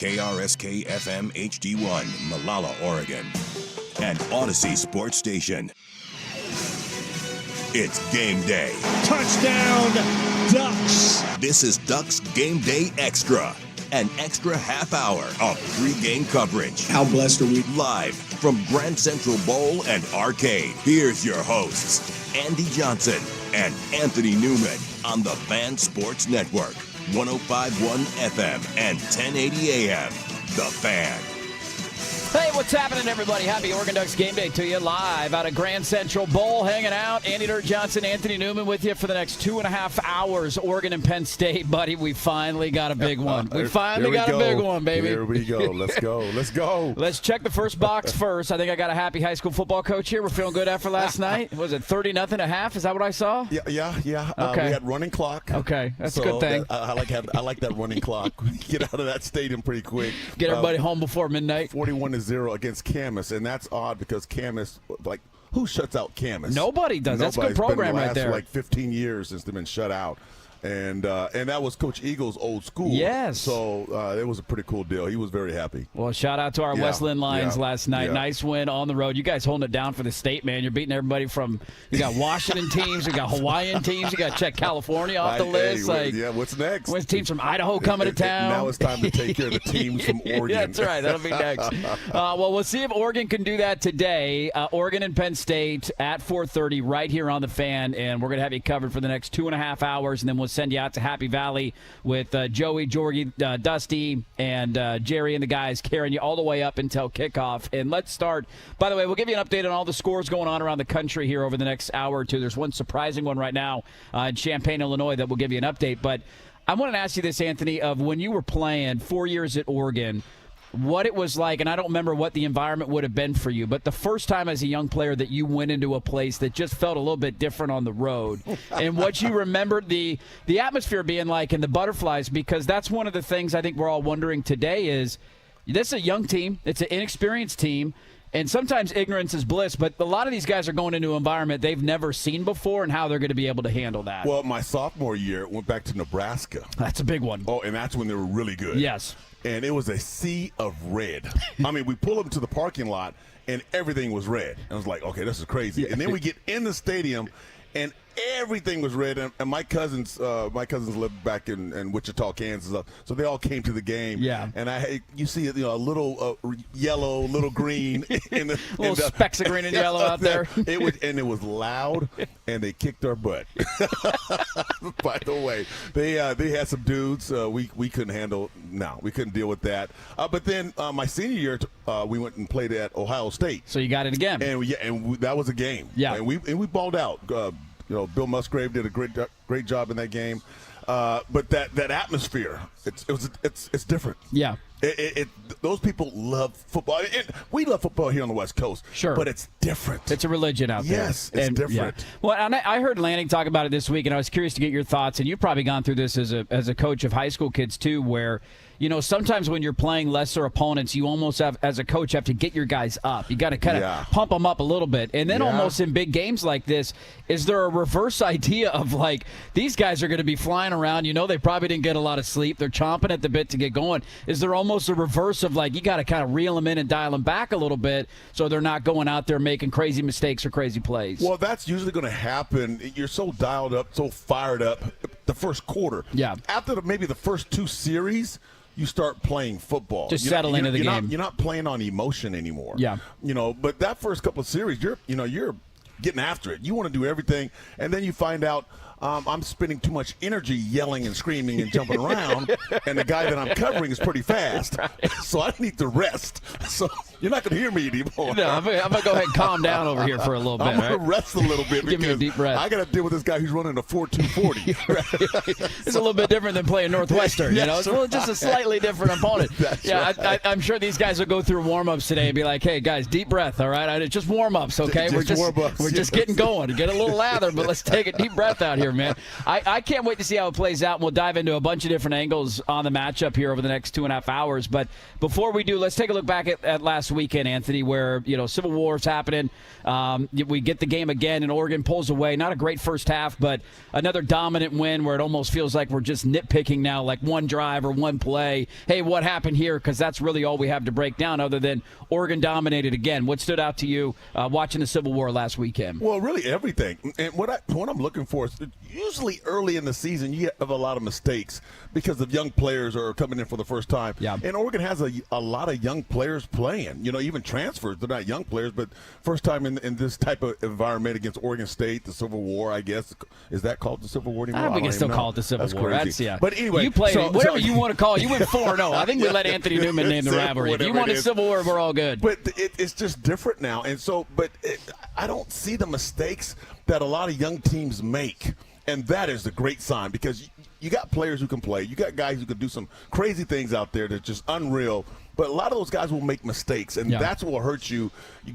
KRSK-FM HD1, Malala, Oregon. And Odyssey Sports Station. It's game day. Touchdown, Ducks. This is Ducks Game Day Extra. An extra half hour of pre-game coverage. How blessed are we? Live from Grand Central Bowl and Arcade. Here's your hosts, Andy Johnson and Anthony Newman on the Fan Sports Network. 105.1 FM and 1080 AM. The Fan. Hey, what's happening, everybody? Happy Oregon Ducks Game Day to you, live out of Grand Central Bowl, hanging out. Andy Dirt Johnson, Anthony Newman with you for the next 2.5 hours. Oregon and Penn State, buddy. We finally got a big one. We finally got a big one, baby. Here we go. Let's go. Let's go. Let's check the first box first. I think I got a happy high school football coach here. We're feeling good after last night. Was it 30-0 a half? Is that what I saw? Yeah. Okay. We had running clock. Okay, that's a good thing. I like that running clock. We get out of that stadium pretty quick. Get everybody home before midnight. 41-0 against Camas, and that's odd because Camas, like, who shuts out Camas? Nobody does. That's a good program right there. For like 15 years since they've been shut out. And that was Coach Eagle's old school. Yes. So it was a pretty cool deal. He was very happy. Well, shout out to our Westland Lions last night. Yeah. Nice win on the road. You guys holding it down for the state, man. You're beating everybody from – you got Washington teams. You got Hawaiian teams. You got to check California off the list. What's next? When's teams from Idaho coming to town? Now it's time to take care of the teams from Oregon. That's right. That'll be next. Well, we'll see if Oregon can do that today. Oregon and Penn State at 4:30 right here on the Fan, and we're going to have you covered for the next 2.5 hours, and then we'll send you out to Happy Valley with Joey, Georgie, Dusty, and Jerry and the guys carrying you all the way up until kickoff. And let's start. By the way, we'll give you an update on all the scores going on around the country here over the next hour or two. There's one surprising one right now in Champaign, Illinois that will give you an update. But I wanted to ask you this, Anthony, of when you were playing 4 years at Oregon, what it was like, and I don't remember what the environment would have been for you, but the first time as a young player that you went into a place that just felt a little bit different on the road, and what you remembered the atmosphere being like and the butterflies, because that's one of the things I think we're all wondering today is this is a young team, it's an inexperienced team, and sometimes ignorance is bliss, but a lot of these guys are going into an environment they've never seen before and how they're going to be able to handle that. Well, my sophomore year went back to Nebraska. That's a big one. Oh, and that's when they were really good. Yes. And it was a sea of red. I mean, we pull up to the parking lot, and everything was red. And I was like, okay, this is crazy. And then we get in the stadium, and everything was red. And my cousins lived back in Wichita, Kansas, so they all came to the game. Yeah. And you see a little yellow, little green, in the little specks of green and yellow out there. It was loud, and they kicked our butt. By the way, they had some dudes we couldn't handle. No, we couldn't deal with that. But then my senior year, we went and played at Ohio State. So you got it again. And that was a game. Yeah. And we balled out. Bill Musgrave did a great job in that game. But that atmosphere, it's different. Yeah. Those people love football. We love football here on the West Coast. Sure. But it's different. It's a religion out there. Yes, it's different. Yeah. Well, and I heard Lanning talk about it this week, and I was curious to get your thoughts. And you've probably gone through this as a coach of high school kids too, where sometimes when you're playing lesser opponents, you almost have, as a coach, have to get your guys up. You got to kind of pump them up a little bit. And then almost in big games like this, is there a reverse idea of like, these guys are going to be flying around. They probably didn't get a lot of sleep. They're chomping at the bit to get going. Is there almost a reverse of like, you got to kind of reel them in and dial them back a little bit so they're not going out there making crazy mistakes or crazy plays? Well, that's usually going to happen. You're so dialed up, so fired up the first quarter. Yeah. After maybe the first two series, you start playing football. Just settle into the game. You're not playing on emotion anymore. Yeah. But that first couple of series, you're getting after it. You want to do everything, and then you find out I'm spending too much energy yelling and screaming and jumping around, and the guy that I'm covering is pretty fast. Right. So I need to rest. So you're not going to hear me anymore. No, I'm going to go ahead and calm down over here for a little bit. I'm going to rest a little bit. Give me a deep breath. I got to deal with this guy who's running a 4.240. Right. It's a little bit different than playing Northwestern. It's just a slightly different opponent. That's right. I'm sure these guys will go through warm-ups today and be like, hey, guys, deep breath, all right? It's just warm-ups, okay? We're just getting going. Get a little lather, but let's take a deep breath out here. either, man. I can't wait to see how it plays out, and we'll dive into a bunch of different angles on the matchup here over the next 2.5 hours. But before we do, let's take a look back at last weekend, Anthony, where, Civil War's happening. We get the game again, and Oregon pulls away. Not a great first half, but another dominant win where it almost feels like we're just nitpicking now, like one drive or one play. Hey, what happened here? Because that's really all we have to break down other than Oregon dominated again. What stood out to you watching the Civil War last weekend? Well, really everything. And what I'm looking for is usually early in the season you have a lot of mistakes because of young players are coming in for the first time. Yeah. And Oregon has a lot of young players playing. Even transfers. They're not young players, but first time in this type of environment against Oregon State, the Civil War, I guess. Is that called the Civil War anymore? We can still call it the Civil War. Crazy. That's, yeah. But anyway, you play whatever you want to call it. You went 4-0. I think we let Anthony Newman name the rivalry. If you want a Civil War, we're all good. But it's just different now. And so, I don't see the mistakes that a lot of young teams make. And that is the great sign because you got players who can play. You got guys who can do some crazy things out there that's just unreal. But a lot of those guys will make mistakes, and that's what will hurt you.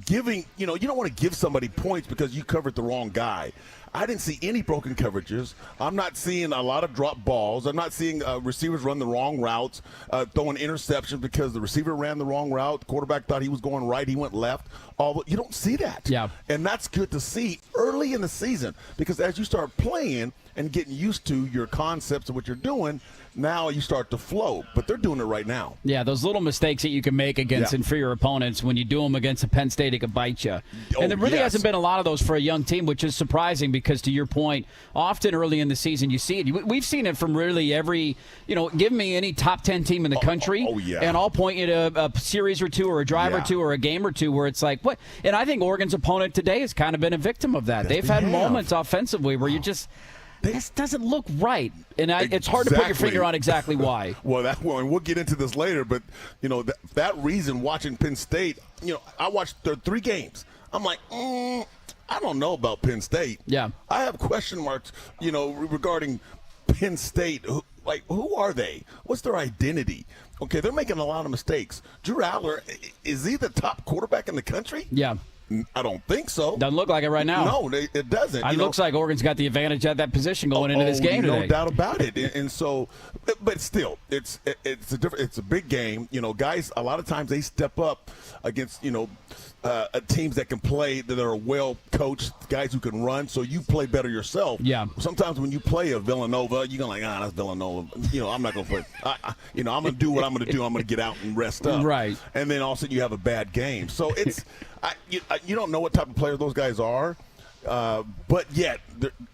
You don't want to give somebody points because you covered the wrong guy. I didn't see any broken coverages. I'm not seeing a lot of drop balls. I'm not seeing receivers run the wrong routes, throwing interceptions because the receiver ran the wrong route. The quarterback thought he was going right. He went left. You don't see that. Yeah. And that's good to see early in the season because as you start playing and getting used to your concepts of what you're doing, now you start to flow. But they're doing it right now. Yeah, those little mistakes that you can make against inferior opponents, when you do them against a Penn State, it could bite you. And there really hasn't been a lot of those for a young team, which is surprising because, to your point, often early in the season you see it. We've seen it from really every, give me any top 10 team in the country, and I'll point you to a series or two or a drive or two or a game or two where it's like, what? And I think Oregon's opponent today has kind of been a victim of that. They've had moments offensively where you just – this doesn't look right, and it's hard to put your finger on exactly why. And we'll get into this later, but that reason watching Penn State, I watched their 3 games. I'm like, I don't know about Penn State. Yeah, I have question marks, regarding Penn State. Who are they? What's their identity? Okay, they're making a lot of mistakes. Drew Aller, is he the top quarterback in the country? Yeah. I don't think so. Doesn't look like it right now. No, it doesn't. It looks like Oregon's got the advantage at that position going into this game today. No doubt about it. And so, but still, it's a big game. Guys, a lot of times they step up against teams that can play, that are well coached, guys who can run. So you play better yourself. Yeah. Sometimes when you play a Villanova, you're going that's Villanova. I'm not going to play. I'm going to do what I'm going to do. I'm going to get out and rest up. Right. And then all of a sudden you have a bad game. So it's. You don't know what type of player those guys are, but yet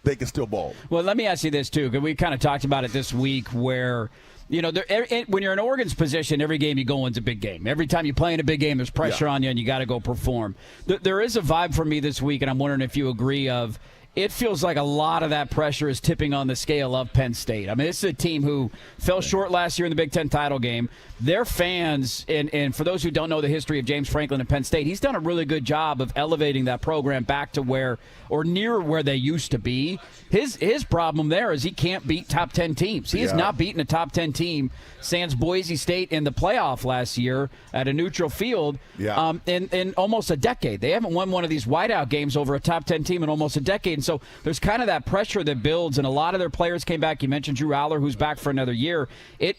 they can still ball. Well, let me ask you this, too, because we kind of talked about it this week where, when you're in Oregon's position, every game you go in's a big game. Every time you play in a big game, there's pressure on you, and you got to go perform. There is a vibe for me this week, and I'm wondering if you agree of, it feels like a lot of that pressure is tipping on the scale of Penn State. I mean, this is a team who fell short last year in the Big Ten title game. Their fans, and for those who don't know the history of James Franklin and Penn State, he's done a really good job of elevating that program back to where, or near where they used to be. His problem there is he can't beat top 10 teams. He has not beaten a top 10 team sans Boise State in the playoff last year at a neutral field in almost a decade. They haven't won one of these whiteout games over a top 10 team in almost a decade. And so there's kind of that pressure that builds, and a lot of their players came back. You mentioned Drew Aller, who's back for another year.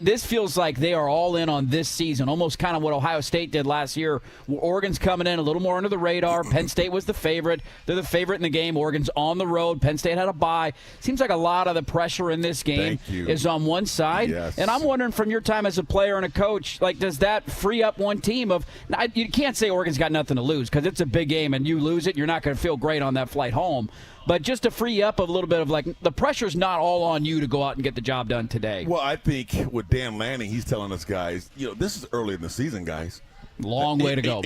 This feels like they are all in on this season, almost kind of what Ohio State did last year. Oregon's coming in a little more under the radar. Penn State was the favorite. They're the favorite in the game. Oregon's on the road. Penn State had a bye. Seems like a lot of the pressure in this game is on one side. Yes. And I'm wondering, from your time as a player and a coach, does that free up one team of – you can't say Oregon's got nothing to lose because it's a big game, and you lose it, you're not going to feel great on that flight home. But just to free up a little bit of the pressure's not all on you to go out and get the job done today. Well, I think with Dan Lanning, he's telling us guys, this is early in the season, guys. Long way to go.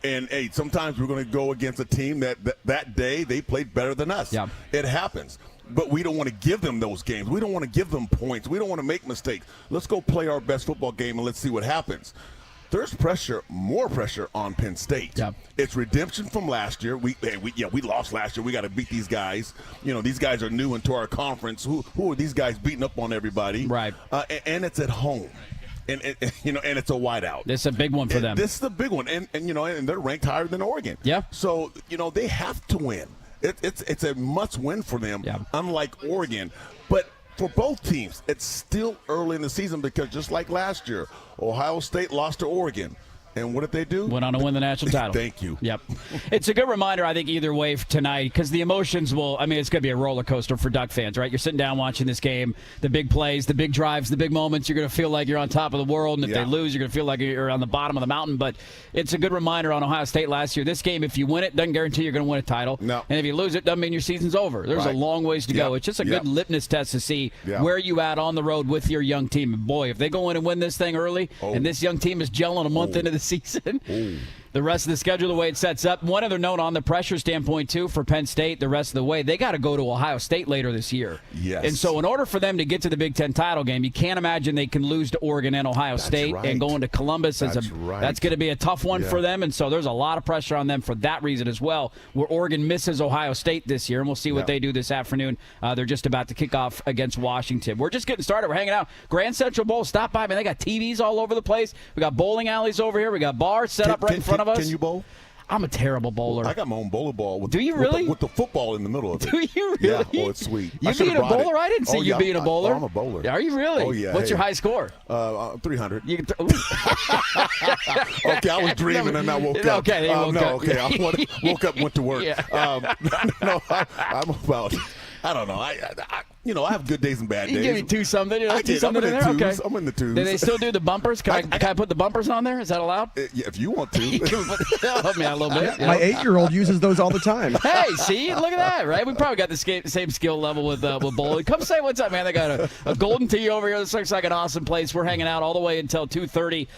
And hey, sometimes we're going to go against a team that day they played better than us. Yeah. It happens. But we don't want to give them those games. We don't want to give them points. We don't want to make mistakes. Let's go play our best football game and let's see what happens. There's more pressure on Penn State. Yeah. It's redemption from last year. We lost last year. We got to beat these guys. These guys are new into our conference. Who are these guys beating up on everybody? Right. And it's at home. And it's a whiteout. This is a big one for them. This is the big one. And they're ranked higher than Oregon. Yeah. So, they have to win. It's a must-win for them, Yeah. unlike Oregon. But for both teams, it's still early in the season because just like last year, Ohio State lost to Oregon. And what did they do? Went on to win the national title. Thank you. Yep. It's a good reminder, I think, either way tonight, because the emotions it's going to be a roller coaster for Duck fans, right? You're sitting down watching this game, the big plays, the big drives, the big moments. You're going to feel like you're on top of the world, and if they lose, you're going to feel like you're on the bottom of the mountain. But it's a good reminder on Ohio State last year. This game, if you win it, doesn't guarantee you're going to win a title. No. And if you lose it, doesn't mean your season's over. There's a long ways to go. It's just a good litmus test to see where you at on the road with your young team. And boy, if they go in and win this thing early, and this young team is gelling a month into the season, the rest of the schedule, the way it sets up. One other note on the pressure standpoint, too, for Penn State, the rest of the way, they got to go to Ohio State later this year. Yes. And so in order for them to get to the Big Ten title game, you can't imagine they can lose to Oregon and Ohio State. And going to Columbus, that's going to be a tough one for them. And so there's a lot of pressure on them for that reason as well, where Oregon misses Ohio State this year. And we'll see what they do this afternoon. They're just about to kick off against Washington. We're just getting started. We're hanging out. Grand Central Bowl, stop by. Man, they got TVs all over the place. We got bowling alleys over here. We got bars set up right in front of us. Can you bowl? I'm a terrible bowler. I got my own bowler ball. With Do you really? With the football in the middle of it. Do you really? Yeah. Oh, it's sweet. You being a bowler? I didn't see you being a bowler. I'm a bowler. Are you really? Oh, yeah. What's your high score? 300. You can Okay, I was dreaming and I woke up. Okay, I woke up and went to work. No, I'm about. I don't know. I have good days and bad days. You give me two something. You know, I did. something I'm in in the there. twos. Okay. I'm in the twos. Do they still do the bumpers? Can I put the bumpers on there? Is that allowed? Yeah, if you want to. Help me out a little bit. My 8-year-old uses those all the time. Hey, see, look at that, right? We probably got the same skill level with bowling. Come say what's up, man. They got a golden tee over here. This looks like an awesome place. We're hanging out all the way until 2:30.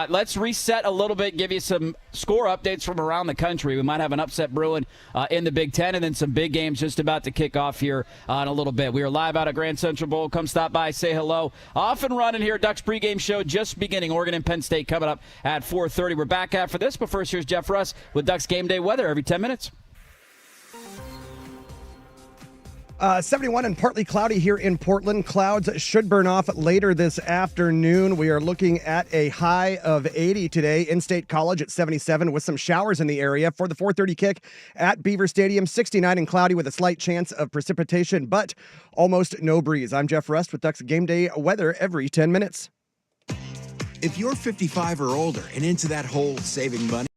Let's reset a little bit, give you some score updates from around the country. We might have an upset brewing in the Big Ten, and then some big games just about to kick off here in a little bit. We are live out at Grand Central Bowl. Come stop by, say hello. Off and running here. Ducks pregame show just beginning. Oregon and Penn State coming up at 4:30. We're back after this, but first here's Jeff Russ with Ducks Game Day weather every 10 minutes. 71 and partly cloudy here in Portland. Clouds should burn off later this afternoon. We are looking at a high of 80 today. In-State College at 77 with some showers in the area. For the 4:30 kick at Beaver Stadium, 69 and cloudy with a slight chance of precipitation, but almost no breeze. I'm Jeff Rust with Ducks Game Day weather every 10 minutes. If you're 55 or older and into that whole saving money,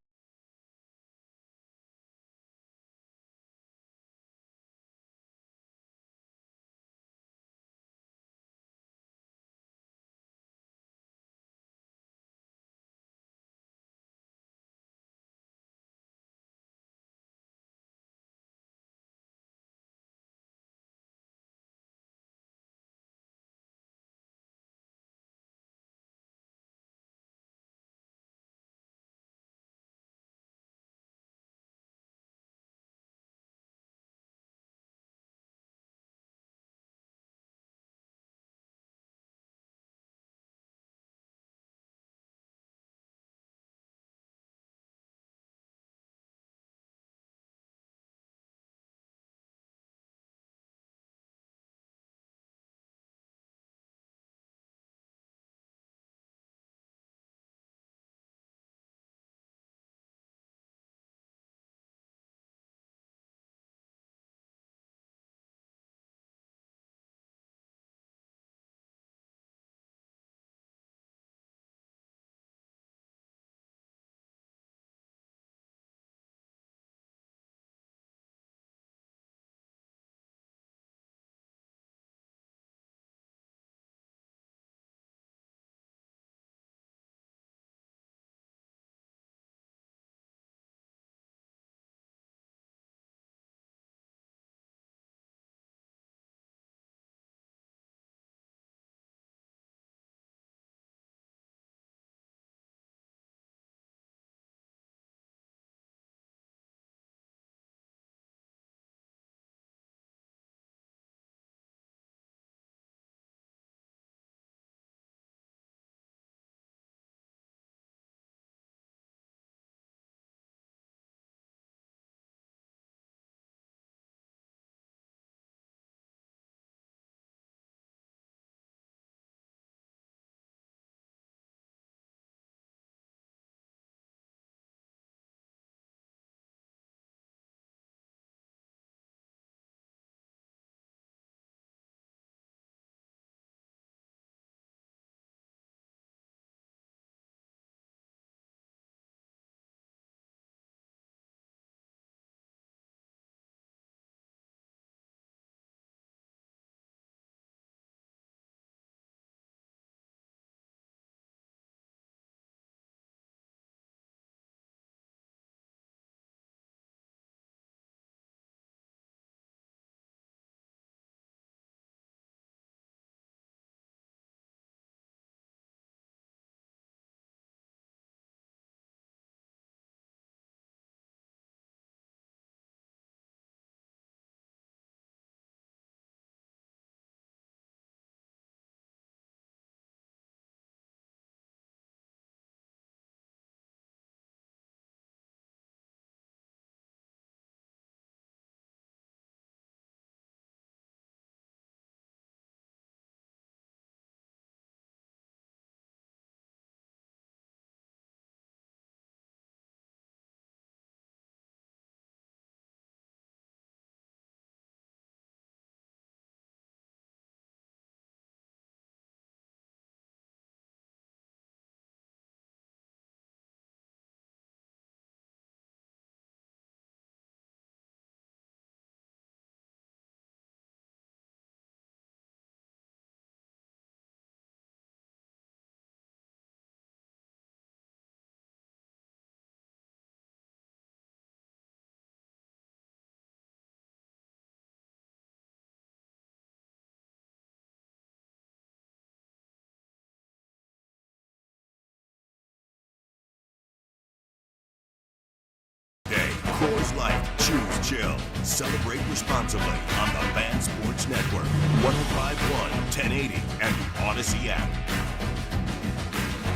Coors Light, choose chill. Celebrate responsibly on the Fan Sports Network, 105.1, 1080, and the Odyssey app.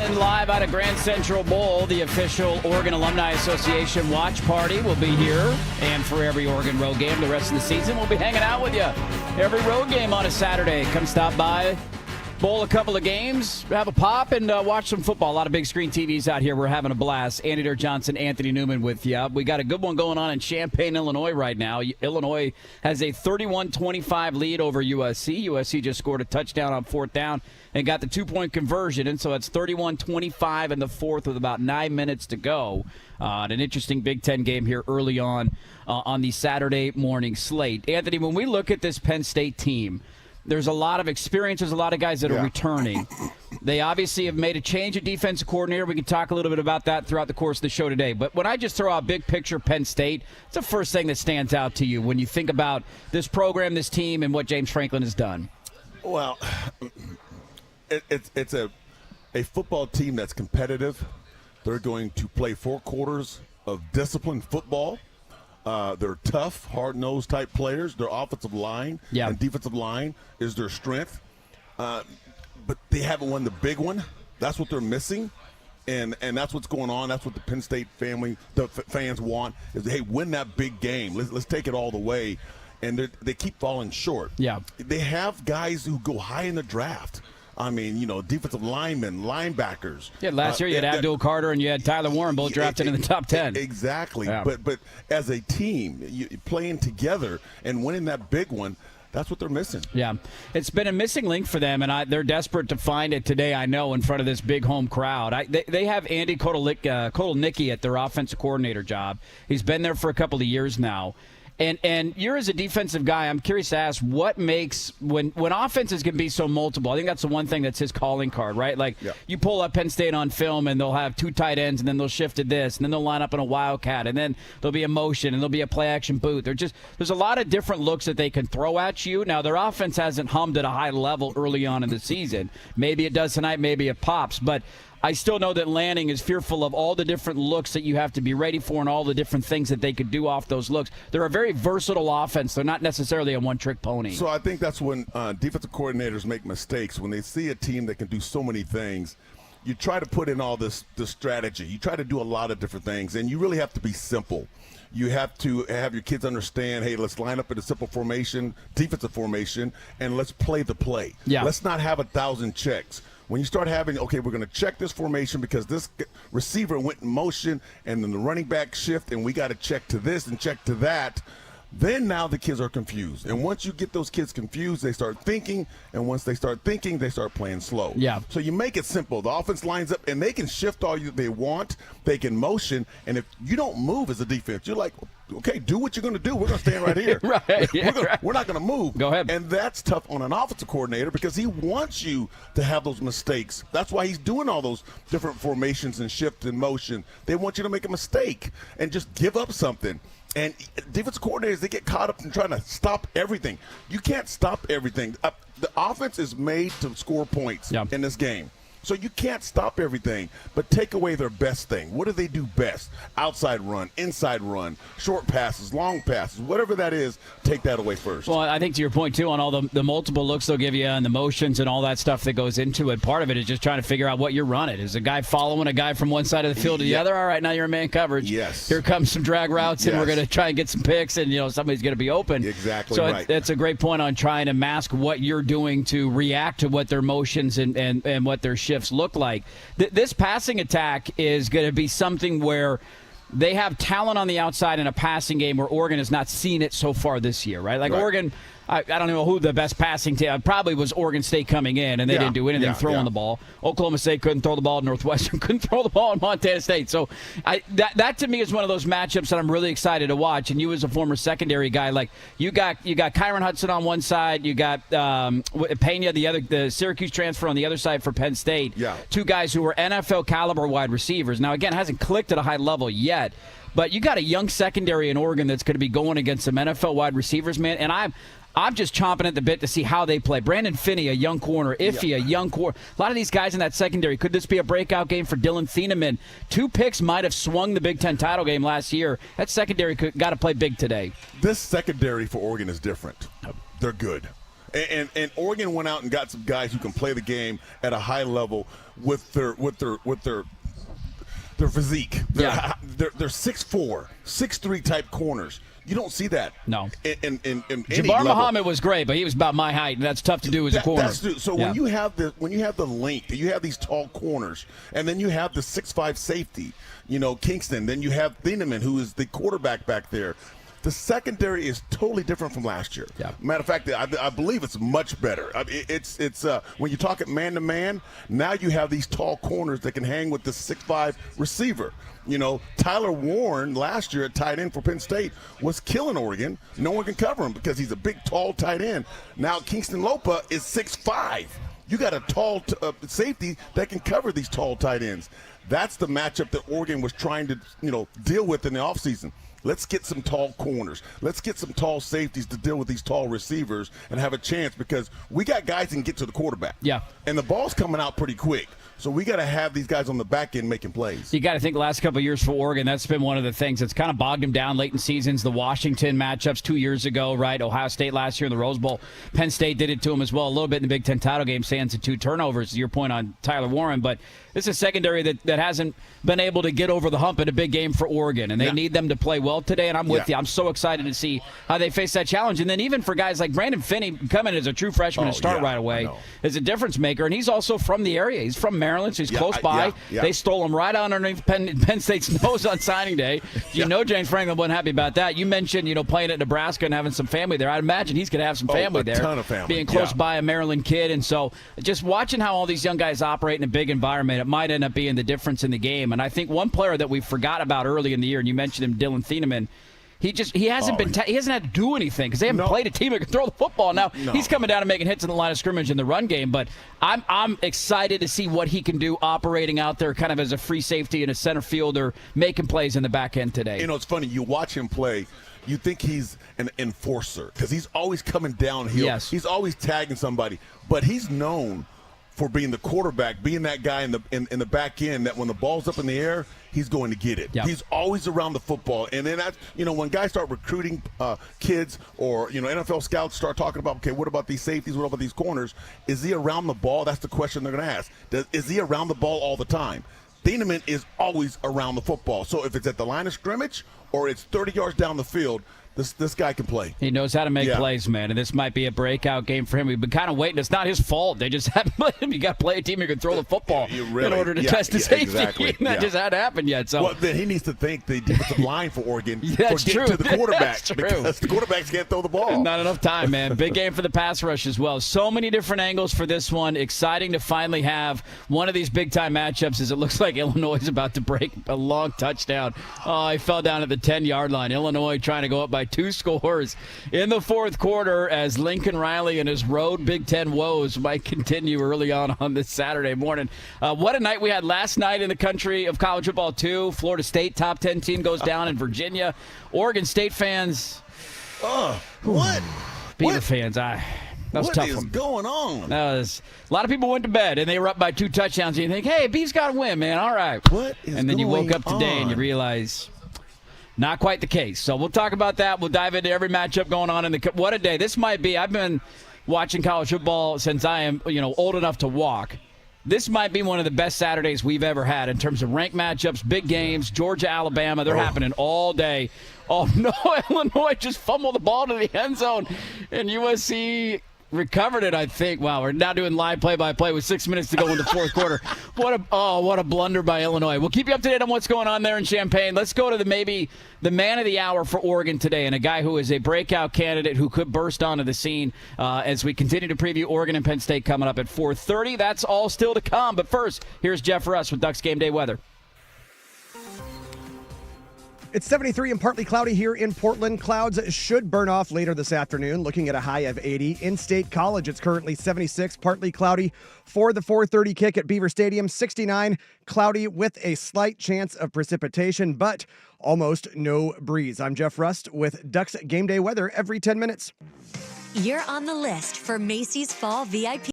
And live out of Grand Central Bowl, the official Oregon Alumni Association watch party will be here. And for every Oregon road game the rest of the season, we'll be hanging out with you. Every road game on a Saturday. Come stop by, bowl a couple of games, have a pop, and watch some football. A lot of big screen TVs out here. We're having a blast. Andy Johnson, Anthony Newman with you. We got a good one going on in Champaign, Illinois right now. Illinois has a 31-25 lead over USC. USC just scored a touchdown on fourth down and got the two-point conversion, and so it's 31-25 in the fourth with about 9 minutes to go. An interesting Big Ten game here early on the Saturday morning slate. Anthony, when we look at this Penn State team, there's a lot of experience. There's a lot of guys that are returning. They obviously have made a change at defensive coordinator. We can talk a little bit about that throughout the course of the show today. But when I just throw out big picture Penn State, it's the first thing that stands out to you when you think about this program, this team, and what James Franklin has done. Well, it's a football team that's competitive. They're going to play 4 quarters of disciplined football. They're tough, hard-nosed type players. Their offensive line and defensive line is their strength. But they haven't won the big one. That's what they're missing. And that's what's going on. That's what the Penn State family, the fans want, is, hey, win that big game. Let's take it all the way. And they keep falling short. Yeah. They have guys who go high in the draft. I mean, defensive linemen, linebackers. Yeah, last year you had Abdul Carter and you had Tyler Warren both drafted in the top 10. Exactly. Yeah. But as a team, playing together and winning that big one, that's what they're missing. Yeah, it's been a missing link for them, and they're desperate to find it today, I know, in front of this big home crowd. They have Andy Kotelnicki at their offensive coordinator job. He's been there for a couple of years now. And you're, as a defensive guy, I'm curious to ask, what makes when offenses can be so multiple? I think that's the one thing that's his calling card, right? Like, you pull up Penn State on film, and they'll have 2 tight ends, and then they'll shift to this, and then they'll line up in a wildcat, and then there'll be a motion, and there'll be a play-action boot. There's a lot of different looks that they can throw at you. Now, their offense hasn't hummed at a high level early on in the season. Maybe it does tonight, maybe it pops, but I still know that Lanning is fearful of all the different looks that you have to be ready for and all the different things that they could do off those looks. They're a very versatile offense. They're not necessarily a one-trick pony. So I think that's when defensive coordinators make mistakes. When they see a team that can do so many things, you try to put in all this strategy. You try to do a lot of different things, and you really have to be simple. You have to have your kids understand, hey, let's line up in a simple formation, defensive formation, and let's play the play. Yeah. Let's not have 1,000 checks. When you start having, okay, we're going to check this formation because this receiver went in motion and then the running back shift, and we got to check to this and check to that, then now the kids are confused. And once you get those kids confused, they start thinking, and once they start thinking, they start playing slow. Yeah. So you make it simple. The offense lines up, and they can shift all they want. They can motion, and if you don't move as a defense, you're like, okay, do what you're going to do. We're going to stand right here. We're not going to move. Go ahead. And that's tough on an offensive coordinator because he wants you to have those mistakes. That's why he's doing all those different formations and shift and motion. They want you to make a mistake and just give up something. And defensive coordinators, they get caught up in trying to stop everything. You can't stop everything. The offense is made to score points in this game. So you can't stop everything, but take away their best thing. What do they do best? Outside run, inside run, short passes, long passes, whatever that is, take that away first. Well, I think to your point, too, on all the multiple looks they'll give you and the motions and all that stuff that goes into it, part of it is just trying to figure out what you're running. Is a guy following a guy from one side of the field to the other? All right, now you're in man coverage. Yes. Here comes some drag routes, and we're going to try and get some picks, and somebody's going to be open. Exactly so right. That's a great point on trying to mask what you're doing to react to what their motions and what their shifts look like. This passing attack is going to be something where they have talent on the outside in a passing game where Oregon has not seen it so far this year, right? Like Oregon, I don't know who the best passing team, probably was Oregon State coming in, and they didn't do anything throwing the ball. Oklahoma State couldn't throw the ball. Northwestern couldn't throw the ball in Montana State. So that to me is one of those matchups that I'm really excited to watch. And you as a former secondary guy, like you got Kyron Hudson on one side, you got Pena, the Syracuse transfer on the other side for Penn State. Yeah. 2 guys who were NFL caliber wide receivers. Now, again, hasn't clicked at a high level yet. But you got a young secondary in Oregon that's going to be going against some NFL wide receivers, man. And I'm just chomping at the bit to see how they play. Brandon Finney, a young corner. Iffy, a young corner. A lot of these guys in that secondary. Could this be a breakout game for Dylan Thieneman? 2 picks might have swung the Big Ten title game last year. That secondary got to play big today. This secondary for Oregon is different. They're good. And Oregon went out and got some guys who can play the game at a high level with their physique. They're 6'4", 6'3" type corners. You don't see that. No. In Jabbar Muhammad was great, but he was about my height, and that's tough to do as a corner. When you have the length, you have these tall corners, and then you have the 6'5" safety, Kingston. Then you have Thieneman, who is the quarterback back there. The secondary is totally different from last year. Yeah. Matter of fact, I believe it's much better. It's when you talk at man-to-man, now you have these tall corners that can hang with the 6'5" receiver. Tyler Warren last year at tight end for Penn State was killing Oregon. No one can cover him because he's a big, tall tight end. Now Kingston Lopa is 6'5". You got a tall safety that can cover these tall tight ends. That's the matchup that Oregon was trying to deal with in the offseason. Let's get some tall corners. Let's get some tall safeties to deal with these tall receivers and have a chance because we got guys that can get to the quarterback. Yeah. And the ball's coming out pretty quick. So we got to have these guys on the back end making plays. You got to think the last couple of years for Oregon, that's been one of the things that's kind of bogged them down late in seasons. The Washington matchups 2 years ago, right? Ohio State last year in the Rose Bowl. Penn State did it to them as well a little bit in the Big Ten title game, stands at 2 turnovers, to your point on Tyler Warren. But this is a secondary that hasn't been able to get over the hump in a big game for Oregon, and they need them to play well today, and I'm with you. I'm so excited to see how they face that challenge. And then even for guys like Brandon Finney coming as a true freshman and start right away is a difference maker, and he's also from the area. He's from Maryland, so he's close by. They stole him right underneath Penn State's nose on signing day. James Franklin wasn't happy about that. You mentioned, playing at Nebraska and having some family there. I'd imagine he's going to have some family there. A ton of family. Being close by a Maryland kid. And so just watching how all these young guys operate in a big environment, it might end up being the difference in the game. And I think one player that we forgot about early in the year, and you mentioned him, Dylan Thieneman, he hasn't had to do anything because they haven't played a team that can throw the football. Now he's coming down and making hits in the line of scrimmage in the run game, but I'm excited to see what he can do operating out there, kind of as a free safety and a center fielder, making plays in the back end today. It's funny. You watch him play. You think he's an enforcer because he's always coming downhill. Yes. He's always tagging somebody, but he's known for being the quarterback, being that guy in the back end that when the ball's up in the air, he's going to get it. Yep. He's always around the football. And then when guys start recruiting kids or NFL scouts start talking about, okay, what about these safeties? What about these corners? Is he around the ball? That's the question they're going to ask. Is he around the ball all the time? Thieneman is always around the football. So if it's at the line of scrimmage or it's 30 yards down the field, this guy can play. He knows how to make plays, man, and this might be a breakout game for him. We've been kind of waiting. It's not his fault. They just haven't played him. You got to play a team who can throw the football in order to test the safety. Exactly. And that just hadn't happened yet. So well, then he needs to thank the defensive line for Oregon for getting to the quarterback because the quarterbacks can't throw the ball. Not enough time, man. Big game for the pass rush as well. So many different angles for this one. Exciting to finally have one of these big-time matchups as it looks like Illinois is about to break a long touchdown. Oh, he fell down at the 10-yard line. Illinois trying to go up by 2 scores in the fourth quarter as Lincoln Riley and his road Big Ten woes might continue early on this Saturday morning. What a night we had last night in the country of college football, too. Florida State top 10 team goes down in Virginia. Oregon State fans. What? Beaver fans, that was tough. What is going on? A lot of people went to bed, and they were up by 2 touchdowns, and you think, hey, Beav's got to win, man. All right. What is and then you woke up today on? and you realize not quite the case. So we'll talk about that. We'll dive into every matchup going on in the – what a day. This might be – I've been watching college football since I am, old enough to walk. This might be one of the best Saturdays we've ever had in terms of ranked matchups, big games, Georgia, Alabama. They're happening all day. Oh, no, Illinois just fumbled the ball to the end zone, and USC recovered it, I think. Wow, we're now doing live play-by-play with 6 minutes to go in the fourth quarter. What a blunder by Illinois. We'll keep you up to date on what's going on there in Champaign. Let's go to maybe the man of the hour for Oregon today, and a guy who is a breakout candidate who could burst onto the scene as we continue to preview Oregon and Penn State coming up at 4:30. That's all still to come. But first, here's Jeff Russ with Ducks Game Day weather. It's 73 and partly cloudy here in Portland. Clouds should burn off later this afternoon, looking at a high of 80. In-State College, it's currently 76, partly cloudy for the 4:30 kick at Beaver Stadium. 69, cloudy with a slight chance of precipitation, but almost no breeze. I'm Jeff Rust with Ducks Game Day weather every 10 minutes. You're on the list for Macy's Fall VIP.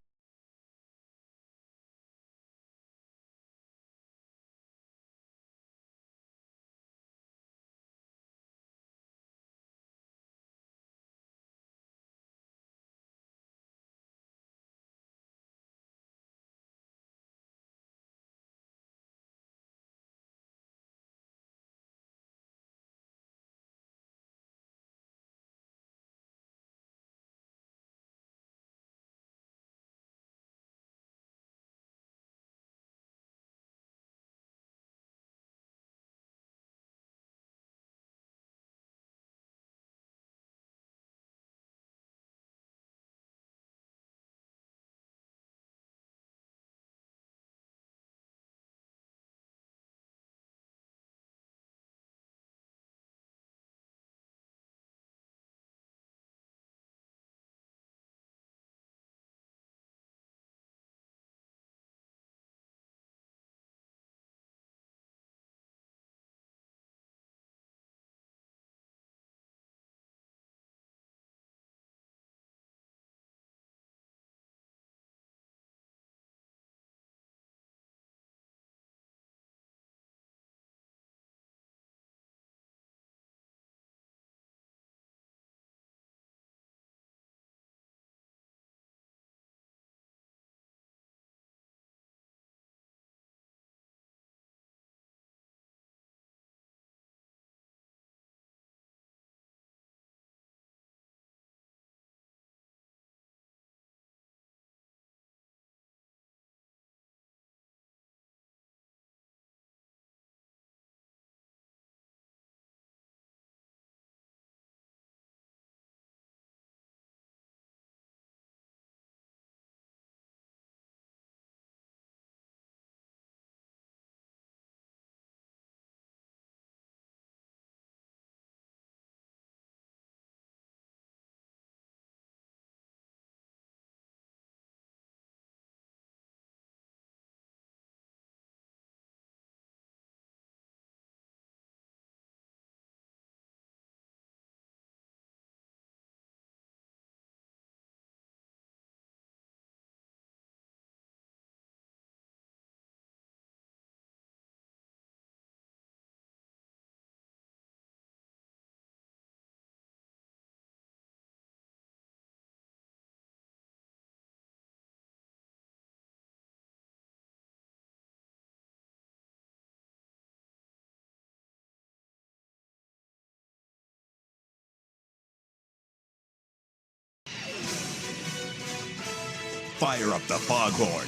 Fire up the foghorn.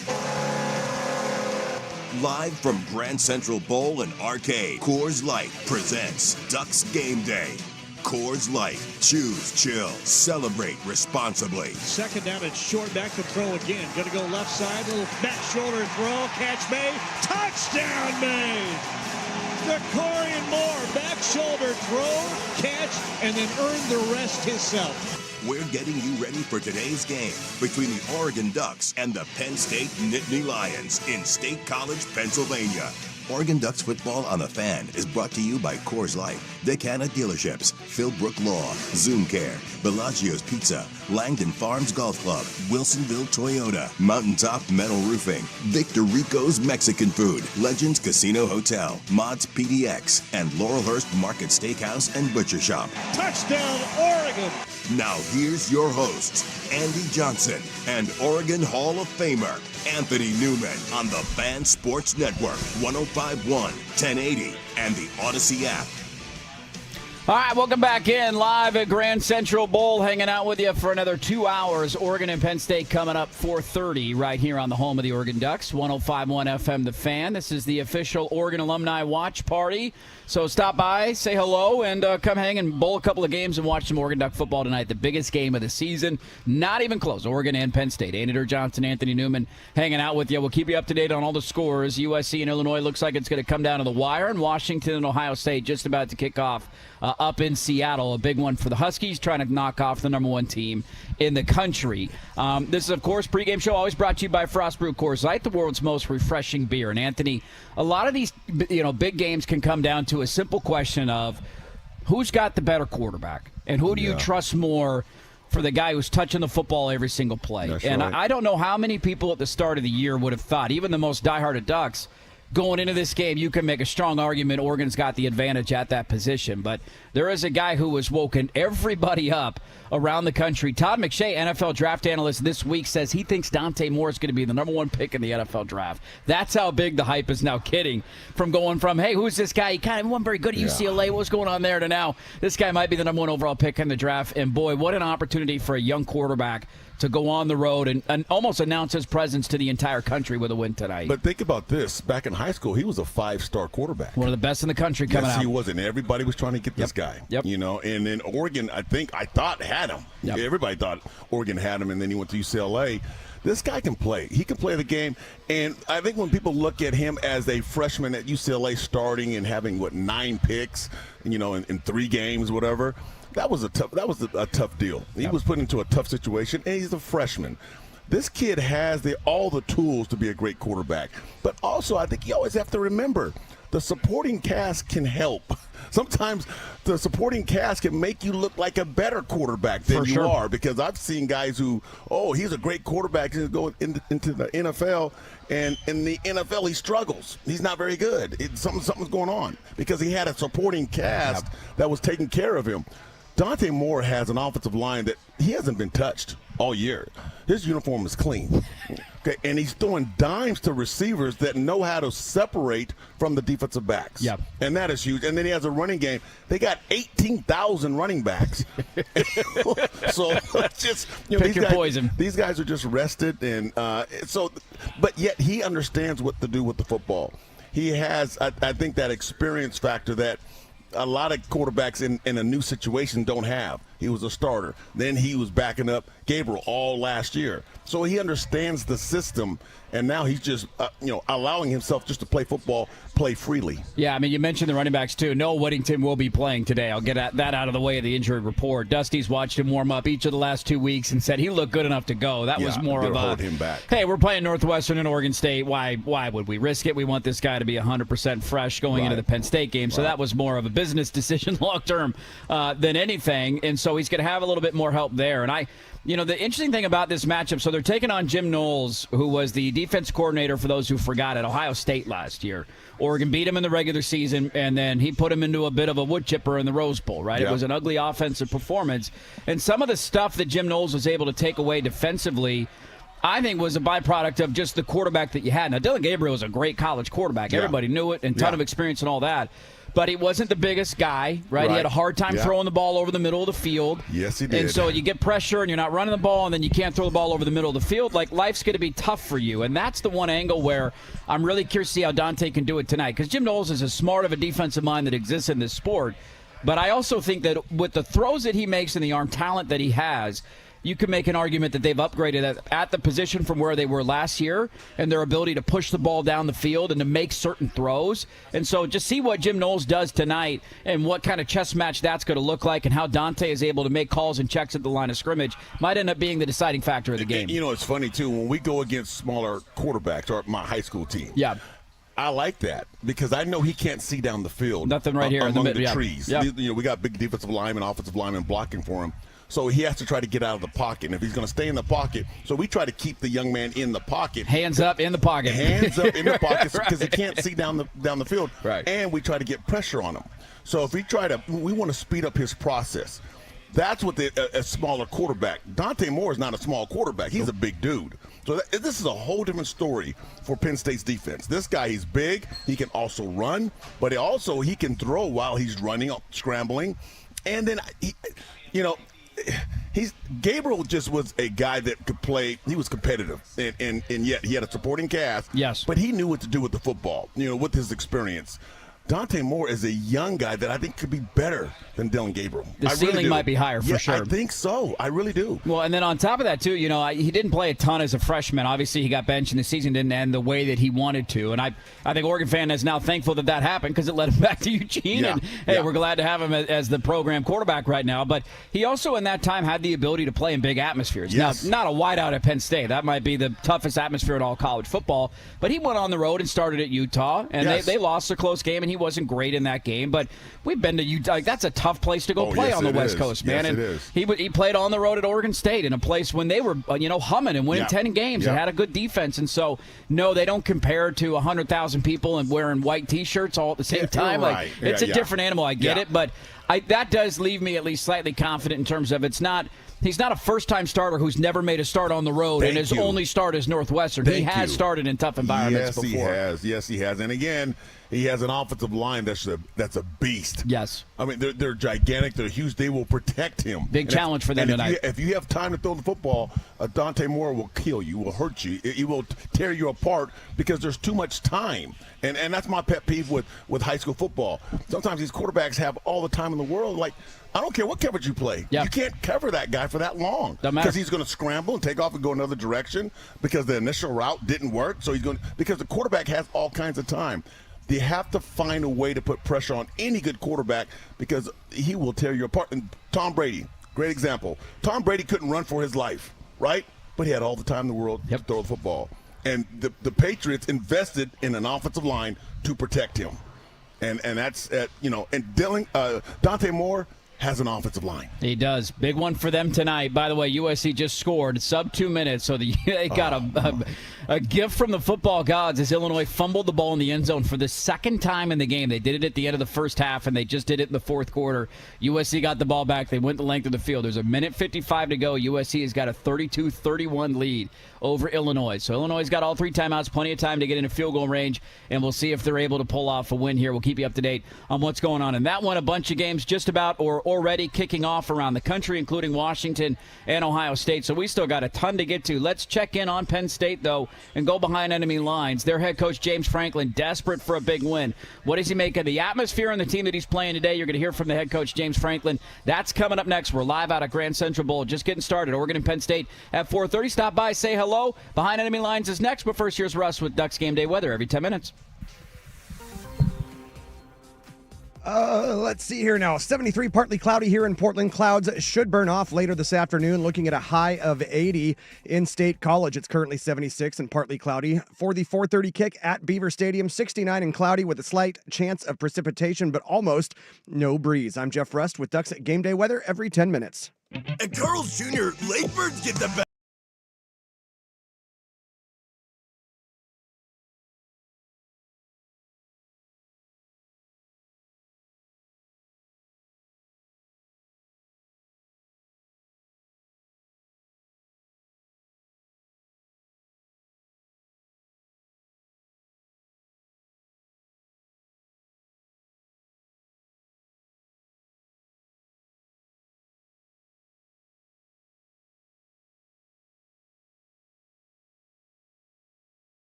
Live from Grand Central Bowl and Arcade, Coors Light presents Ducks Game Day. Coors Light. Choose chill. Celebrate responsibly. Second down and short, back to throw again. Going to go left side, little back shoulder throw. Catch May. Touchdown May. DeCorian Moore, back shoulder throw, catch, and then earn the rest himself. We're getting you ready for today's game between the Oregon Ducks and the Penn State Nittany Lions in State College, Pennsylvania. Oregon Ducks football on the Fan is brought to you by Coors Light, Decana Dealerships, Philbrook Law, Zoom Care, Bellagio's Pizza, Langdon Farms Golf Club, Wilsonville Toyota, Mountaintop Metal Roofing, Victor Rico's Mexican Food, Legends Casino Hotel, Mods PDX, and Laurelhurst Market Steakhouse and Butcher Shop. Touchdown Oregon. Now here's your hosts, Andy Johnson and Oregon Hall of Famer Anthony Newman on the Fan Sports Network, 105.1, 1080, and the Odyssey app. All right, welcome back in live at Grand Central Bowl, hanging out with you for another 2 hours. Oregon and Penn State coming up 4:30 right here on the home of the Oregon Ducks, 105.1 FM The Fan. This is the official Oregon Alumni Watch Party. So stop by, say hello, and come hang and bowl a couple of games and watch some Oregon Duck football tonight. The biggest game of the season. Not even close. Oregon and Penn State. Andy Johnson, Anthony Newman hanging out with you. We'll keep you up to date on all the scores. USC and Illinois looks like it's going to come down to the wire. And Washington and Ohio State just about to kick off up in Seattle. A big one for the Huskies, trying to knock off the number one team in the country. This is, of course, pregame show always brought to you by Frost Brew Coors Light, the world's most refreshing beer. And Anthony, a lot of these big games can come down to a simple question of who's got the better quarterback and who do you trust more for the guy who's touching the football every single play. That's and right. I don't know how many people at the start of the year would have thought, even the most diehard of Ducks, going into this game, you can make a strong argument Oregon's got the advantage at that position. But there is a guy who has woken everybody up around the country. Todd McShay, NFL draft analyst this week, says he thinks Dante Moore is going to be the number 1 pick in the NFL draft. That's how big the hype is now getting, from going from, hey, who's this guy? He kind of wasn't very good at UCLA. What's going on there? To now, this guy might be the number 1 overall pick in the draft. And boy, what an opportunity for a young quarterback to go on the road and almost announce his presence to the entire country with a win tonight. But think about this. Back in high school, he was a 5-star quarterback. One of the best in the country coming out. Yes, he was, and everybody was trying to get this guy. Yep. You know, and then Oregon, I thought had him. Yep. Everybody thought Oregon had him, and then he went to UCLA. This guy can play. He can play the game. And I think when people look at him as a freshman at UCLA starting and having, 9 picks, in 3 games, whatever, that was a tough deal. He was put into a tough situation, and he's a freshman. This kid has all the tools to be a great quarterback. But also, I think you always have to remember, the supporting cast can help. Sometimes the supporting cast can make you look like a better quarterback than you are, because I've seen guys who, he's a great quarterback, and go into the NFL, and in the NFL he struggles. He's not very good. Something's going on because he had a supporting cast that was taking care of him. Dante Moore has an offensive line that he hasn't been touched all year. His uniform is clean. Okay, and he's throwing dimes to receivers that know how to separate from the defensive backs. Yep. And that is huge. And then he has a running game. They got 18,000 running backs. So it's just, pick your poison. These guys are just rested, and but yet he understands what to do with the football. He has, I think, that experience factor that a lot of quarterbacks in a new situation don't have. He was a starter. Then he was backing up Gabriel all last year. So he understands the system, and now he's just allowing himself just to play football, play freely. Yeah, I mean, you mentioned the running backs, too. Noah Whittington will be playing today. I'll get that out of the way of the injury report. Dusty's watched him warm up each of the last 2 weeks and said he looked good enough to go. That was more of a, hold him back. Hey, we're playing Northwestern and Oregon State. Why would we risk it? We want this guy to be 100% fresh going into the Penn State game. So that was more of a business decision long-term than anything. And so he's going to have a little bit more help there. And the interesting thing about this matchup, so they're taking on Jim Knowles, who was the defense coordinator, for those who forgot, at Ohio State last year. Oregon beat him in the regular season, and then he put him into a bit of a wood chipper in the Rose Bowl, right? It was an ugly offensive performance. And some of the stuff that Jim Knowles was able to take away defensively, I think, was a byproduct of just the quarterback that you had. Now, Dylan Gabriel was a great college quarterback. Everybody knew it, and a ton of experience and all that. But he wasn't the biggest guy, right? He had a hard time throwing the ball over the middle of the field. Yes, he did. And so you get pressure, and you're not running the ball, and then you can't throw the ball over the middle of the field. Like, life's going to be tough for you. And that's the one angle where I'm really curious to see how Dante can do it tonight. Because Jim Knowles is as smart of a defensive mind that exists in this sport. But I also think that with the throws that he makes and the arm talent that he has, you can make an argument that they've upgraded at the position from where they were last year, and their ability to push the ball down the field and to make certain throws. And so just see what Jim Knowles does tonight and what kind of chess match that's going to look like, and how Dante is able to make calls and checks at the line of scrimmage might end up being the deciding factor of the game. It's funny, too, when we go against smaller quarterbacks, or my high school team. Yeah. I like that because I know he can't see down the field. Nothing right here among in the trees. Yep. We got big defensive linemen, offensive linemen blocking for him. So he has to try to get out of the pocket. And if he's going to stay in the pocket, so we try to keep the young man in the pocket. Hands up in the pocket. Hands up in the pocket because he can't see down the field. Right. And we try to get pressure on him. So if we want to speed up his process. That's what a smaller quarterback. Dante Moore is not a small quarterback. He's a big dude. So this is a whole different story for Penn State's defense. This guy, he's big. He can also run, but he can throw while he's running, scrambling. And then, Gabriel just was a guy that could play. He was competitive, and yet he had a supporting cast. Yes. But he knew what to do with the football, with his experience. Dante Moore is a young guy that I think could be better than Dylan Gabriel. The ceiling might be higher for sure. I think so. I really do. Well, and then on top of that, too, he didn't play a ton as a freshman. Obviously, he got benched and the season didn't end the way that he wanted to. And I think Oregon fan is now thankful that happened because it led him back to Eugene. Yeah. And, hey, we're glad to have him as the program quarterback right now. But he also, in that time, had the ability to play in big atmospheres. Yes. Now, not a wideout at Penn State. That might be the toughest atmosphere in all college football. But he went on the road and started at Utah. And they lost a close game, and he wasn't great in that game, but we've been to Utah. Like, that's a tough place to go play on the West Coast, man. Yes, and it is. He played on the road at Oregon State in a place when they were, humming and winning 10 games and had a good defense. And so, no, they don't compare to 100,000 people and wearing white T-shirts all at the same time. Right. Like, it's a different animal. I get it, but that does leave me at least slightly confident in terms of he's not a first-time starter who's never made a start on the road, and his only start is Northwestern. He has started in tough environments before. Yes, he has. And again, he has an offensive line that's a beast. Yes. I mean, they're gigantic. They're huge. They will protect him. Big challenge for them tonight. If you have time to throw the football, Dante Moore will kill you, will hurt you. He will tear you apart because there's too much time. And that's my pet peeve with high school football. Sometimes these quarterbacks have all the time in the world. Like, I don't care what coverage you play. Yep. You can't cover that guy for that long because he's going to scramble and take off and go another direction because the initial route didn't work. So because the quarterback has all kinds of time. They have to find a way to put pressure on any good quarterback because he will tear you apart. And Tom Brady, great example. Tom Brady couldn't run for his life, right? But he had all the time in the world to throw the football. And the Patriots invested in an offensive line to protect him. And that's, and Dante Moore has an offensive line. He does. Big one for them tonight. By the way, USC just scored sub 2 minutes, so they got a gift from the football gods as Illinois fumbled the ball in the end zone for the second time in the game. They did it at the end of the first half, and they just did it in the fourth quarter. USC got the ball back. They went the length of the field. There's a minute 55 to go. USC has got a 32-31 lead over Illinois. So Illinois has got all 3 timeouts, plenty of time to get into field goal range, and we'll see if they're able to pull off a win here. We'll keep you up to date on what's going on in that one. A bunch of games just about or already kicking off around the country, including Washington and Ohio State. So we still got a ton to get to. Let's check in on Penn State, though, and go behind enemy lines. Their head coach, James Franklin, desperate for a big win. What does he make of the atmosphere and the team that he's playing today? You're going to hear from the head coach, James Franklin. That's coming up next. We're live out at Grand Central Bowl. Just getting started. Oregon and Penn State at 4:30. Stop by, say hello. Behind enemy lines is next, but first, here's Russ with Ducks Game Day weather every 10 minutes. Let's see here now. 73, partly cloudy here in Portland. Clouds should burn off later this afternoon. Looking at a high of 80 in State College. It's currently 76 and partly cloudy. For the 4:30 kick at Beaver Stadium, 69 and cloudy with a slight chance of precipitation, but almost no breeze. I'm Jeff Rust with Ducks Game Day weather every 10 minutes. At Carl's Jr., late birds get the best.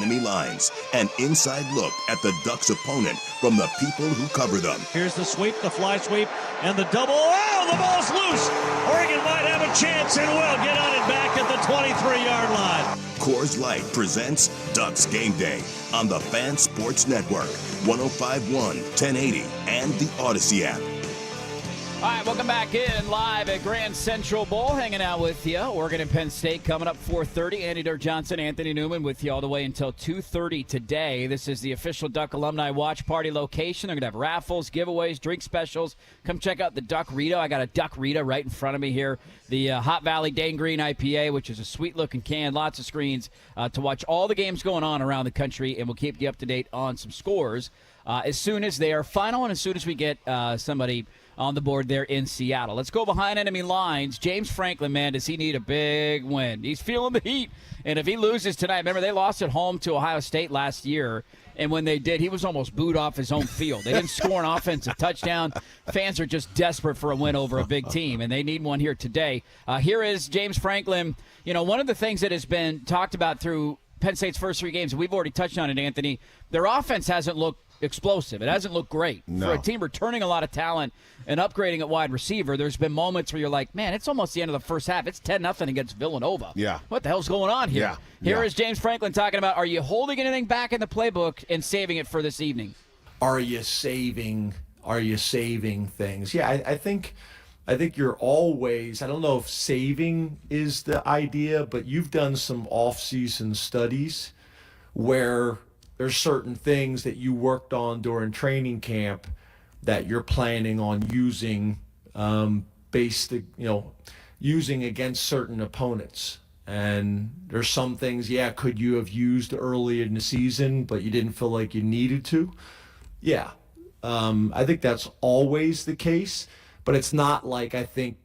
Enemy lines, an inside look at the Ducks' opponent from the people who cover them. Here's the sweep, the fly sweep, and the double. Oh, the ball's loose. Oregon might have a chance and will get on it back at the 23-yard line. Coors Light presents Ducks Game Day on the Fan Sports Network, 105.1, 1080, and the Odyssey app. All right, welcome back in live at Grand Central Bowl, hanging out with you. Oregon and Penn State coming up 4:30. Andy Dirk Johnson, Anthony Newman with you all the way until 2:30 today. This is the official Duck Alumni Watch Party location. They're going to have raffles, giveaways, drink specials. Come check out the Duck Rita. I got a Duck Rita right in front of me here. The Hot Valley Dane Green IPA, which is a sweet-looking can, lots of screens to watch all the games going on around the country, and we'll keep you up to date on some scores as soon as they are final and as soon as we get somebody on the board there in Seattle. Let's go behind enemy lines. James Franklin, man, does he need a big win? He's feeling the heat. And if he loses tonight, remember they lost at home to Ohio State last year. And when they did, he was almost booed off his own field. They didn't score an offensive touchdown. Fans are just desperate for a win over a big team, and they need one here today. Here is James Franklin. You know, one of the things that has been talked about through Penn State's first 3 games, we've already touched on it, Anthony, their offense hasn't looked explosive. It hasn't looked great. No. For a team returning a lot of talent and upgrading at wide receiver, there's been moments where you're like, man, it's almost the end of the first half. It's 10-0 against Villanova. Yeah. What the hell's going on here? Yeah. Here is James Franklin talking about, are you holding anything back in the playbook and saving it for this evening? Are you saving things? Yeah, I think you're always, I don't know if saving is the idea, but you've done some off-season studies where there's certain things that you worked on during training camp that you're planning on using using against certain opponents. And there's some things, could you have used early in the season, but you didn't feel like you needed to? Yeah. I think that's always the case, but it's not like I think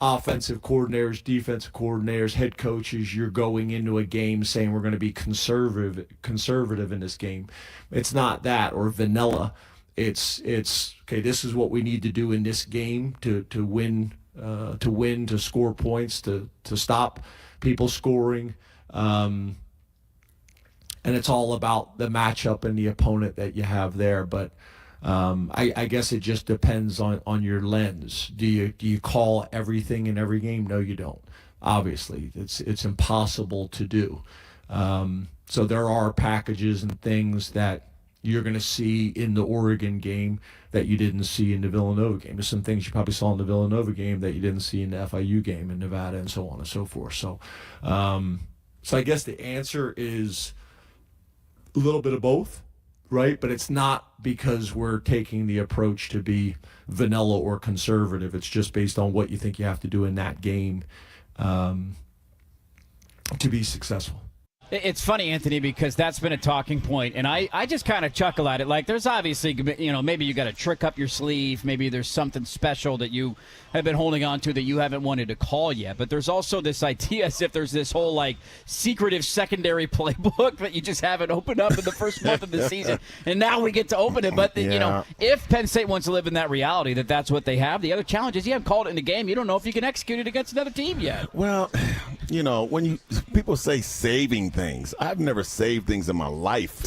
offensive coordinators, defensive coordinators, head coaches, you're going into a game saying we're going to be conservative in this game. It's not that, or vanilla. It's okay, this is what we need to do in this game to win, to score points, to stop people scoring. And it's all about the matchup and the opponent that you have there. But I guess it just depends on your lens. Do you call everything in every game? No, you don't. Obviously, it's impossible to do. So there are packages and things that you're going to see in the Oregon game that you didn't see in the Villanova game. There's some things you probably saw in the Villanova game that you didn't see in the FIU game in Nevada, and so on and so forth. So, so I guess the answer is a little bit of both. Right, but it's not because we're taking the approach to be vanilla or conservative. It's just based on what you think you have to do in that game to be successful. It's funny, Anthony, because that's been a talking point, and I just kind of chuckle at it. Like, there's obviously, maybe you got a trick up your sleeve. Maybe there's something special that you have been holding on to that you haven't wanted to call yet. But there's also this idea as if there's this whole, secretive secondary playbook that you just haven't opened up in the first month of the season. And now we get to open it. But, if Penn State wants to live in that reality, that's what they have. The other challenge is you haven't called it in the game. You don't know if you can execute it against another team yet. Well, when people say saving things, I've never saved things in my life.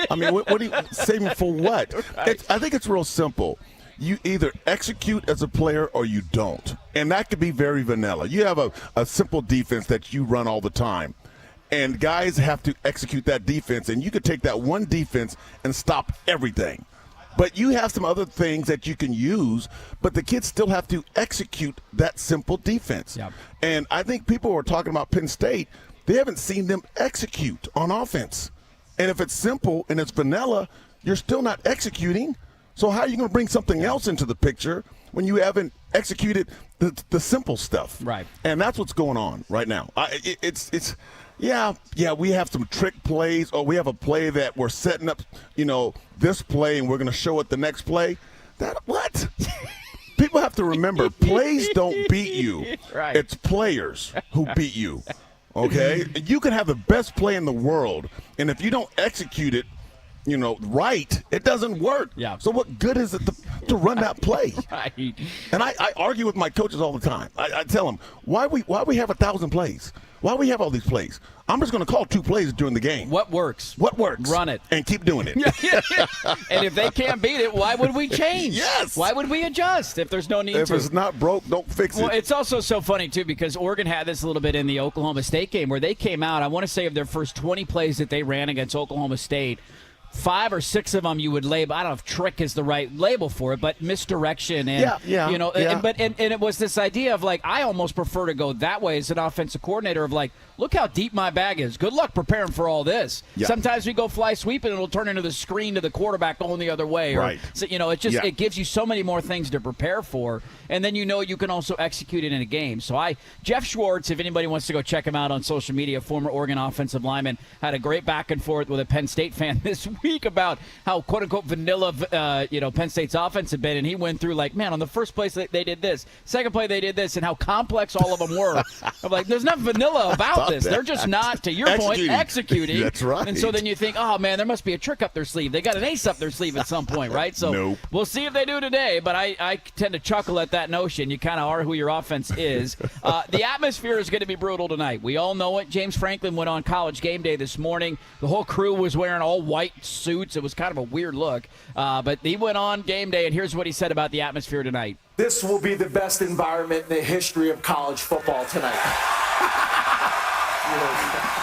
I mean, what are you saving for? What? Right. I think it's real simple. You either execute as a player or you don't, and that could be very vanilla. You have a simple defense that you run all the time, and guys have to execute that defense, and you could take that one defense and stop everything. But you have some other things that you can use, but the kids still have to execute that simple defense. Yep. And I think people are talking about Penn State. They haven't seen them execute on offense. And if it's simple and it's vanilla, you're still not executing. So how are you going to bring something else into the picture when you haven't executed the simple stuff? Right. And that's what's going on right now. We have some trick plays, or we have a play that we're setting up, this play, and we're going to show it the next play. What? People have to remember, plays don't beat you. Right. It's players who beat you. Okay? You can have the best play in the world, and if you don't execute it, right, it doesn't work. Yeah. So what good is it to run that play? Right. And I argue with my coaches all the time. I tell them, why we have 1,000 plays? Why we have all these plays? I'm just going to call 2 plays during the game. What works? What works? Run it. And keep doing it. And if they can't beat it, why would we change? Yes. Why would we adjust if there's no need to? If it's not broke, don't fix it. Well, it's also so funny, too, because Oregon had this a little bit in the Oklahoma State game where they came out, I want to say of their first 20 plays that they ran against Oklahoma State, 5 or 6 of them you would label. I don't know if trick is the right label for it, but misdirection and and it was this idea of like I almost prefer to go that way as an offensive coordinator of like, look how deep my bag is. Good luck preparing for all this. Yeah. Sometimes we go fly sweep and it'll turn into the screen to the quarterback going the other way. Right. So, it gives you so many more things to prepare for, and then you can also execute it in a game. So Jeff Schwartz, if anybody wants to go check him out on social media, former Oregon offensive lineman, had a great back and forth with a Penn State fan this week about how quote unquote vanilla Penn State's offense had been, and he went through like, man, on the first play they did this, second play they did this, and how complex all of them were. I'm like, there's nothing vanilla about this. They're just not, to your point, executing. That's right. And so then you think, oh man, there must be a trick up their sleeve. They got an ace up their sleeve at some point, right? So We'll see if they do today, but I tend to chuckle at that notion. You kind of are who your offense is. The atmosphere is going to be brutal tonight. We all know it. James Franklin went on College Game Day this morning. The whole crew was wearing all white suits. It was kind of a weird look, but he went on Game Day, and here's what he said about the atmosphere tonight. This will be the best environment in the history of college football tonight.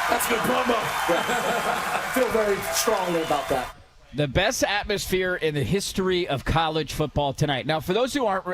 That's good promo. I feel very strongly about that. The best atmosphere in the history of college football tonight. Now, for those who aren't,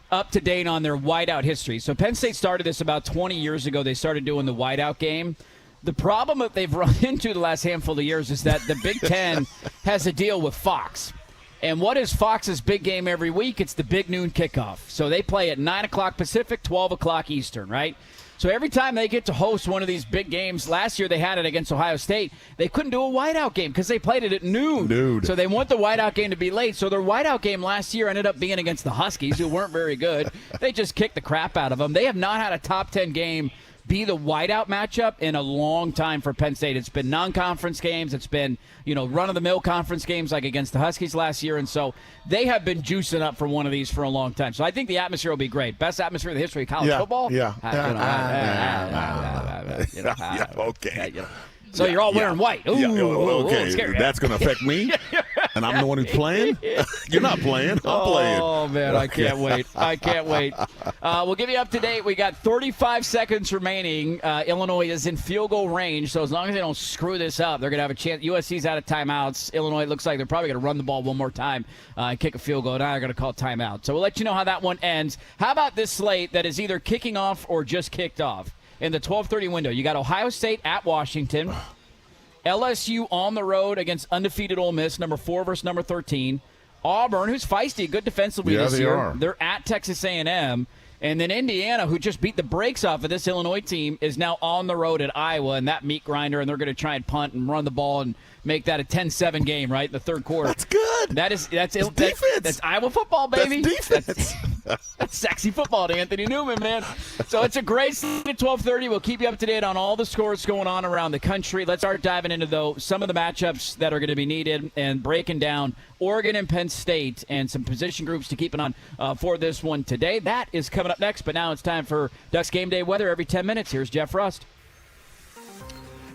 up to date on their whiteout history. So Penn State started this about 20 years ago. They started doing the whiteout game. The problem that they've run into the last handful of years is that the Big Ten has a deal with Fox. And what is Fox's big game every week? It's the big noon kickoff. So they play at 9 o'clock Pacific, 12 o'clock Eastern, right? So every time they get to host one of these big games, last year they had it against Ohio State, they couldn't do a whiteout game because they played it at noon. So they want the whiteout game to be late. So their whiteout game last year ended up being against the Huskies, who weren't very good. They just kicked the crap out of them. They have not had a top 10 game be the whiteout matchup in a long time for Penn State. It's been non-conference games. It's been, run-of-the-mill conference games like against the Huskies last year. And so they have been juicing up for one of these for a long time. So I think the atmosphere will be great. Best atmosphere in the history of college football? Okay. So you're all wearing white. Ooh, okay. That's going to affect me? And I'm the one who's playing? You're not playing. I'm playing. Oh, man, I can't wait. We'll give you up to date. We got 35 seconds remaining. Illinois is in field goal range, so as long as they don't screw this up, they're going to have a chance. USC's out of timeouts. Illinois looks like they're probably going to run the ball one more time and kick a field goal. Now they're going to call timeout. So we'll let you know how that one ends. How about this slate that is either kicking off or just kicked off? In the 12:30 window, you got Ohio State at Washington, LSU on the road against undefeated Ole Miss, number 4 versus number 13. Auburn, who's feisty, good defensively this year. They're at Texas A&M. And then Indiana, who just beat the brakes off of this Illinois team, is now on the road at Iowa in that meat grinder, and they're going to try and punt and run the ball and make that a 10-7 game, right, in the third quarter. That's good. That's defense. That's Iowa football, baby. That's defense. That's sexy football to Anthony Newman, man. So it's a great slate at 12:30. We'll keep you up to date on all the scores going on around the country. Let's start diving into, though, some of the matchups that are going to be needed and breaking down Oregon and Penn State and some position groups to keep an eye on for this one today. That is coming up next, but now it's time for Ducks Game Day weather every 10 minutes. Here's Jeff Rust.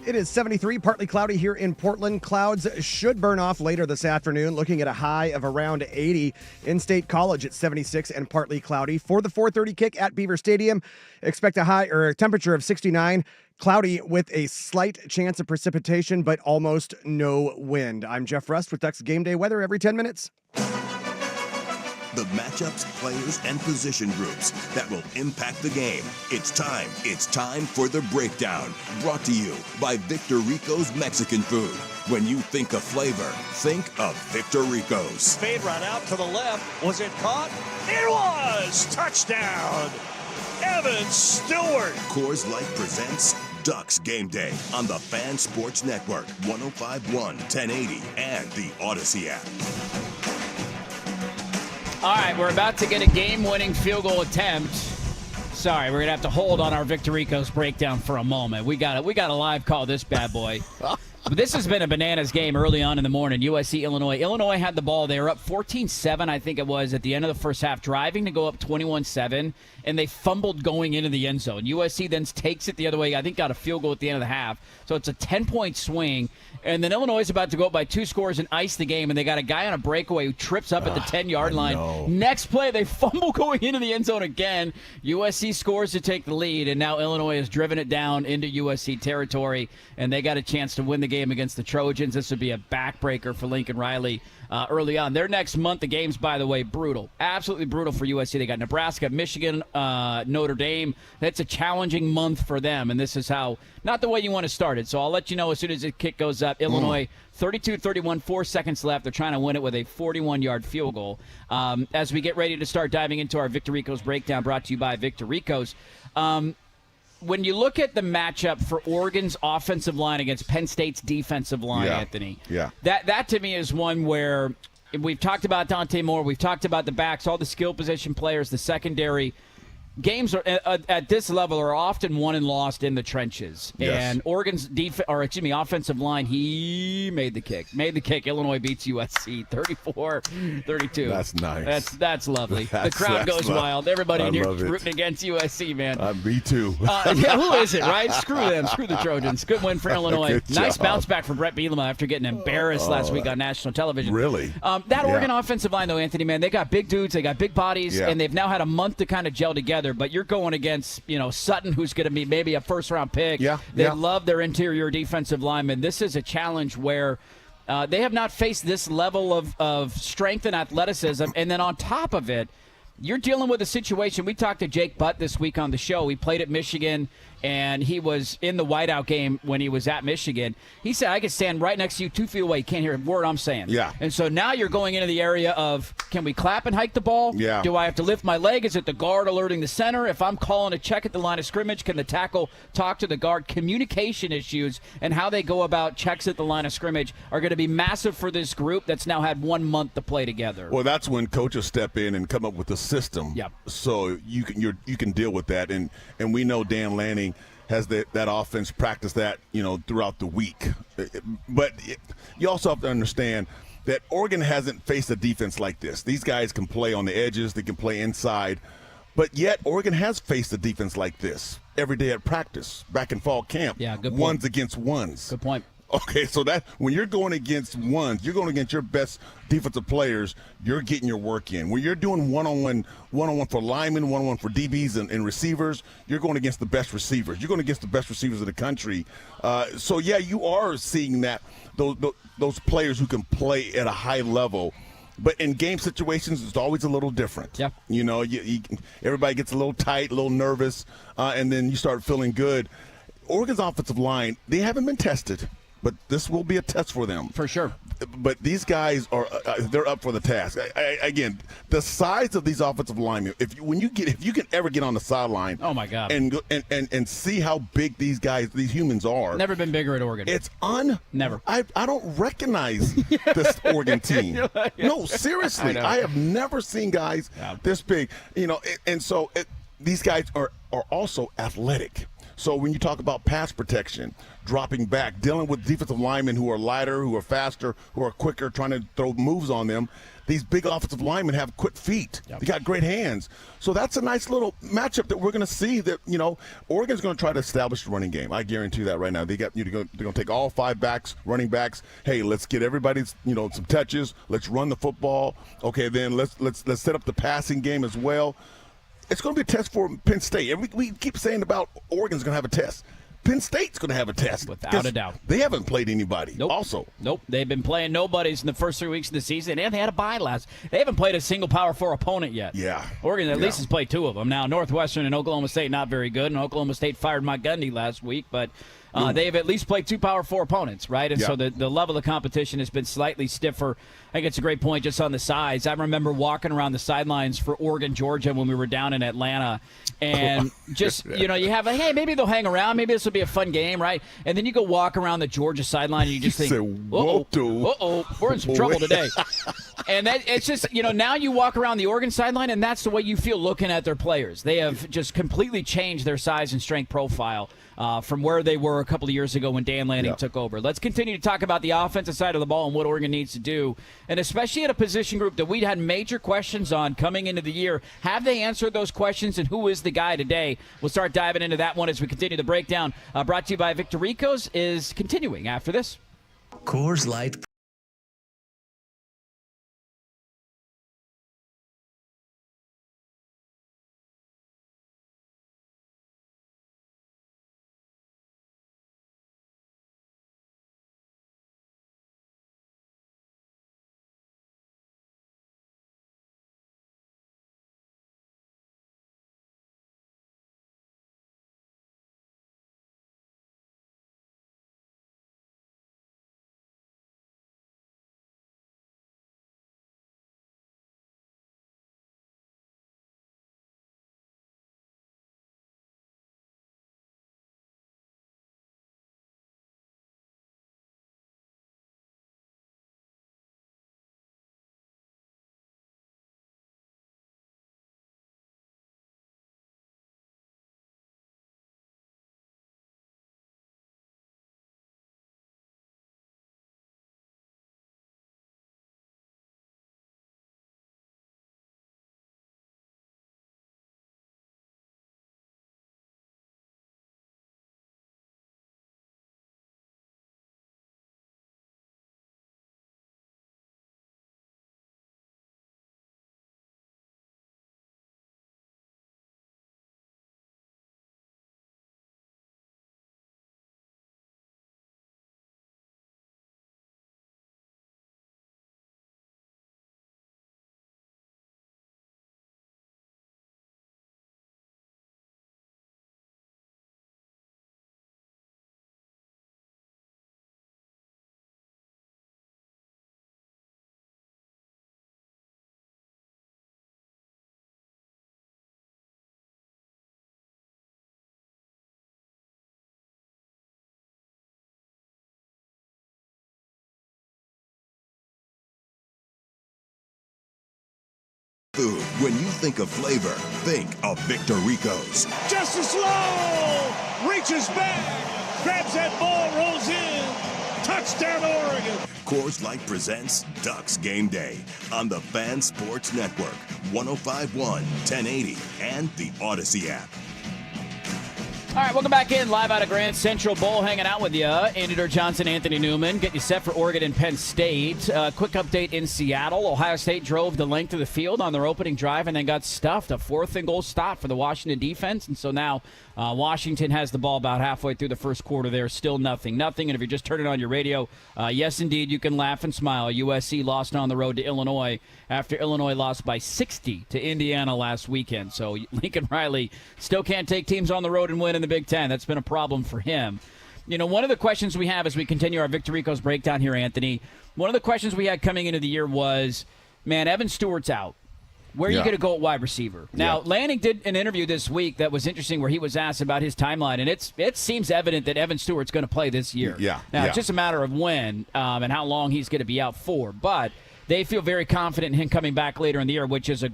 It is 73, partly cloudy here in Portland. Clouds should burn off later this afternoon, looking at a high of around 80. In-State College at 76 and partly cloudy. For the 4:30 kick at Beaver Stadium, expect a temperature of 69. Cloudy with a slight chance of precipitation, but almost no wind. I'm Jeff Rust with Ducks Game Day weather every 10 minutes. The matchups, players, and position groups that will impact the game. It's time for The Breakdown. Brought to you by Victor Rico's Mexican Food. When you think of flavor, think of Victor Rico's. Fade right out to the left. Was it caught? It was! Touchdown! Evan Stewart. Coors Light presents Ducks Game Day on the Fan Sports Network, 105.1, 1080, and the Odyssey app. All right, we're about to get a game-winning field goal attempt. Sorry, we're going to have to hold on our Victor Rico's breakdown for a moment. We got to live call this bad boy. But this has been a bananas game early on in the morning. USC, Illinois. Illinois had the ball. They were up 14-7, I think it was, at the end of the first half, driving to go up 21-7, and they fumbled going into the end zone. USC then takes it the other way. I think got a field goal at the end of the half. So it's a 10-point swing. And then Illinois is about to go up by 2 scores and ice the game, and they got a guy on a breakaway who trips up at the 10-yard line. No. Next play, they fumble going into the end zone again. USC scores to take the lead, and now Illinois has driven it down into USC territory, and they got a chance to win the game game against the Trojans. This would be a backbreaker for Lincoln Riley early on. Their next month of games, by the way, brutal. Absolutely brutal for USC. They got Nebraska, Michigan, Notre Dame. That's a challenging month for them, and this is how, not the way you want to start it. So I'll let you know as soon as the kick goes up. Illinois, 32-31, 4 seconds left. They're trying to win it with a 41-yard field goal. As we get ready to start diving into our Victoricos breakdown, brought to you by Victoricos. When you look at the matchup for Oregon's offensive line against Penn State's defensive line, Anthony, that to me is one where we've talked about Dante Moore, we've talked about the backs, all the skill position players, the secondary. Games are, at this level are often won and lost in the trenches. Yes. And Oregon's offensive line, he made the kick. Illinois beats USC 34-32. That's nice. That's lovely. The crowd goes wild. Everybody in here rooting against USC, man. Me too. Yeah, who is it, right? Screw them. Screw the Trojans. Good win for Illinois. Nice bounce back for Brett Bielema after getting embarrassed last week on national television. Really? That Oregon offensive line, though, Anthony, man, they got big dudes, they got big bodies, and they've now had a month to kind of gel together. But you're going against, Sutton, who's going to be maybe a first-round pick. They love their interior defensive linemen. This is a challenge where they have not faced this level of strength and athleticism. And then on top of it, you're dealing with a situation. We talked to Jake Butt this week on the show. He played at Michigan, and he was in the whiteout game when he was at Michigan. He said, I could stand right next to you 2 feet away. You can't hear a word I'm saying. Yeah. And so now you're going into the area of, can we clap and hike the ball? Yeah. Do I have to lift my leg? Is it the guard alerting the center? If I'm calling a check at the line of scrimmage, can the tackle talk to the guard? Communication issues and how they go about checks at the line of scrimmage are going to be massive for this group that's now had 1 month to play together. Well, that's when coaches step in and come up with a system. Yep. So you can deal with that, and we know Dan Lanning has that offense practice that throughout the week. But you also have to understand that Oregon hasn't faced a defense like this. These guys can play on the edges, they can play inside, but yet Oregon has faced a defense like this every day at practice, back in fall camp. Yeah, good point. Ones against ones. Good point. Okay, so that when you're going against ones, you're going against your best defensive players, you're getting your work in. When you're doing one-on-one for linemen, one-on-one for DBs and receivers, you're going against the best receivers. You're going against the best receivers in the country. So, yeah, you are seeing that those players who can play at a high level. But in game situations, it's always a little different. Yeah. Everybody gets a little tight, a little nervous, and then you start feeling good. Oregon's offensive line, they haven't been tested. But this will be a test for them. For sure. But these guys they're up for the task. Again, the size of these offensive linemen, if you can ever get on the sideline, oh my God, and see how big these humans are. Never been bigger at Oregon. It's never. I don't recognize this Oregon team. No, seriously, I have never seen guys this big. And so these guys are also athletic. So when you talk about pass protection, dropping back, dealing with defensive linemen who are lighter, who are faster, who are quicker, trying to throw moves on them, these big offensive linemen have quick feet. Yep. They got great hands. So that's a nice little matchup that we're going to see that, Oregon's going to try to establish the running game. I guarantee you that right now. They're going to take all 5 running backs. Hey, let's get everybody's, some touches. Let's run the football. Okay, then let's set up the passing game as well. It's going to be a test for Penn State. We keep saying about Oregon's going to have a test. Penn State's going to have a test. Without a doubt. They haven't played anybody. Nope. Also. Nope. They've been playing nobodies in the first 3 weeks of the season, and they had a bye last. They haven't played a single Power 4 opponent yet. Yeah. Oregon at least has played 2 of them. Now, Northwestern and Oklahoma State not very good, and Oklahoma State fired Mike Gundy last week, but they've at least played 2 Power 4 opponents, right? And so the level of competition has been slightly stiffer. I think it's a great point just on the size. I remember walking around the sidelines for Oregon, Georgia when we were down in Atlanta. And just, you have hey, maybe they'll hang around. Maybe this will be a fun game, right? And then you go walk around the Georgia sideline and you just think, uh-oh, we're in some trouble today. And it's just, now you walk around the Oregon sideline and that's the way you feel looking at their players. They have just completely changed their size and strength profile from where they were a couple of years ago when Dan Lanning took over. Let's continue to talk about the offensive side of the ball and what Oregon needs to do. And especially at a position group that we'd had major questions on coming into the year. Have they answered those questions, and who is the guy today? We'll start diving into that one as we continue the breakdown. Brought to you by Victoricos is continuing after this. Coors Light Food. When you think of flavor, think of Victor Rico's. Justice Lowe reaches back, grabs that ball, rolls in. Touchdown, Oregon. Coors Light presents Ducks Game Day on the Fan Sports Network, 105.1, 1080, and the Odyssey app. All right, welcome back in. Live out of Grand Central Bowl, hanging out with you. Andy Johnson, Anthony Newman, get you set for Oregon and Penn State. Quick update in Seattle. Ohio State drove the length of the field on their opening drive and then got stuffed. A 4th-and-goal stop for the Washington defense. And so now Washington has the ball about halfway through the first quarter there. Still nothing. And if you're just turning on your radio, yes, indeed, you can laugh and smile. USC lost on the road to Illinois after Illinois lost by 60 to Indiana last weekend. So Lincoln Riley still can't take teams on the road and win in the Big Ten. That's been a problem for him. You know, one of the questions we have as we continue our Victor Rico's breakdown here, Anthony, one of the questions we had coming into the year was, man, Evan Stewart's out. Where are you going to go at wide receiver? Now, Lanning did an interview this week that was interesting where he was asked about his timeline, and it seems evident that Evan Stewart's going to play this year. Now, it's just a matter of when and how long he's going to be out for. But they feel very confident in him coming back later in the year, which is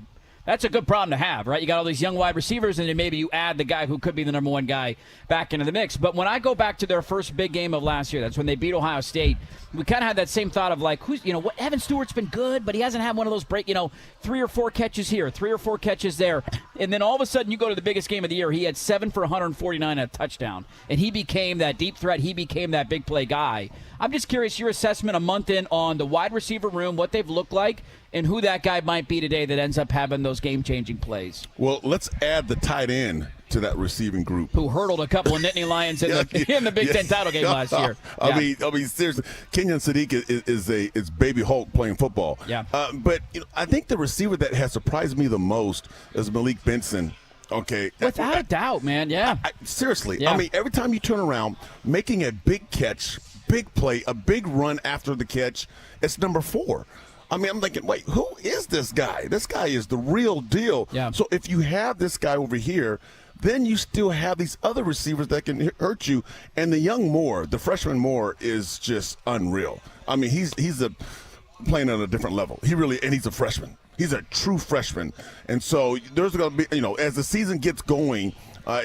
that's a good problem to have, right? You got all these young wide receivers, and then maybe you add the guy who could be the number one guy back into the mix. But when I go back to their first big game of last year, that's when they beat Ohio State, we kind of had that same thought of like, Evan Stewart's been good, but he hasn't had one of those 3 or 4 catches here, 3 or 4 catches there. And then all of a sudden you go to the biggest game of the year. He had 7 for 149 and a touchdown. And he became that deep threat. He became that big play guy. I'm just curious your assessment a month in on the wide receiver room, what they've looked like, and who that guy might be today that ends up having those game-changing plays. Well, let's add the tight end to that receiving group, who hurdled a couple of Nittany Lions in the Big Ten title game last year. I mean, seriously, Kenyon Sadiq is baby Hulk playing football. Yeah. But I think the receiver that has surprised me the most is Malik Benson. Okay. Without a doubt, man. Yeah. Seriously. Yeah. I mean, every time you turn around, making a big catch, big play, a big run after the catch, it's number 4. I mean, I'm thinking, wait, who is this guy? This guy is the real deal. Yeah. So if you have this guy over here, then you still have these other receivers that can hurt you. And the young Moore, the freshman Moore, is just unreal. I mean, he's playing on a different level. And he's a freshman. He's a true freshman. And so there's going to be, as the season gets going,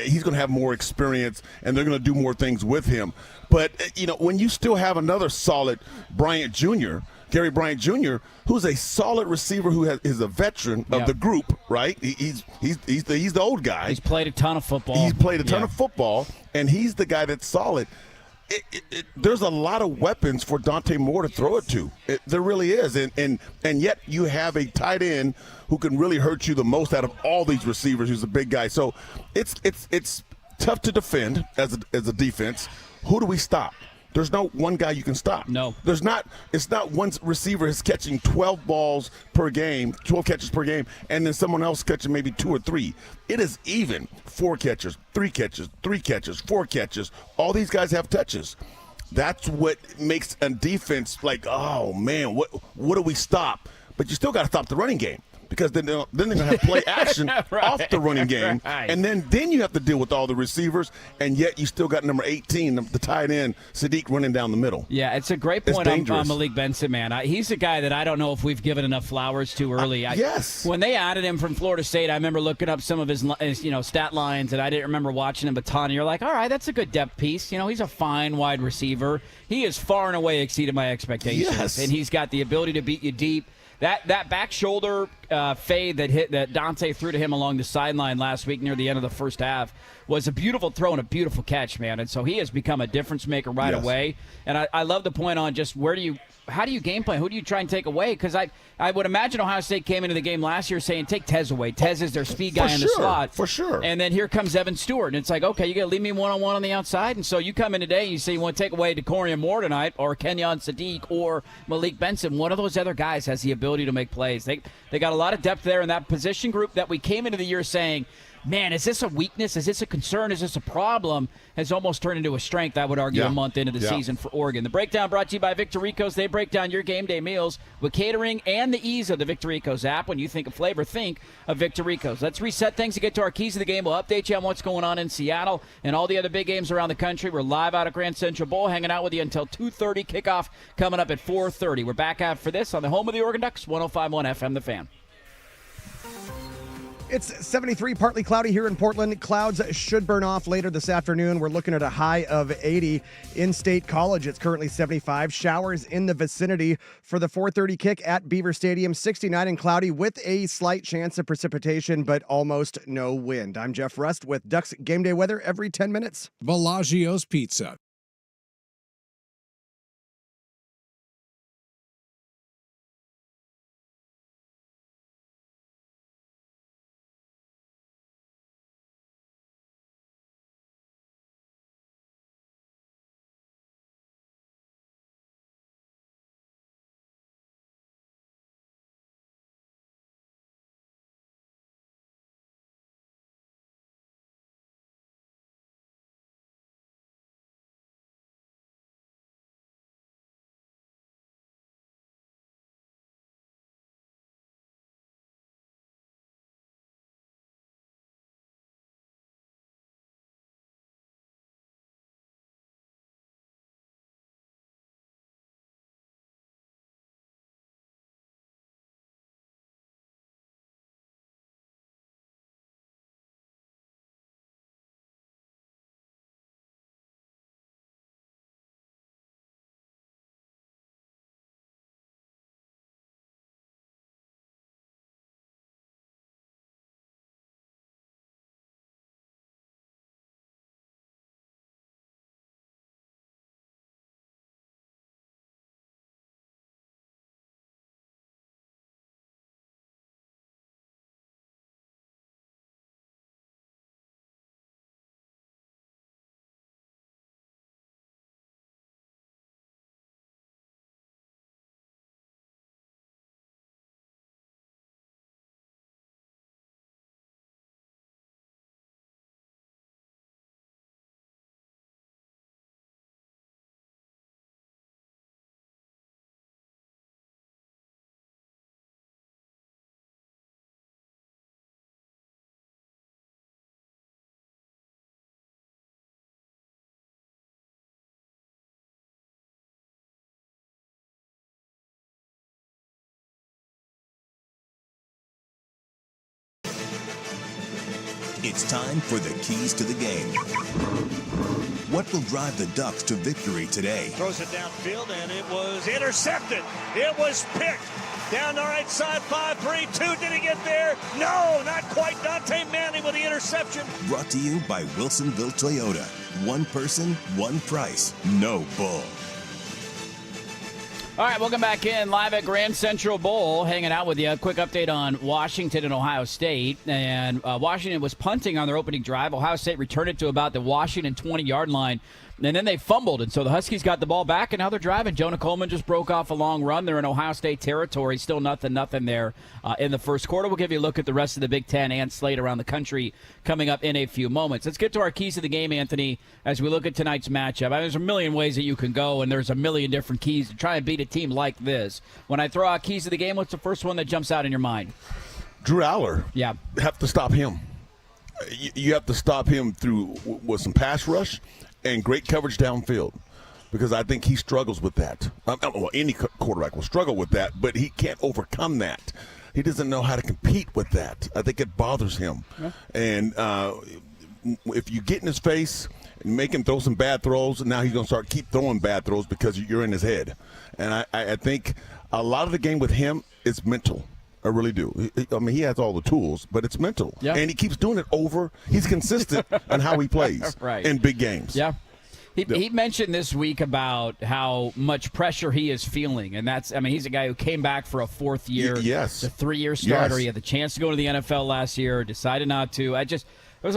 he's going to have more experience, and they're going to do more things with him. But, when you still have another solid Gary Bryant Jr., who's a solid receiver who is a veteran of the group, right? He's the old guy. He's played a ton of football. Of football, and he's the guy that's solid. There's a lot of weapons for Dante Moore to throw it to. There really is, and yet you have a tight end who can really hurt you the most out of all these receivers. Who's a big guy, so it's tough to defend as a defense. Who do we stop? There's no one guy you can stop. No. There's not. It's not one receiver is catching 12 balls per game, 12 catches per game, and then someone else catching maybe 2 or 3. It is even 4 catches, 3 catches, 3 catches, 4 catches. All these guys have touches. That's what makes a defense like, oh, man, what do we stop? But you still got to stop the running game. Because then they're going to have play action off the running game. Right. And then you have to deal with all the receivers, and yet you still got number 18, the tight end, Sadiq, running down the middle. Yeah, it's a great point on Malik Benson, man. He's a guy that I don't know if we've given enough flowers to early. Yes. When they added him from Florida State, I remember looking up some of his stat lines, and I didn't remember watching him a ton. And you're like, all right, that's a good depth piece. He's a fine wide receiver. He has far and away exceeded my expectations. Yes. And he's got the ability to beat you deep. That back shoulder fade that Dante threw to him along the sideline last week near the end of the first half was a beautiful throw and a beautiful catch, man. And so he has become a difference maker right away. And I love the point on just how do you game plan? Who do you try and take away? Because I would imagine Ohio State came into the game last year saying, take Tez away. Tez is their speed guy in the slot. For sure. And then here comes Evan Stewart. And it's like, okay, you got to leave me one-on-one on the outside. And so you come in today and you say you want to take away Decorian Moore tonight or Kenyon Sadiq or Malik Benson. One of those other guys has the ability to make plays. They got a lot of depth there in that position group that we came into the year saying, man, is this a weakness? Is this a concern? Is this a problem? Has almost turned into a strength, I would argue, a month into the season for Oregon. The breakdown brought to you by Victor Rico's. They break down your game day meals with catering and the ease of the Victor Rico's app. When you think of flavor, think of Victor Rico's. Let's reset things and get to our keys of the game. We'll update you on what's going on in Seattle and all the other big games around the country. We're live out of Grand Central Bowl, hanging out with you until 2:30. Kickoff coming up at 4:30. We're back after this on the home of the Oregon Ducks, 105.1 FM, The Fan. It's 73, partly cloudy here in Portland. Clouds should burn off later this afternoon. We're looking at a high of 80. In State College, it's currently 75. Showers in the vicinity for the 4:30 kick at Beaver Stadium. 69 and cloudy with a slight chance of precipitation, but almost no wind. I'm Jeff Rust with Ducks Game Day weather every 10 minutes. Bellagio's Pizza. It's time for the keys to the game. What will drive the Ducks to victory today? Throws it downfield, and it was intercepted. It was picked. Down the right side, 5-3-2. Did he get there? No, not quite. Dante Manning with the interception. Brought to you by Wilsonville Toyota. One person, one price. No bull. All right, welcome back in live at Grand Central Bowl, hanging out with you. A quick update on Washington and Ohio State. And Washington was punting on their opening drive. Ohio State returned it to about the Washington 20-yard line. And then they fumbled, and so the Huskies got the ball back, and now they're driving. Jonah Coleman just broke off a long run. They're in Ohio State territory. Still nothing there in the first quarter. We'll give you a look at the rest of the Big Ten and slate around the country coming up in a few moments. Let's get to our keys of the game, Anthony, as we look at tonight's matchup. There's a million ways that you can go, and there's a million different keys to try and beat a team like this. When I throw out keys of the game, what's the first one that jumps out in your mind? Drew Aller. Yeah. Have to stop him. You have to stop him through with some pass rush and great coverage downfield, because I think he struggles with that. Well, any quarterback will struggle with that, but he can't overcome that. He doesn't know how to compete with that. I think it bothers him. Yeah. And if you get in his face and make him throw some bad throws, now he's going to keep throwing bad throws because you're in his head. And I think a lot of the game with him is mental. I really do. I mean, he has all the tools, but it's mental. Yep. And he keeps doing it over. He's consistent on how he plays in big games. Yeah. He mentioned this week about how much pressure he is feeling, and he's a guy who came back for a fourth year. Yes. A 3-year starter. Yes. He had the chance to go to the NFL last year, decided not to.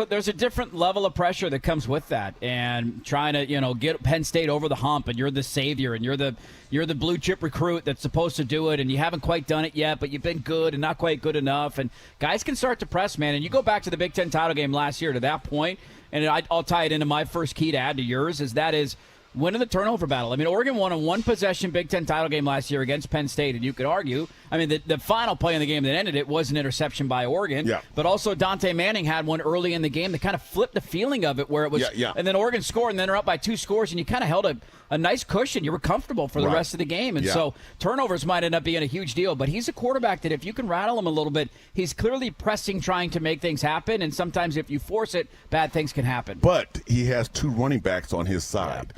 There's a different level of pressure that comes with that, and trying to get Penn State over the hump, and you're the savior, and you're the blue chip recruit that's supposed to do it, and you haven't quite done it yet, but you've been good and not quite good enough, and guys can start to press, man. And you go back to the Big Ten title game last year to that point, and I'll tie it into my first key to add to yours is winning the turnover battle. I mean, Oregon won a one-possession Big Ten title game last year against Penn State, and you could argue, the final play in the game that ended it was an interception by Oregon, but also Dante Manning had one early in the game that kind of flipped the feeling of it, where it was, and then Oregon scored, and then they're up by 2 scores, and you kind of held a nice cushion. You were comfortable for the rest of the game. And so turnovers might end up being a huge deal. But he's a quarterback that if you can rattle him a little bit, he's clearly pressing, trying to make things happen. And sometimes if you force it, bad things can happen. But he has 2 running backs on his side.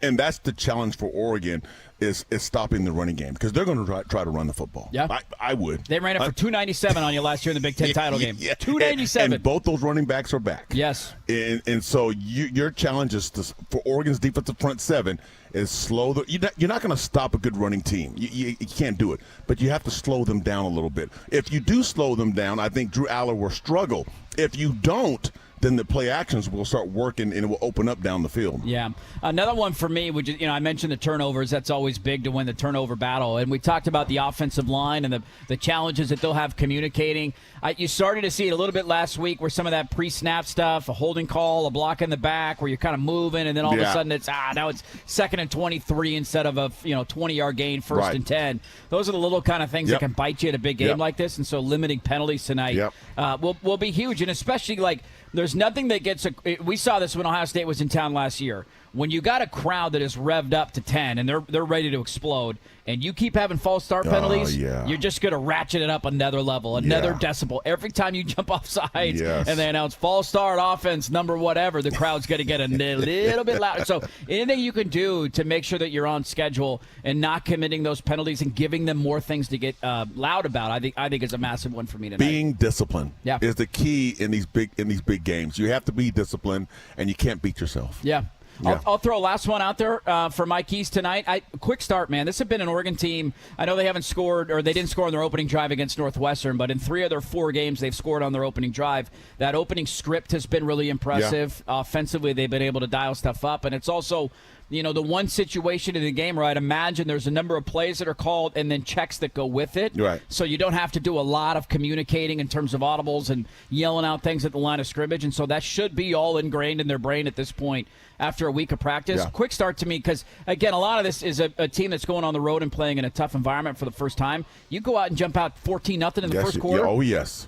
And that's the challenge for Oregon is stopping the running game because they're going to try to run the football. Yeah. I would. They ran it for 297 on you last year in the Big Ten title game. 297. And both those running backs are back. Yes. And so your challenge is for Oregon's defensive front 7 is slow. You're not going to stop a good running team. You can't do it. But you have to slow them down a little bit. If you do slow them down, I think Drew Aller will struggle. If you don't, then the play actions will start working and it will open up down the field. Yeah. Another one for me, which I mentioned the turnovers. That's always big to win the turnover battle. And we talked about the offensive line and the challenges that they'll have communicating. You started to see it a little bit last week where some of that pre-snap stuff, a holding call, a block in the back where you're kind of moving and then all of a sudden it's now it's 2nd and 23 instead of a 20-yard gain, 1st and 10. Those are the little kind of things that can bite you in a big game like this. And so limiting penalties tonight will be huge. And especially there's nothing that gets we saw this when Ohio State was in town last year. When you got a crowd that is revved up to 10 and they're ready to explode, and you keep having false start penalties, you're just going to ratchet it up another level, another decibel. Every time you jump off sides and they announce false start offense, number whatever, the crowd's going to get a little bit louder. So anything you can do to make sure that you're on schedule and not committing those penalties and giving them more things to get loud about, I think is a massive one for me tonight. Being disciplined is the key in these big games. You have to be disciplined, and you can't beat yourself. Yeah. I'll throw a last one out there for my keys tonight. Quick start, man. This has been an Oregon team. I know they haven't scored, or they didn't score on their opening drive against Northwestern, but in 3 of their 4 games, they've scored on their opening drive. That opening script has been really impressive. Offensively, they've been able to dial stuff up, and it's also the one situation in the game where I'd imagine there's a number of plays that are called and then checks that go with it. Right. So you don't have to do a lot of communicating in terms of audibles and yelling out things at the line of scrimmage. And so that should be all ingrained in their brain at this point after a week of practice. Quick start to me because, again, a lot of this is a team that's going on the road and playing in a tough environment for the first time. You go out and jump out 14-0 in the first quarter. Oh, yes.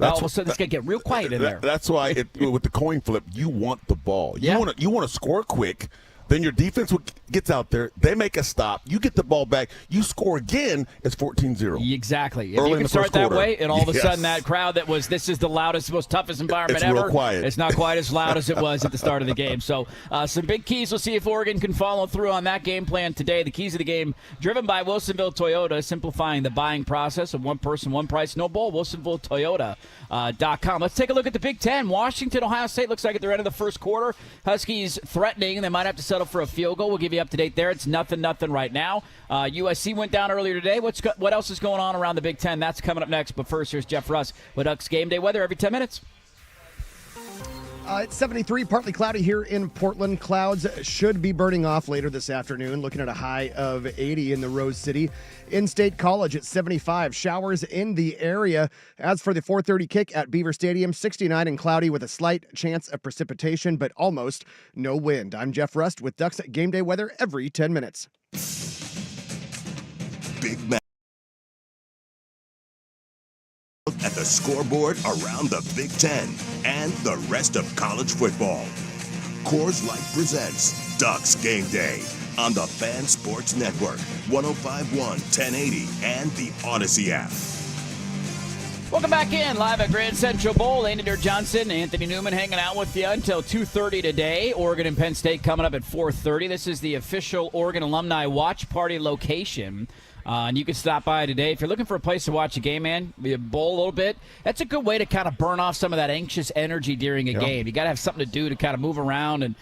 All of a sudden, it's going to get real quiet in there. That's why with the coin flip, you want the ball. You want to score quick. Then your defense gets out there. They make a stop. You get the ball back. You score again. It's 14-0. Exactly. If you can start that way, and all of a sudden that crowd this is the loudest, most toughest environment ever. It's real quiet. It's not quite as loud as it was at the start of the game. So some big keys. We'll see if Oregon can follow through on that game plan today. The keys of the game driven by Wilsonville Toyota, simplifying the buying process of one person, one price, no bull. WilsonvilleToyota.com. Let's take a look at the Big Ten. Washington, Ohio State looks like at the end of the first quarter. Huskies threatening. They might have to settle for a field goal. We'll give you up to date there. It's 0-0 right now. USC went down earlier today. What else is going on around the Big Ten? That's coming up next. But first, here's Jeff Russ with Ducks Game Day weather every 10 minutes. It's 73, partly cloudy here in Portland. Clouds should be burning off later this afternoon. Looking at a high of 80 in the Rose City. In-State College at 75. Showers in the area. As for the 4:30 kick at Beaver Stadium, 69 and cloudy with a slight chance of precipitation, but almost no wind. I'm Jeff Rust with Ducks Game Day weather every 10 minutes. Big match at the scoreboard around the Big Ten and the rest of college football. Coors Light presents Ducks Game Day on the Fan Sports Network, 105.1, 1080, and the Odyssey app. Welcome back in, live at Grand Central Bowl. Andy Johnson, Anthony Newman hanging out with you until 2:30 today. Oregon and Penn State coming up at 4:30. This is the official Oregon Alumni Watch Party location. And you can stop by today. If you're looking for a place to watch a game, man, be a bowl a little bit, that's a good way to kind of burn off some of that anxious energy during a game. You got to have something to do to kind of move around. And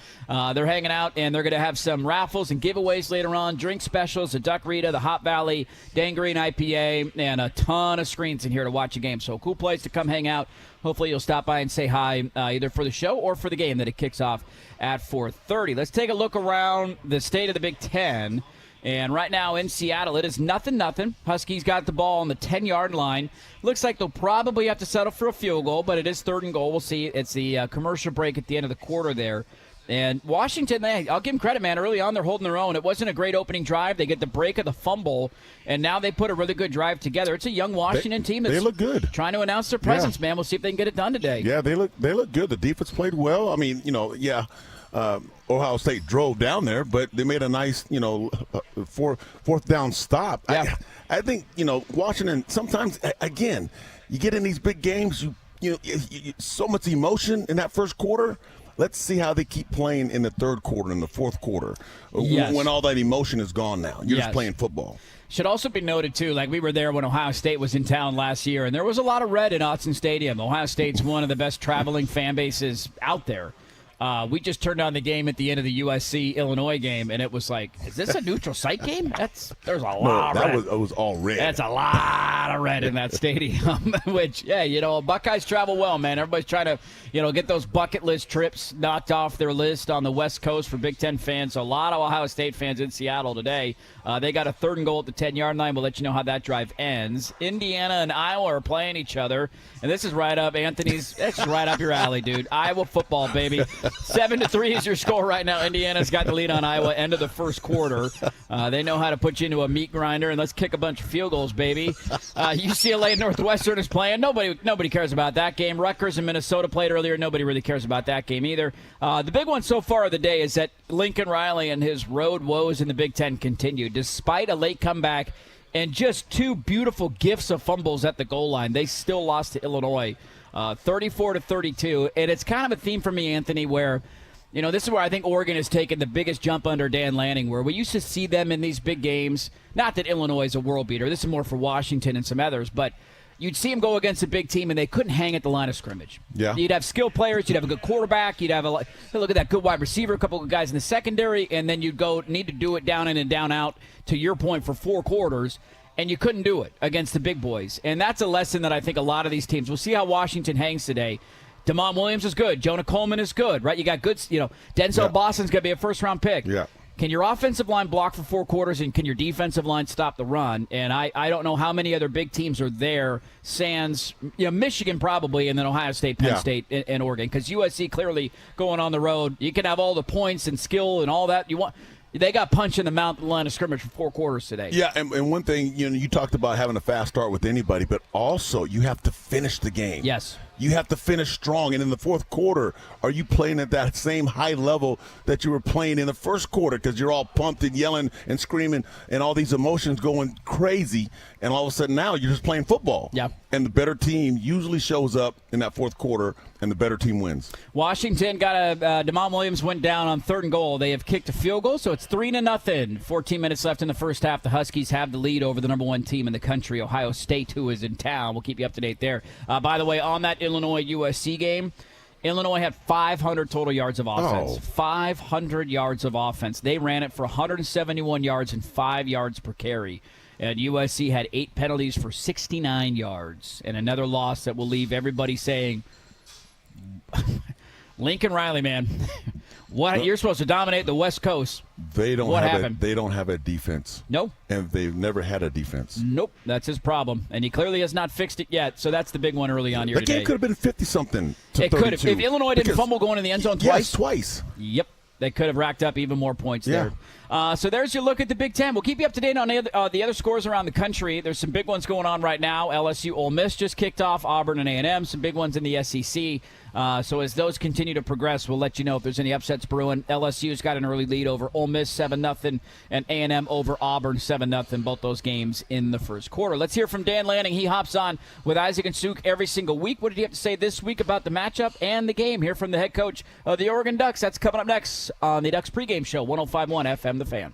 they're hanging out, and they're going to have some raffles and giveaways later on, drink specials, the Duck Rita, the Hot Valley, Dan Green IPA, and a ton of screens in here to watch a game. So a cool place to come hang out. Hopefully you'll stop by and say hi either for the show or for the game that it kicks off at 4:30. Let's take a look around the state of the Big Ten. And right now in Seattle, it is 0-0. Huskies got the ball on the 10-yard line. Looks like they'll probably have to settle for a field goal, but it is 3rd and goal. We'll see. It's the commercial break at the end of the quarter there. And Washington, I'll give them credit, man. Early on, they're holding their own. It wasn't a great opening drive. They get the break of the fumble, and now they put a really good drive together. It's a young Washington team that's they look good. Trying to announce their presence, man. We'll see if they can get it done today. Yeah, they look good. The defense played well. I mean, Ohio State drove down there, but they made a nice, fourth down stop. Yeah. I think, Washington, sometimes, again, you get in these big games, you so much emotion in that first quarter. Let's see how they keep playing in the third quarter and the fourth quarter when all that emotion is gone now. You're just playing football. Should also be noted, too, like we were there when Ohio State was in town last year, and there was a lot of red in Autzen Stadium. Ohio State's one of the best traveling fan bases out there. We just turned on the game at the end of the USC-Illinois game, and it was like, is this a neutral site game? There's a lot of red. It was all red. That's a lot of red in that stadium, which, Buckeyes travel well, man. Everybody's trying to, get those bucket list trips knocked off their list on the West Coast for Big Ten fans. So a lot of Ohio State fans in Seattle today. They got a 3rd and goal at the 10-yard line. We'll let you know how that drive ends. Indiana and Iowa are playing each other, and this is right up Anthony's. It's right up your alley, dude. Iowa football, baby. 7-3 is your score right now. Indiana's got the lead on Iowa end of the first quarter. They know how to put you into a meat grinder, and let's kick a bunch of field goals, baby. UCLA Northwestern is playing. Nobody cares about that game. Rutgers and Minnesota played earlier. Nobody really cares about that game either. The big one so far of the day is that Lincoln Riley and his road woes in the Big Ten continue. Despite a late comeback and just 2 beautiful gifts of fumbles at the goal line, they still lost to Illinois. 34-32, and it's kind of a theme for me, Anthony, where, this is where I think Oregon has taken the biggest jump under Dan Lanning, where we used to see them in these big games. Not that Illinois is a world beater. This is more for Washington and some others, but you'd see them go against a big team, and they couldn't hang at the line of scrimmage. Yeah. You'd have skilled players. You'd have a good quarterback. You'd have look at that good wide receiver, a couple of guys in the secondary, and then you'd need to do it down in and down out, to your point, for 4 quarters. And you couldn't do it against the big boys. And that's a lesson that I think a lot of these teams, we'll see how Washington hangs today. DeMond Williams is good. Jonah Coleman is good, right? You got good, Denzel Boston's going to be a first-round pick. Yeah. Can your offensive line block for 4 quarters, and can your defensive line stop the run? And I don't know how many other big teams are there, sans, Michigan probably, and then Ohio State, Penn State, and Oregon. Because USC clearly going on the road, you can have all the points and skill and all that you want. They got punched in the mouth at the line of scrimmage for 4 quarters today. Yeah, and one thing, you talked about having a fast start with anybody, but also you have to finish the game. Yes. You have to finish strong. And in the fourth quarter, are you playing at that same high level that you were playing in the first quarter? Because you're all pumped and yelling and screaming and all these emotions going crazy. And all of a sudden now you're just playing football. Yeah. And the better team usually shows up in that fourth quarter, and the better team wins. Washington got DeMond Williams went down on 3rd and goal. They have kicked a field goal, so it's 3-0. 14 minutes left in the first half. The Huskies have the lead over the number 1 team in the country, Ohio State, who is in town. We'll keep you up to date there. By the way, on that Illinois-USC game, Illinois had 500 total yards of offense. 500 yards of offense. They ran it for 171 yards and 5 yards per carry. And USC had 8 penalties for 69 yards. And another loss that will leave everybody saying, Lincoln Riley, man, you're supposed to dominate the West Coast. They don't what have happened? They don't have a defense. Nope. And they've never had a defense. Nope. That's his problem. And he clearly has not fixed it yet. So that's the big one early on here today. The game could have been 50-something to 32. It could have. If Illinois didn't fumble going in the end zone twice. Yes, twice. Yep. They could have racked up even more points there. So there's your look at the Big Ten. We'll keep you up to date on the other scores around the country. There's some big ones going on right now. LSU, Ole Miss just kicked off. Auburn and A&M. Some big ones in the SEC. So as those continue to progress, we'll let you know if there's any upsets brewing. LSU's got an early lead over Ole Miss 7-0, and A&M over Auburn 7-0. Both those games in the first quarter. Let's hear from Dan Lanning. He hops on with Isaac and Suk every single week. What did he have to say this week about the matchup and the game? Hear from the head coach of the Oregon Ducks. That's coming up next on the Ducks pregame show, 105.1 FM The Fan.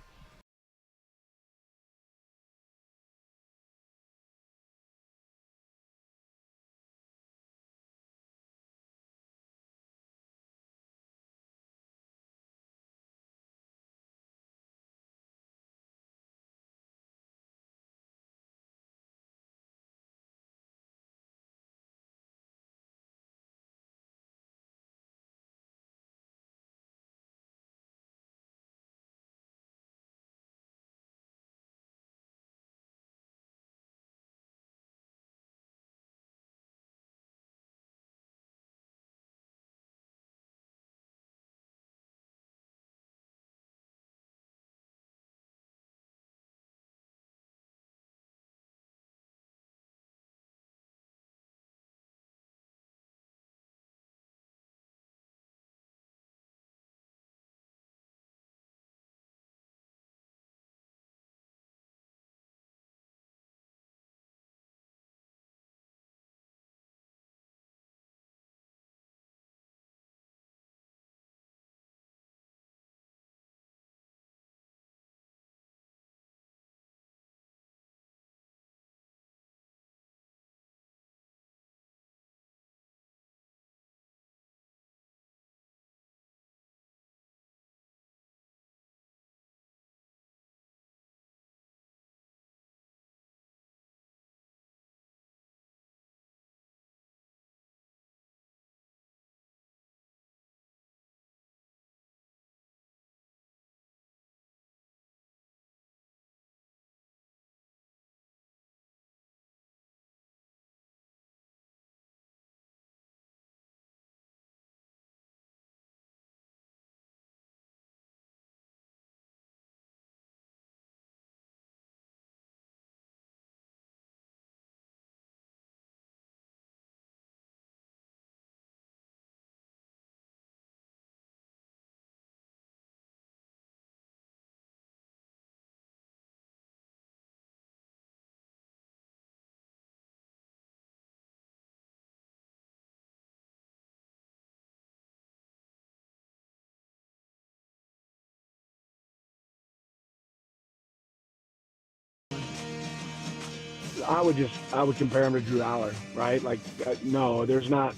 I would compare him to Drew Aller, right? Like, no, there's not.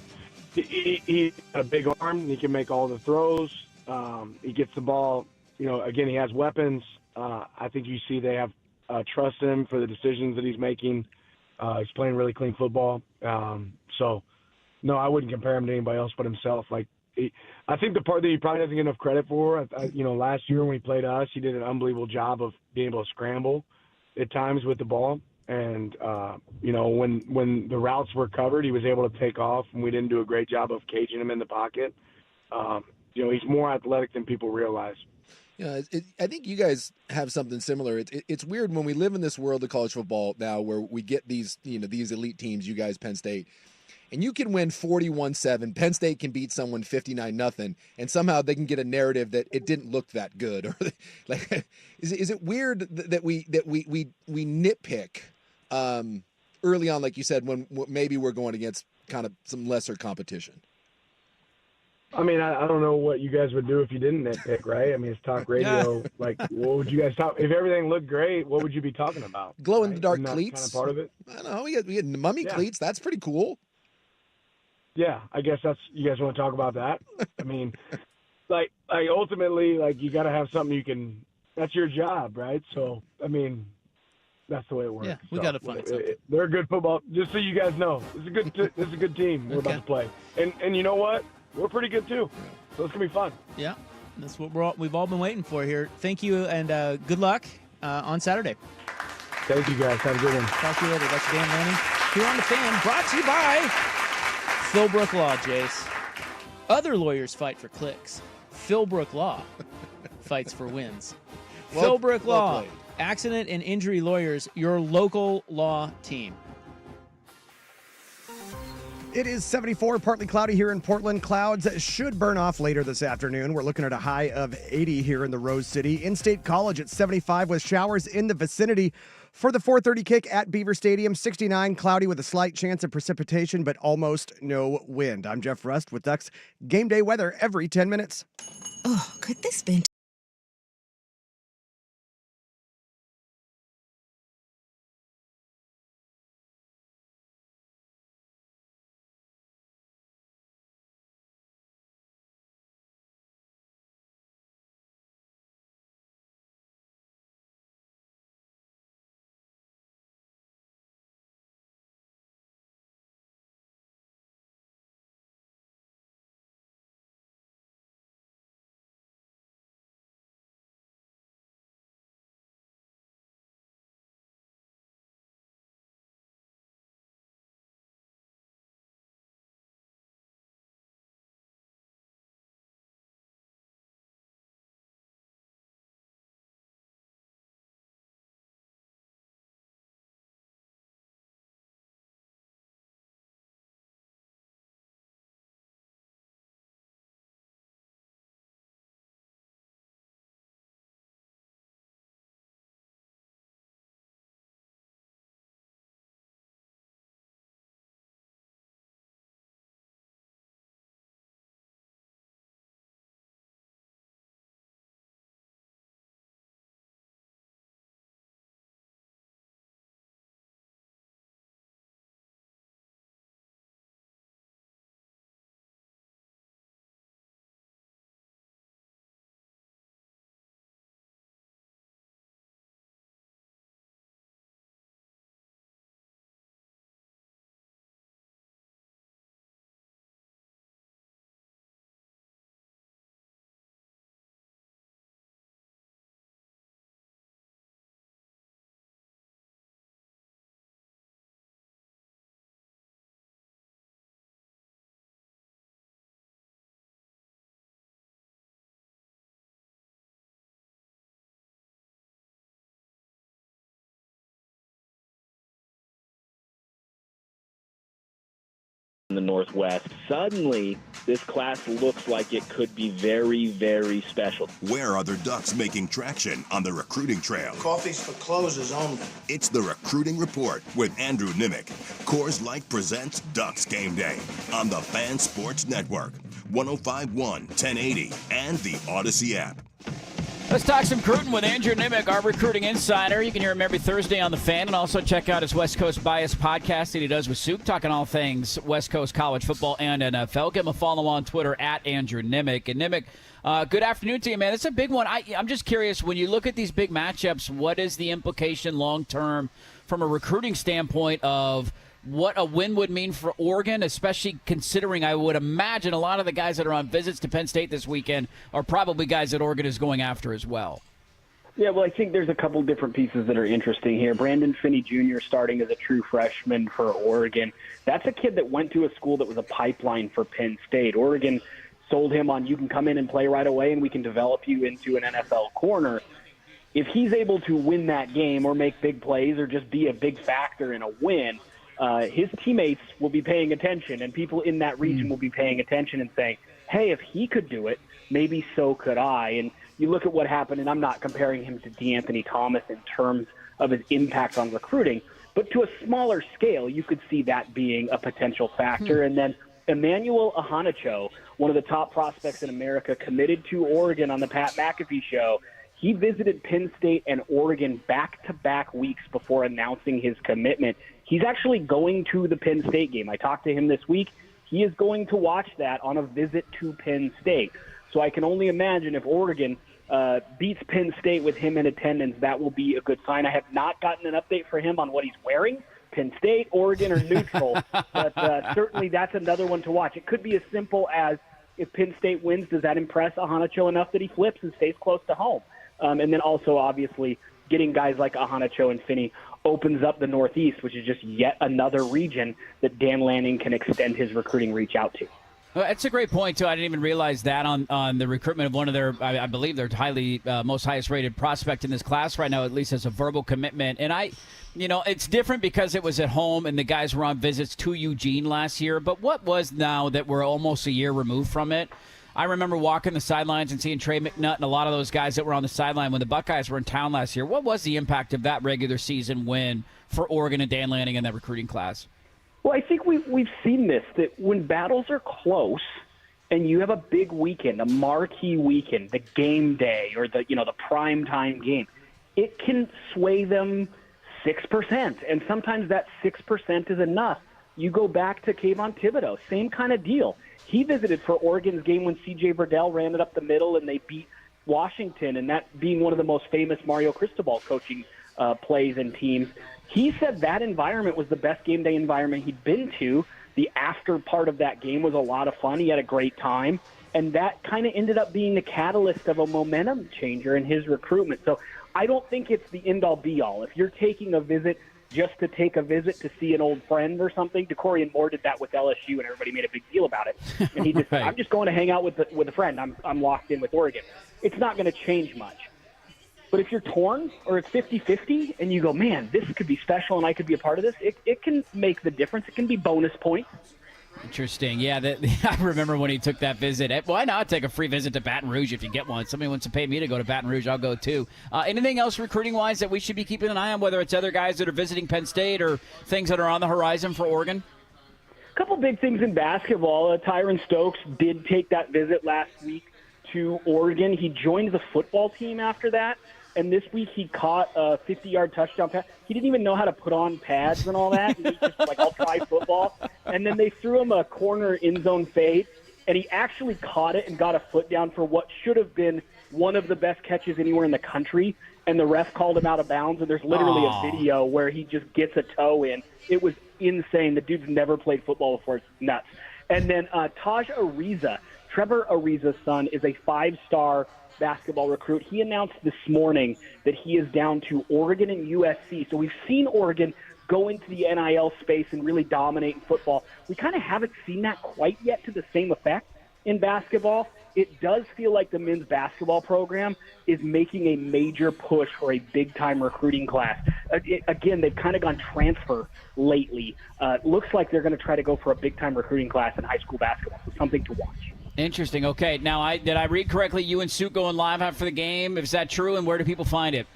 He's a big arm. He can make all the throws. He gets the ball. Again, he has weapons. I think you see they have trust in him for the decisions that he's making. He's playing really clean football. So, no, I wouldn't compare him to anybody else but himself. Like, I think the part that he probably doesn't get enough credit for, last year when he played us, he did an unbelievable job of being able to scramble at times with the ball. And, when the routes were covered, he was able to take off, and we didn't do a great job of caging him in the pocket. He's more athletic than people realize. Yeah, I think you guys have something similar. It's weird when we live in this world of college football now where we get these elite teams, you guys, Penn State, and you can win 41-7. Penn State can beat someone 59-0, and somehow they can get a narrative that it didn't look that good. Or like, is it weird that we nitpick early on, like you said, when maybe we're going against kind of some lesser competition? I mean, I don't know what you guys would do if you didn't nitpick, right? I mean, it's talk radio. Like, what would you guys talk? If everything looked great, what would you be talking about? Glow in the dark cleats. Kind of part of it. I don't know. We had mummy cleats. That's pretty cool. Yeah, I guess you guys want to talk about that. I mean, like ultimately, like you got to have something you can. That's your job, right? So, I mean, that's the way it works. Yeah, we got to find something. They're a good football. Just so you guys know, this is a good team we're about to play. And you know what? We're pretty good too. So it's gonna be fun. Yeah, that's what we've all been waiting for here. Thank you, and good luck on Saturday. Thank you, guys. Have a good one. Talk to you later. That's Dan Lanning here on The Fan, brought to you by Philbrook Law, Jace. Other lawyers fight for clicks. Philbrook Law fights for wins. Philbrook Law, accident and injury lawyers, your local law team. It is 74, partly cloudy here in Portland. Clouds should burn off later this afternoon. We're looking at a high of 80 here in the Rose City. In-State College at 75 with showers in the vicinity. For the 4:30 kick at Beaver Stadium, 69, cloudy with a slight chance of precipitation, but almost no wind. I'm Jeff Rust with Ducks Game Day weather every 10 minutes. Oh, could this be? In the Northwest. Suddenly, this class looks like it could be very, very special. Where are the Ducks making traction on the recruiting trail? Coffee's for closers only. It's the Recruiting Report with Andrew Nimick. Coors Light presents Ducks Game Day on the Fan Sports Network, 105.1, 1080, and the Odyssey app. Let's talk some recruiting with Andrew Nimick, our recruiting insider. You can hear him every Thursday on The Fan, and also check out his West Coast Bias podcast that he does with Souk, talking all things West Coast college football and NFL. Give him a follow on Twitter at Andrew Nimick. And Nimick, good afternoon to you, man. It's a big one. I'm just curious, when you look at these big matchups, what is the implication long-term from a recruiting standpoint of what a win would mean for Oregon, especially considering I would imagine a lot of the guys that are on visits to Penn State this weekend are probably guys that Oregon is going after as well? Yeah, well, I think there's a couple different pieces that are interesting here. Brandon Finney Jr. starting as a true freshman for Oregon. That's a kid that went to a school that was a pipeline for Penn State. Oregon sold him on, you can come in and play right away and we can develop you into an NFL corner. If he's able to win that game or make big plays or just be a big factor in a win, his teammates will be paying attention, and people in that region will be paying attention and saying, hey, if he could do it, maybe so could I. And you look at what happened, and I'm not comparing him to DeAnthony Thomas in terms of his impact on recruiting, but to a smaller scale, you could see that being a potential factor. And then Emmanuel Ahanacho, one of the top prospects in America, committed to Oregon on the Pat McAfee show. He visited Penn State and Oregon back-to-back weeks before announcing his commitment. He's actually going to the Penn State game. I talked to him this week. He is going to watch that on a visit to Penn State. So I can only imagine if Oregon beats Penn State with him in attendance, that will be a good sign. I have not gotten an update for him on what he's wearing, Penn State, Oregon, or neutral. But certainly that's another one to watch. It could be as simple as, if Penn State wins, does that impress Ahanacho enough that he flips and stays close to home? And then also, obviously, getting guys like Ahanacho and Finney opens up the Northeast, which is just yet another region that Dan Lanning can extend his recruiting reach out to. Well, that's a great point, too. I didn't even realize that on the recruitment of one of their, I believe, their most highest-rated prospect in this class right now, at least as a verbal commitment. And it's different because it was at home and the guys were on visits to Eugene last year. But what was now that we're almost a year removed from it? I remember walking the sidelines and seeing Trey McNutt and a lot of those guys that were on the sideline when the Buckeyes were in town last year. What was the impact of that regular season win for Oregon and Dan Lanning in that recruiting class? Well, I think we've seen this, that when battles are close and you have a big weekend, a marquee weekend, the game day or the prime time game, it can sway them 6%. And sometimes that 6% is enough. You go back to Kayvon Thibodeau, same kind of deal. He visited for Oregon's game when C.J. Verdell ran it up the middle and they beat Washington, and that being one of the most famous Mario Cristobal coaching plays and teams. He said that environment was the best game day environment he'd been to. The after part of that game was a lot of fun. He had a great time, and that kind of ended up being the catalyst of a momentum changer in his recruitment. So I don't think it's the end-all, be-all. If you're taking a visit just to take a visit to see an old friend or something. DeCorian Moore did that with LSU, and everybody made a big deal about it. And he just, right. I'm just going to hang out with a friend. I'm locked in with Oregon. It's not going to change much. But if you're torn or it's 50-50 and you go, man, this could be special and I could be a part of this, it can make the difference. It can be bonus points. Interesting. Yeah, I remember when he took that visit. Why not take a free visit to Baton Rouge if you get one? Somebody wants to pay me to go to Baton Rouge, I'll go too. Anything else recruiting-wise that we should be keeping an eye on, whether it's other guys that are visiting Penn State or things that are on the horizon for Oregon? A couple big things in basketball. Tyron Stokes did take that visit last week to Oregon. He joined the football team after that. And this week he caught a 50-yard touchdown pass. He didn't even know how to put on pads and all that. He was just like, I'll try football. And then they threw him a corner end zone fade, and he actually caught it and got a foot down for what should have been one of the best catches anywhere in the country. And the ref called him out of bounds, and there's literally a video where he just gets a toe in. It was insane. The dude's never played football before. It's nuts. And then Taj Ariza, Trevor Ariza's son, is a 5-star basketball recruit. He announced this morning that he is down to Oregon and USC. So we've seen Oregon go into the NIL space and really dominate in football. We kind of haven't seen that quite yet to the same effect in basketball. It does feel like the men's basketball program is making a major push for a big-time recruiting class. Again, they've kind of gone transfer lately. Looks like they're going to try to go for a big-time recruiting class in high school basketball. So something to watch. Interesting. Okay, now did I read correctly? You and Souk going live after the game. Is that true? And where do people find it?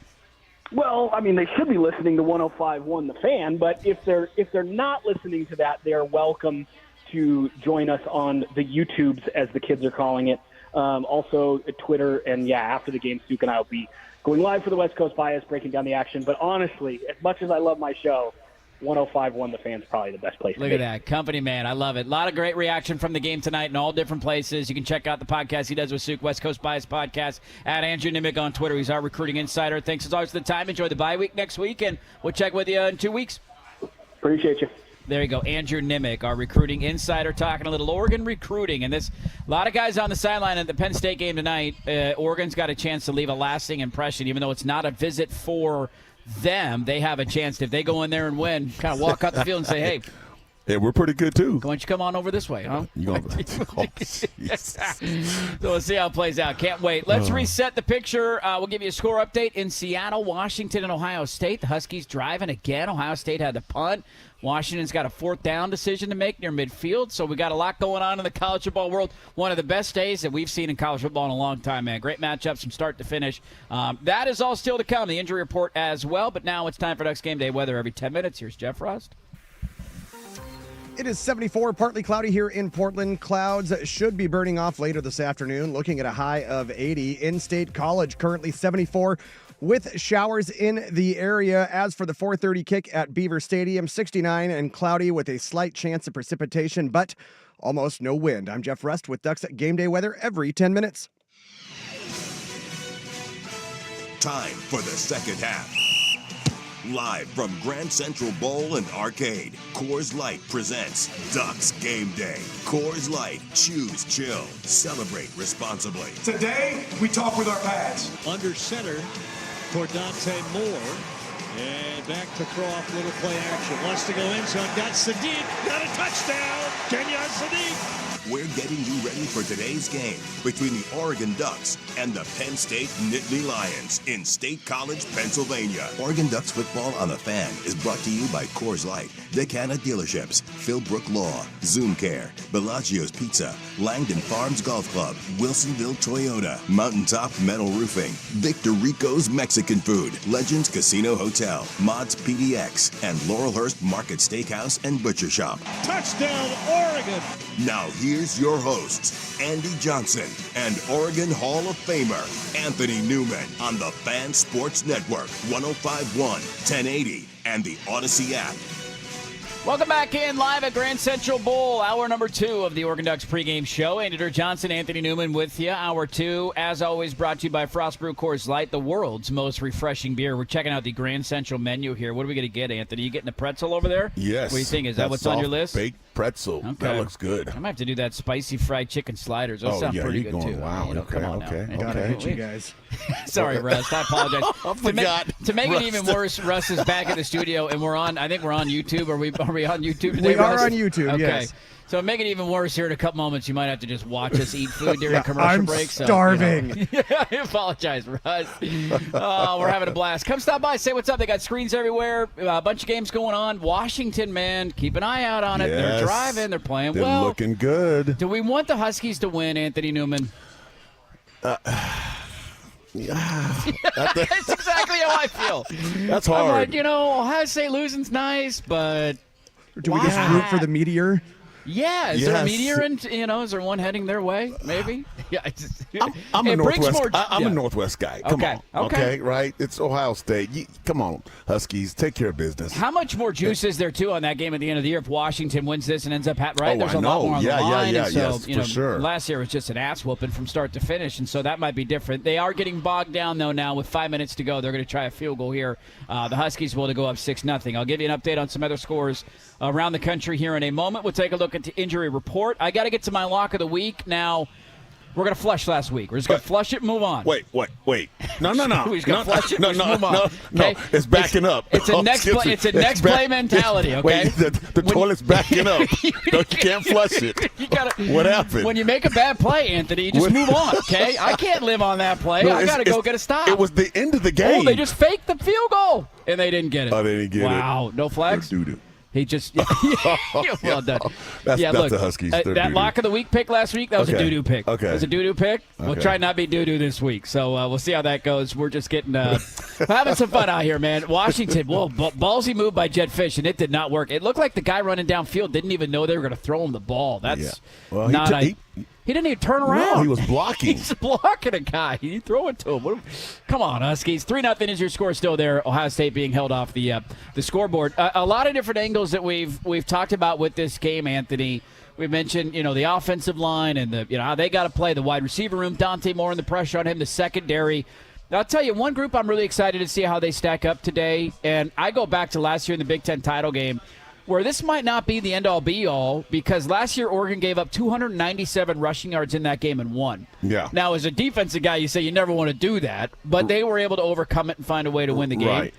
Well, I mean, they should be listening to 105.1 The Fan, but if they're not listening to that, they are welcome to join us on the YouTubes, as the kids are calling it. Also, Twitter, and after the game, Suk and I will be going live for the West Coast Bias, breaking down the action. But honestly, as much as I love my show, 105.1 The Fan's probably the best place. Look at that. Company man. I love it. A lot of great reaction from the game tonight in all different places. You can check out the podcast he does with Suk, West Coast Bias Podcast, at Andrew Nimick on Twitter. He's our recruiting insider. Thanks as always for the time. Enjoy the bye week next week, and we'll check with you in 2 weeks. Appreciate you. There you go. Andrew Nimick, our recruiting insider, talking a little Oregon recruiting. And a lot of guys on the sideline at the Penn State game tonight. Oregon's got a chance to leave a lasting impression, even though it's not a visit for them. They have a chance, if they go in there and win, kind of walk out the field and say, hey, yeah, we're pretty good, too. Why don't you come on over this way, huh? So we'll see how it plays out. Can't wait. Let's reset the picture. We'll give you a score update in Seattle, Washington, and Ohio State. The Huskies driving again. Ohio State had the punt. Washington's got a 4th down decision to make near midfield, so we got a lot going on in the college football world. One of the best days that we've seen in college football in a long time, man. Great matchups from start to finish. That is all still to come, the injury report as well, but now it's time for Ducks Game Day weather every 10 minutes. Here's Jeff Rust. It is 74, partly cloudy here in Portland. Clouds should be burning off later this afternoon, looking at a high of 80. In-State College currently 74 with showers in the area. As for the 4:30 kick at Beaver Stadium, 69 and cloudy with a slight chance of precipitation, but almost no wind. I'm Jeff Rust with Ducks Game Day weather every 10 minutes. Time for the second half. Live from Grand Central Bowl and Arcade, Coors Light presents Ducks Game Day. Coors Light, choose chill, celebrate responsibly. Today, we talk with our pads. Under center for Dante Moore. And back to Croft, little play action. Wants to go in zone, got Sadiq, got a touchdown. Kenyon Sadiq. We're getting you ready for today's game between the Oregon Ducks and the Penn State Nittany Lions in State College, Pennsylvania. Oregon Ducks football on the Fan is brought to you by Coors Light, Decana Dealerships, Philbrook Law, Zoom Care, Bellagio's Pizza, Langdon Farms Golf Club, Wilsonville Toyota, Mountaintop Metal Roofing, Victor Rico's Mexican Food, Legends Casino Hotel, Mods PDX, and Laurelhurst Market Steakhouse and Butcher Shop. Touchdown, Oregon! Now here's your hosts, Andy Johnson and Oregon Hall of Famer Anthony Newman on the Fan Sports Network, 105.1, 1080, and the Odyssey app. Welcome back in live at Grand Central Bowl, hour number 2 of the Oregon Ducks pregame show. Andy Johnson, Anthony Newman with you. Hour 2, as always, brought to you by Frost Brew Coors Light, the world's most refreshing beer. We're checking out the Grand Central menu here. What are we going to get, Anthony? You getting a pretzel over there? Yes. What do you think? Is that what's on your list? Baked pretzel. Okay. That looks good. I might have to do that spicy fried chicken sliders. Those sound pretty good, going, too. Wow. Come on now. Gotta hit you guys. Sorry, Russ. I apologize. To make it even worse, Russ is back in the studio, and I think we're on YouTube. Are we on YouTube today, We are Russ? on YouTube, okay. yes. So make it even worse here in a couple moments. You might have to just watch us eat food during commercial I'm breaks. starving. I apologize, Russ. Oh, we're having a blast. Come stop by. Say what's up. They got screens everywhere. A bunch of games going on. Washington, man, keep an eye out on it. Yes. They're driving. They're playing They're well. looking good. Do we want the Huskies to win, Anthony Newman? That's exactly how I feel. That's hard. I'm like, Ohio State losing's nice, but do we just root for the meteor? Yeah, is there a meteor? Is there one heading their way? Maybe. Yeah, I'm a Northwest guy. Come on. Okay. Right? It's Ohio State. Come on, Huskies. Take care of business. How much more juice is there too on that game at the end of the year if Washington wins this and ends up right? There's a lot more on the line. Yeah, and so, yes, for sure. Last year was just an ass whooping from start to finish, and so that might be different. They are getting bogged down though now with 5 minutes to go. They're going to try a field goal here. The Huskies will go up 6-0. I'll give you an update on some other scores around the country here in a moment. We'll take a look at the injury report. I got to get to my lock of the week now. We're going to flush last week. We're just going to flush it and move on. Wait. No. We're just going to flush it and move on. No. It's backing up. It's a next play mentality, okay? Wait, the toilet's backing up. You can't flush it. What happened? When you make a bad play, Anthony, you just move on, okay? I can't live on that play. No, I got to go get a stop. It was the end of the game. Oh, they just faked the field goal, and they didn't get it. Oh, they didn't get it. Wow, no flags? Doo-doo. He just well done. That's look, the Huskies. That lock of the week pick last week, that was a doo-doo pick. Okay. It was a doo-doo pick. We'll try not to be doo-doo this week. So we'll see how that goes. We're just getting having some fun out here, man. Washington, ballsy move by Jed Fish, and it did not work. It looked like the guy running downfield didn't even know they were going to throw him the ball. That's He didn't even turn around. No, he was blocking. He's blocking a guy. You throw it to him. Come on, Huskies. 3-0 is your score still there. Ohio State being held off the scoreboard. A lot of different angles that we've talked about with this game, Anthony. We mentioned, the offensive line and how they got to play, the wide receiver room, Dante Moore and the pressure on him, the secondary. I'll tell you, one group I'm really excited to see how they stack up today, and I go back to last year in the Big Ten title game, where this might not be the end-all, be-all, because last year Oregon gave up 297 rushing yards in that game and won. Yeah. Now, as a defensive guy, you say you never want to do that, but they were able to overcome it and find a way to win the game. Right.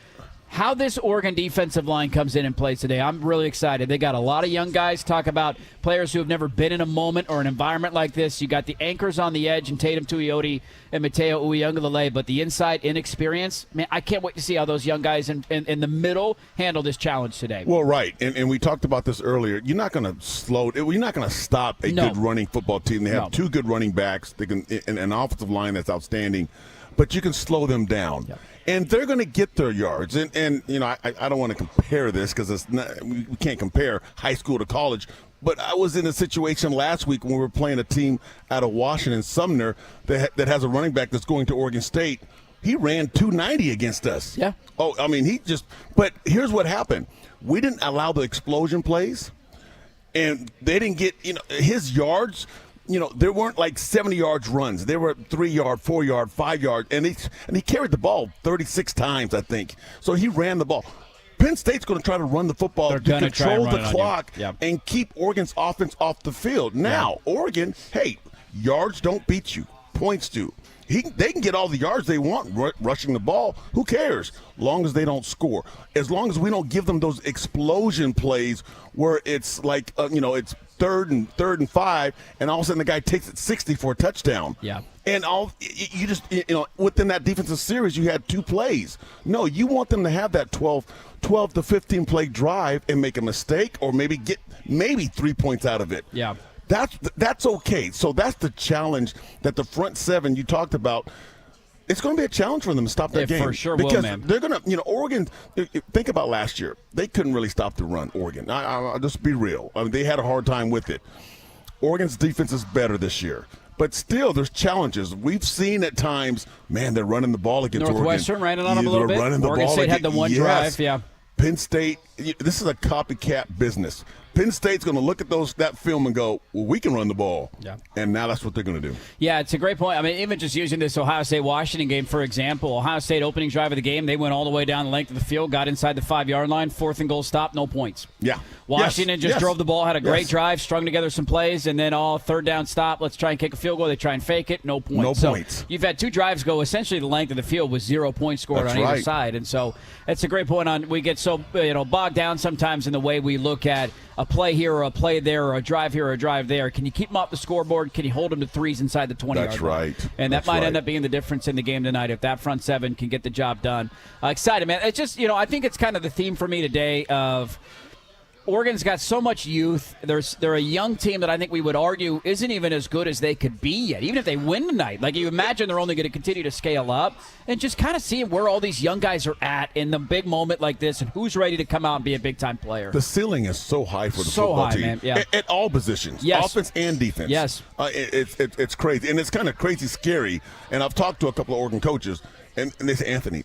How this Oregon defensive line comes in and plays today, I'm really excited. They got a lot of young guys. Talk about players who have never been in a moment or an environment like this. You got the anchors on the edge, and Tatum Tuioti and Mateo Uyunglele, but the inside inexperience, man, I can't wait to see how those young guys in the middle handle this challenge today. Well, right, and we talked about this earlier. You're not going to stop a good running football team. They have two good running backs. They can an offensive line that's outstanding, but you can slow them down. Yep. And they're going to get their yards. And I don't want to compare this because we can't compare high school to college. But I was in a situation last week when we were playing a team out of Washington, Sumner, that has a running back that's going to Oregon State. He ran 290 against us. Yeah. Oh, I mean, but here's what happened. We didn't allow the explosion plays, and they didn't get, his yards. There weren't like 70 yards runs. There were 3 yard, 4 yard, 5 yard, and he carried the ball 36 times, I think. So he ran the ball. Penn State's going to try to run the football to control the clock and keep Oregon's offense off the field. Now, Oregon, hey, yards don't beat you. Points do. They can get all the yards they want rushing the ball. Who cares? Long as they don't score. As long as we don't give them those explosion plays where it's like, it's third and 5, and all of a sudden the guy takes it 60 for a touchdown. Yeah. And you just within that defensive series you had 2 plays. No, you want them to have that 12 to 15 play drive and make a mistake or get 3 points out of it. Yeah. That's okay. So that's the challenge that the front seven you talked about. It's going to be a challenge for them to stop that game. For sure because will, man. They're going to, Oregon, think about last year. They couldn't really stop the run, Oregon. I'll just be real. I mean, they had a hard time with it. Oregon's defense is better this year. But still, there's challenges. We've seen at times, man, they're running the ball against Northwestern Oregon. ran it on them a little bit. Oregon State had the one drive, yeah. Penn State, this is a copycat business. Penn State's going to look at that film and go, well, we can run the ball. Yeah. And now that's what they're going to do. Yeah, it's a great point. I mean, even just using this Ohio State-Washington game, for example, Ohio State opening drive of the game, they went all the way down the length of the field, got inside the 5-yard line, 4th and goal stop, no points. Yeah. Washington just drove the ball, had a great drive, strung together some plays, and then all 3rd down stop, let's try and kick a field goal. They try and fake it, no points. No points. You've had 2 drives go essentially the length of the field with 0 points scored on either side. And so it's a great point. We get so bogged down sometimes in the way we look at a play here or a play there or a drive here or a drive there. Can you keep them off the scoreboard? Can you hold them to 3s inside the 20-yard line? That's right. And that might end up being the difference in the game tonight if that front seven can get the job done. Excited, man. It's just, I think it's kind of the theme for me today of Oregon's got so much youth. They're a young team that I think we would argue isn't even as good as they could be yet, even if they win tonight. Like, you imagine they're only going to continue to scale up, and just kind of seeing where all these young guys are at in the big moment like this and who's ready to come out and be a big-time player. The ceiling is so high for the football team. Man. Yeah. At all positions, offense and defense. Yes. It's crazy, and it's kind of crazy scary. And I've talked to a couple of Oregon coaches, and they say, Anthony,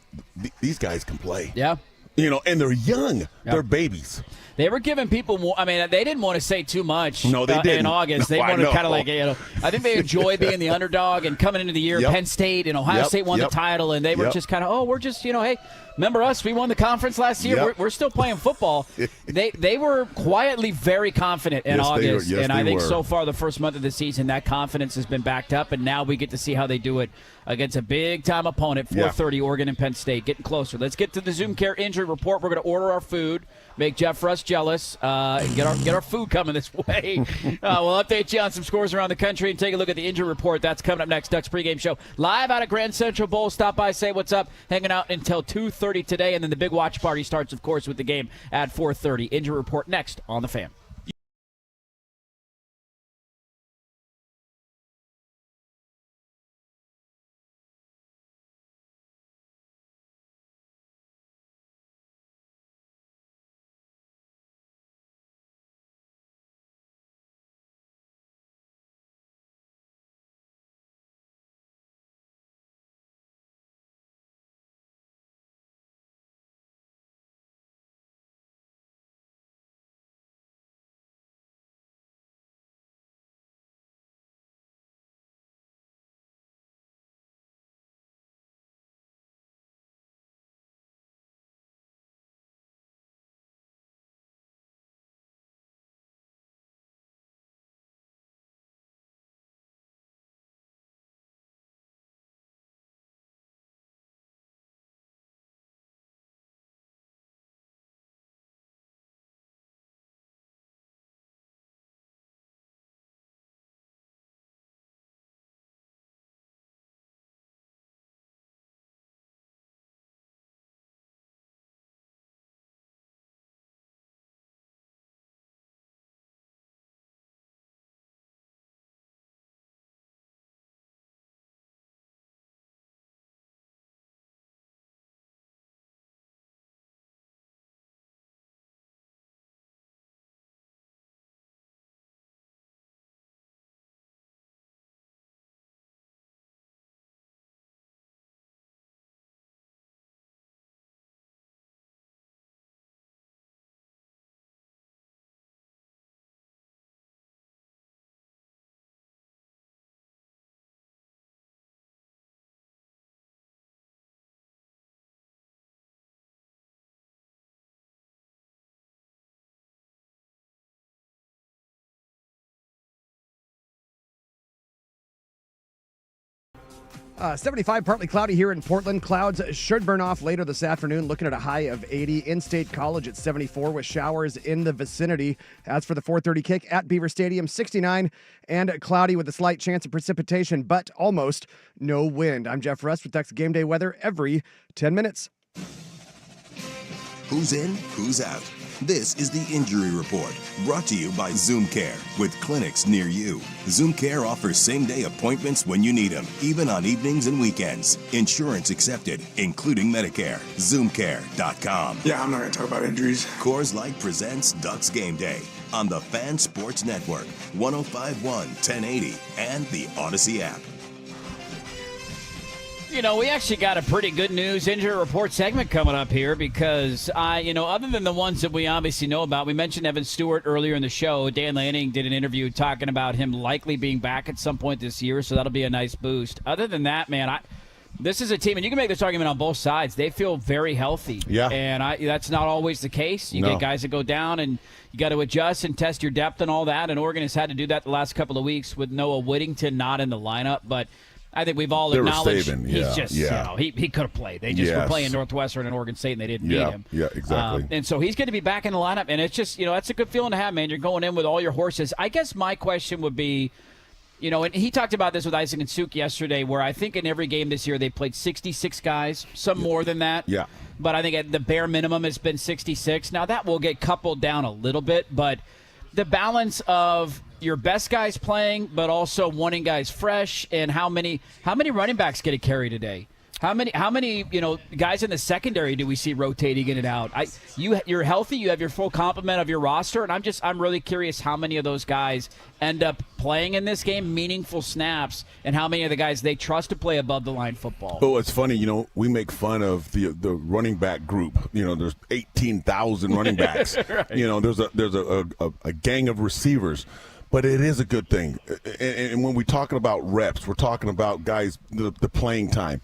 these guys can play. Yeah. And they're young. Yep. They're babies. They were giving people more. I mean, they didn't want to say too much. No, they didn't. In August. They wanted kind of like, I think they enjoy being the underdog and coming into the year. Penn State and Ohio State won the title, and they were just kind of, we're just, hey, remember us? We won the conference last year. We're still playing football. They were quietly very confident in August, and I think so far the first month of the season, that confidence has been backed up, and now we get to see how they do it against a big-time opponent, 4:30, Oregon and Penn State, getting closer. Let's get to the Zoom Care injury report. We're going to order our food, make Jeff Russ jealous, and get our food coming this way. We'll update you on some scores around the country and take a look at the injury report. That's coming up next. Ducks pregame show live out of Grand Central Bowl. Stop by, say what's up, hanging out until 2:30 today, and then the big watch party starts, of course, with the game at 4:30. Injury report next on The Fan. 75, partly cloudy here in Portland. Clouds should burn off later this afternoon, looking at a high of 80. In-State College at 74 with showers in the vicinity. As for the 4:30 kick at Beaver Stadium, 69 and cloudy with a slight chance of precipitation, but almost no wind. I'm Jeff Rust with Texas Game Day weather every 10 minutes. Who's in, who's out? This is the Injury Report, brought to you by Zoom Care, with clinics near you. Zoom Care offers same-day appointments when you need them, even on evenings and weekends. Insurance accepted, including Medicare. ZoomCare.com. Yeah, I'm not going to talk about injuries. Coors Light presents Ducks Game Day on the Fan Sports Network, 105.1, 1080, and the Odyssey app. You know, we actually got a pretty good news injury report segment coming up here because, other than the ones that we obviously know about, we mentioned Evan Stewart earlier in the show. Dan Lanning did an interview talking about him likely being back at some point this year, so that'll be a nice boost. Other than that, man, this is a team, and you can make this argument on both sides. They feel very healthy. Yeah. And that's not always the case. You get guys that go down, and you got to adjust and test your depth and all that, and Oregon has had to do that the last couple of weeks with Noah Whittington not in the lineup, but I think we've all acknowledged he's just, he could have played. They just were playing Northwestern and Oregon State, and they didn't need him. Yeah, exactly. And so he's going to be back in the lineup, and it's just, that's a good feeling to have, man. You're going in with all your horses. I guess my question would be, and he talked about this with Isaac and Suk yesterday, where I think in every game this year they played 66 guys, some more than that. Yeah. But I think at the bare minimum has been 66. Now, that will get coupled down a little bit, but the balance of your best guys playing, but also wanting guys fresh, and how many running backs get a carry today? How many guys in the secondary do we see rotating in and out? You're healthy, you have your full complement of your roster, and I'm really curious how many of those guys end up playing in this game, meaningful snaps, and how many of the guys they trust to play above the line football. Oh, it's funny, we make fun of the running back group. There's 18,000 running backs. Right. There's a gang of receivers. But it is a good thing. And when we're talking about reps, we're talking about guys, the playing time.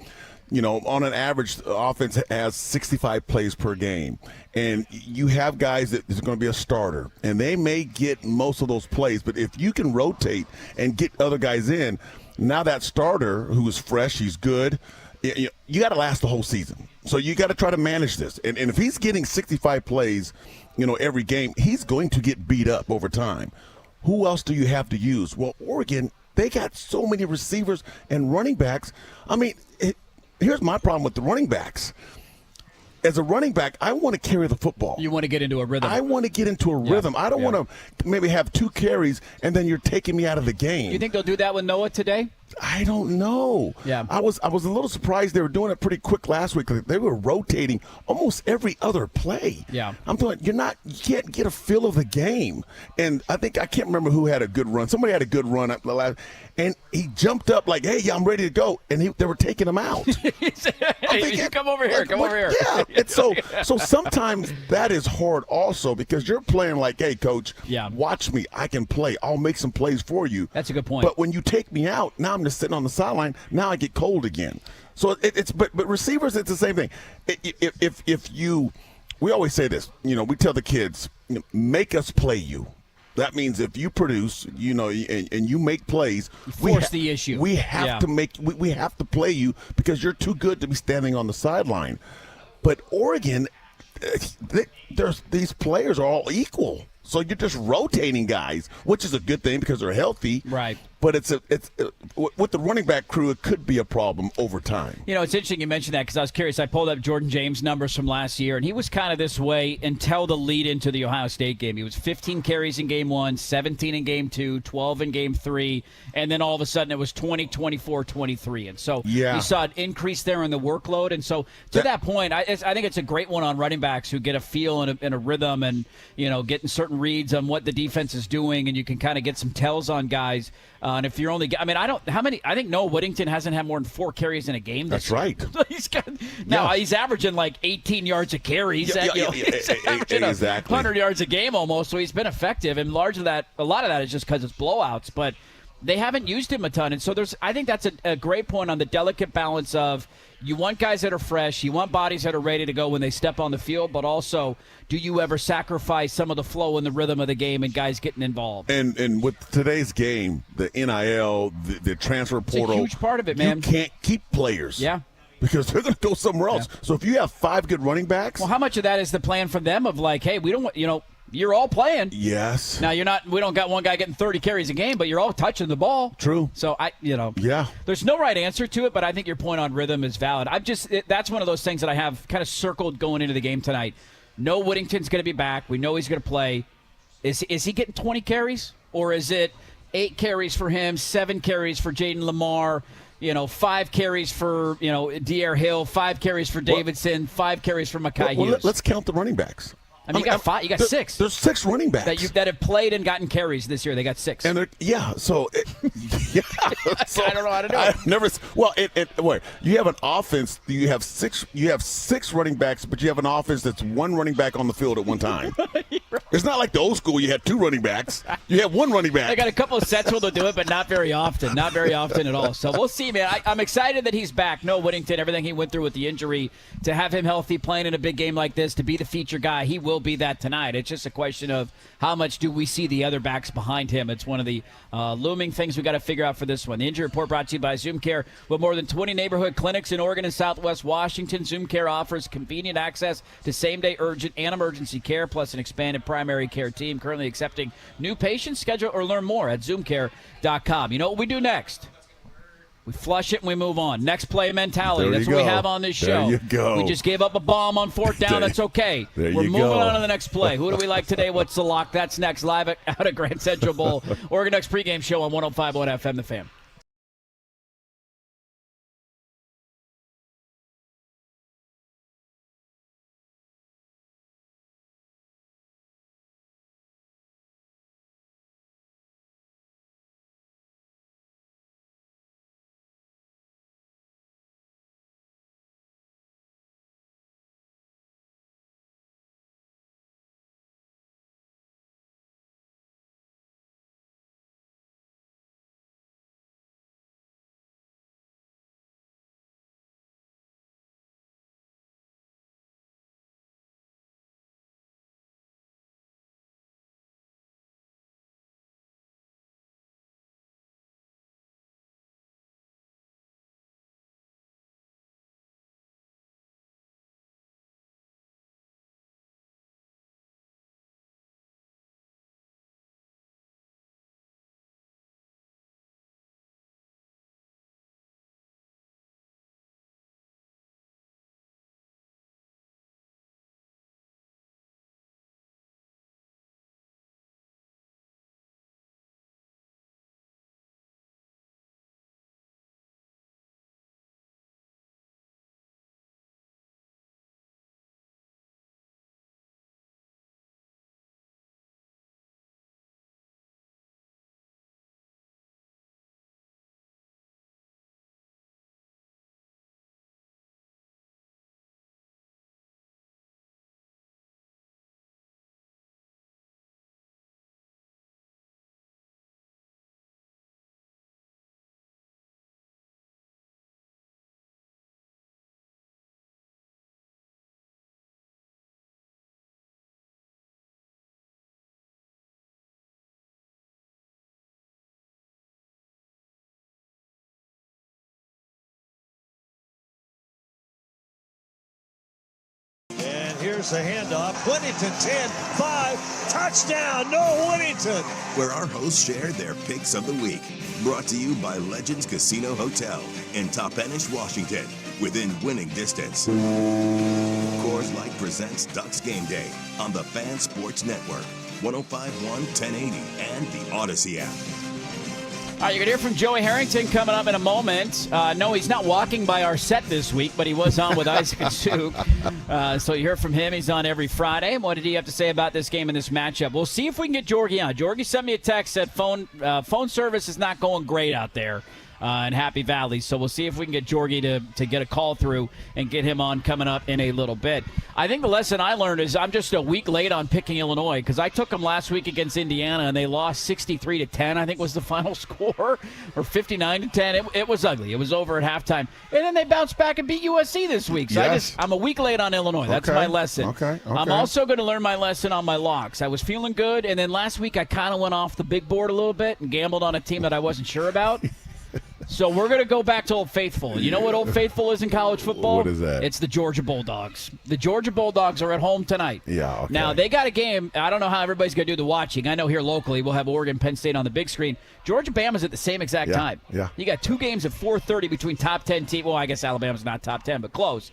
On an average, the offense has 65 plays per game. And you have guys that is going to be a starter. And they may get most of those plays. But if you can rotate and get other guys in, now that starter who is fresh, he's good, you got to last the whole season. So you got to try to manage this. And if he's getting 65 plays, every game, he's going to get beat up over time. Who else do you have to use? Well, Oregon, they got so many receivers and running backs. I mean, here's my problem with the running backs. As a running back, I want to carry the football. You want to get into a rhythm. I want to get into a rhythm. I don't want to maybe have 2 carries and then you're taking me out of the game. You think they'll do that with Noah today? I don't know. Yeah. I was a little surprised they were doing it pretty quick last week. They were rotating almost every other play. Yeah. I'm thinking you can't get a feel of the game. And I can't remember who had a good run. Somebody had a good run up the last, and he jumped up like, "Hey, I'm ready to go," and they were taking him out. Hey, come over here. Come over here. Yeah. And so sometimes that is hard also because you're playing like, "Hey, coach, watch me. I can play. I'll make some plays for you." That's a good point. But when you take me out, now I'm just sitting on the sideline. Now I get cold again. So but receivers, it's the same thing. We always say this. We tell the kids, make us play you. That means if you produce, and you make plays, force the issue. We have to we have to play you because you're too good to be standing on the sideline. But Oregon, these players are all equal. So you're just rotating guys, which is a good thing because they're healthy. Right. But it's with the running back crew, it could be a problem over time. It's interesting you mentioned that because I was curious. I pulled up Jordan James' numbers from last year, and he was kind of this way until the lead into the Ohio State game. He was 15 carries in game 1, 17 in game 2, 12 in game 3, and then all of a sudden it was 20, 24, 23. And so you saw an increase there in the workload. And so to that point, I think it's a great one on running backs who get a feel and a rhythm and, getting certain reads on what the defense is doing, and you can kind of get some tells on guys. And if you're only, I think Noah Whittington hasn't had more than 4 carries in a game this year. That's right. He's averaging like 18 yards a carry. He's averaging exactly 100 yards a game almost, so he's been effective. And a lot of that is just because it's blowouts. But they haven't used him a ton. And so I think that's a great point on the delicate balance of you want guys that are fresh, you want bodies that are ready to go when they step on the field, but also do you ever sacrifice some of the flow and the rhythm of the game and guys getting involved? And with today's game, the NIL, the transfer portal, it's a huge part of it, man. You can't keep players. Yeah. Because they're going to go somewhere else. Yeah. So if you have 5 good running backs. Well, how much of that is the plan from them of like, hey, we don't want, you're all playing. Yes. Now, we don't got one guy getting 30 carries a game, but you're all touching the ball. True. So, yeah. There's no right answer to it, but I think your point on rhythm is valid. That's one of those things that I have kind of circled going into the game tonight. No, Whittington's going to be back. We know he's going to play. Is he getting 20 carries? Or is it 8 carries for him, 7 carries for Jaden Lamar, 5 carries for, Dier Hill, 5 carries for Davidson, 5 carries for Mekhi Hughes? Let's count the running backs. I mean, you got 5. You got 6. There's 6 running backs that have played and gotten carries this year. They got 6. And so I don't know how to do it. I've never. Well, wait. You have an offense. You have 6 running backs, but you have an offense that's 1 running back on the field at one time. Right. It's not like the old school. You had 2 running backs. You have 1 running back. They got a couple of sets where they'll do it, but not very often. Not very often at all. So we'll see, man. I'm excited that he's back. No, Whittington, everything he went through with the injury, to have him healthy, playing in a big game like this, to be the feature guy, he will be that tonight. It's just a question of how much do we see the other backs behind him. It's one of the looming things we got to figure out for this one. The injury report brought to you by ZoomCare. With more than 20 neighborhood clinics in Oregon and Southwest Washington, ZoomCare offers convenient access to same-day urgent and emergency care, plus an expanded primary care team currently accepting new patients. Schedule or learn more at ZoomCare.com. You know what we do next? We flush it and we move on. Next play mentality. That's what we have on this show. There you go. We just gave up a bomb on 4th down. That's okay. We're moving on to the next play. Who do we like today? What's the lock? That's next, live out of Grand Central Bowl. Oregon Ducks pregame show on 105.1 FM, The Fan. Here's the handoff. Whittington 10-5. Touchdown. No Whittington. Where our hosts share their picks of the week. Brought to you by Legends Casino Hotel in Toppenish, Washington. Within winning distance. Coors Light presents Ducks Game Day on the Fan Sports Network. 105.1, 1080, and the Odyssey app. All right, you're going to hear from Joey Harrington coming up in a moment. No, he's not walking by our set this week, but he was on with Isaac and Suk. So you hear from him. He's on every Friday. What did he have to say about this game and this matchup? We'll see if we can get Jorgie on. Jorgie sent me a text, said phone service is not going great out there. in Happy Valley. So we'll see if we can get Jorgie to get a call through and get him on coming up in a little bit. I think the lesson I learned is I'm just a week late on picking Illinois because I took them last week against Indiana, and they lost 63-10, I think was the final score, or 59-10. It was ugly. It was over at halftime. And then they bounced back and beat USC this week. So I'm a week late on Illinois. That's my lesson. Okay. I'm also going to learn my lesson on my locks. I was feeling good, and then last week I kind of went off the big board a little bit and gambled on a team that I wasn't sure about. So we're going to go back to Old Faithful. You know what Old Faithful is in college football? What is that? It's the Georgia Bulldogs. The Georgia Bulldogs are at home tonight. Yeah, okay. Now, they got a game. I don't know how everybody's going to do the watching. I know here locally we'll have Oregon, Penn State on the big screen. Georgia-Bama's at the same exact time. Yeah. You got 2 games at 4:30 between top 10 teams. Well, I guess Alabama's not top 10, but close.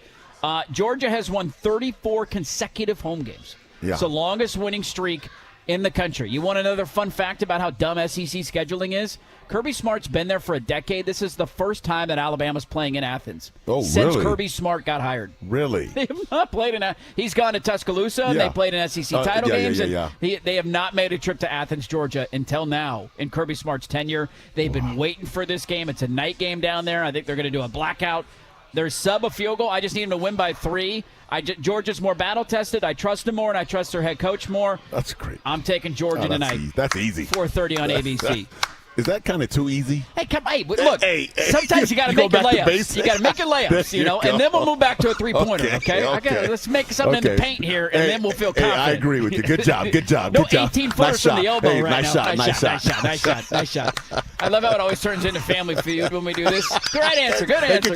Georgia has won 34 consecutive home games. Yeah. It's the longest winning streak in the country. You want another fun fact about how dumb SEC scheduling is? Kirby Smart's been there for a decade. This is the first time that Alabama's playing in Athens since really? Kirby Smart got hired. Really? They have not played in He's gone to Tuscaloosa. They played in SEC title games. They have not made a trip to Athens, Georgia until now in Kirby Smart's tenure. They've been waiting for this game. It's a night game down there. I think they're going to do a blackout. They're sub a field goal. I just need them to win by 3. Georgia's more battle-tested. I trust them more, and I trust their head coach more. That's great. I'm taking Georgia tonight. That's easy. 4:30 on ABC. Is that kind of too easy? Hey, look. Sometimes you got to make your layups. You got to make your layups, and then we'll move back to a three-pointer. Okay. Let's make something in the paint here, and then we'll feel confident. I agree with you. Good job. Good job. No Good job. 18-footers from the elbow right now. Nice shot. I love how it always turns into Family Feud when we do this. Right answer. Good answer.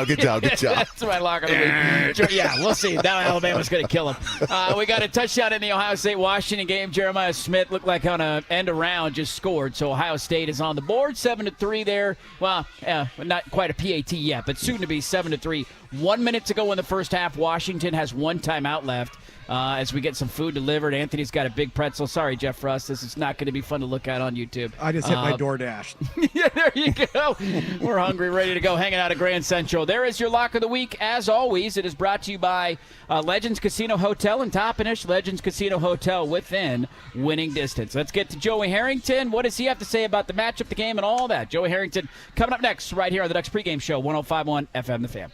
Good job. That's my lock of the week. Yeah, we'll see. Now Alabama's going to kill them. We got a touchdown in the Ohio State-Washington game. Jeremiah Smith looked like on an end around just scored. So Ohio State is on the board, 7-3 there. Well, not quite a PAT yet, but soon to be 7-3. 1 minute to go in the first half. Washington has 1 timeout left. As we get some food delivered, Anthony's got a big pretzel. Sorry, Jeff Russ, this is not going to be fun to look at on YouTube. I just hit my DoorDash. Yeah, there you go. We're hungry, ready to go, hanging out at Grand Central. There is your lock of the week. As always, it is brought to you by Legends Casino Hotel in Toppenish. Legends Casino Hotel within winning distance. Let's get to Joey Harrington. What does he have to say about the matchup, the game, and all that? Joey Harrington coming up next right here on the next pregame show, 105.1 FM The Fan.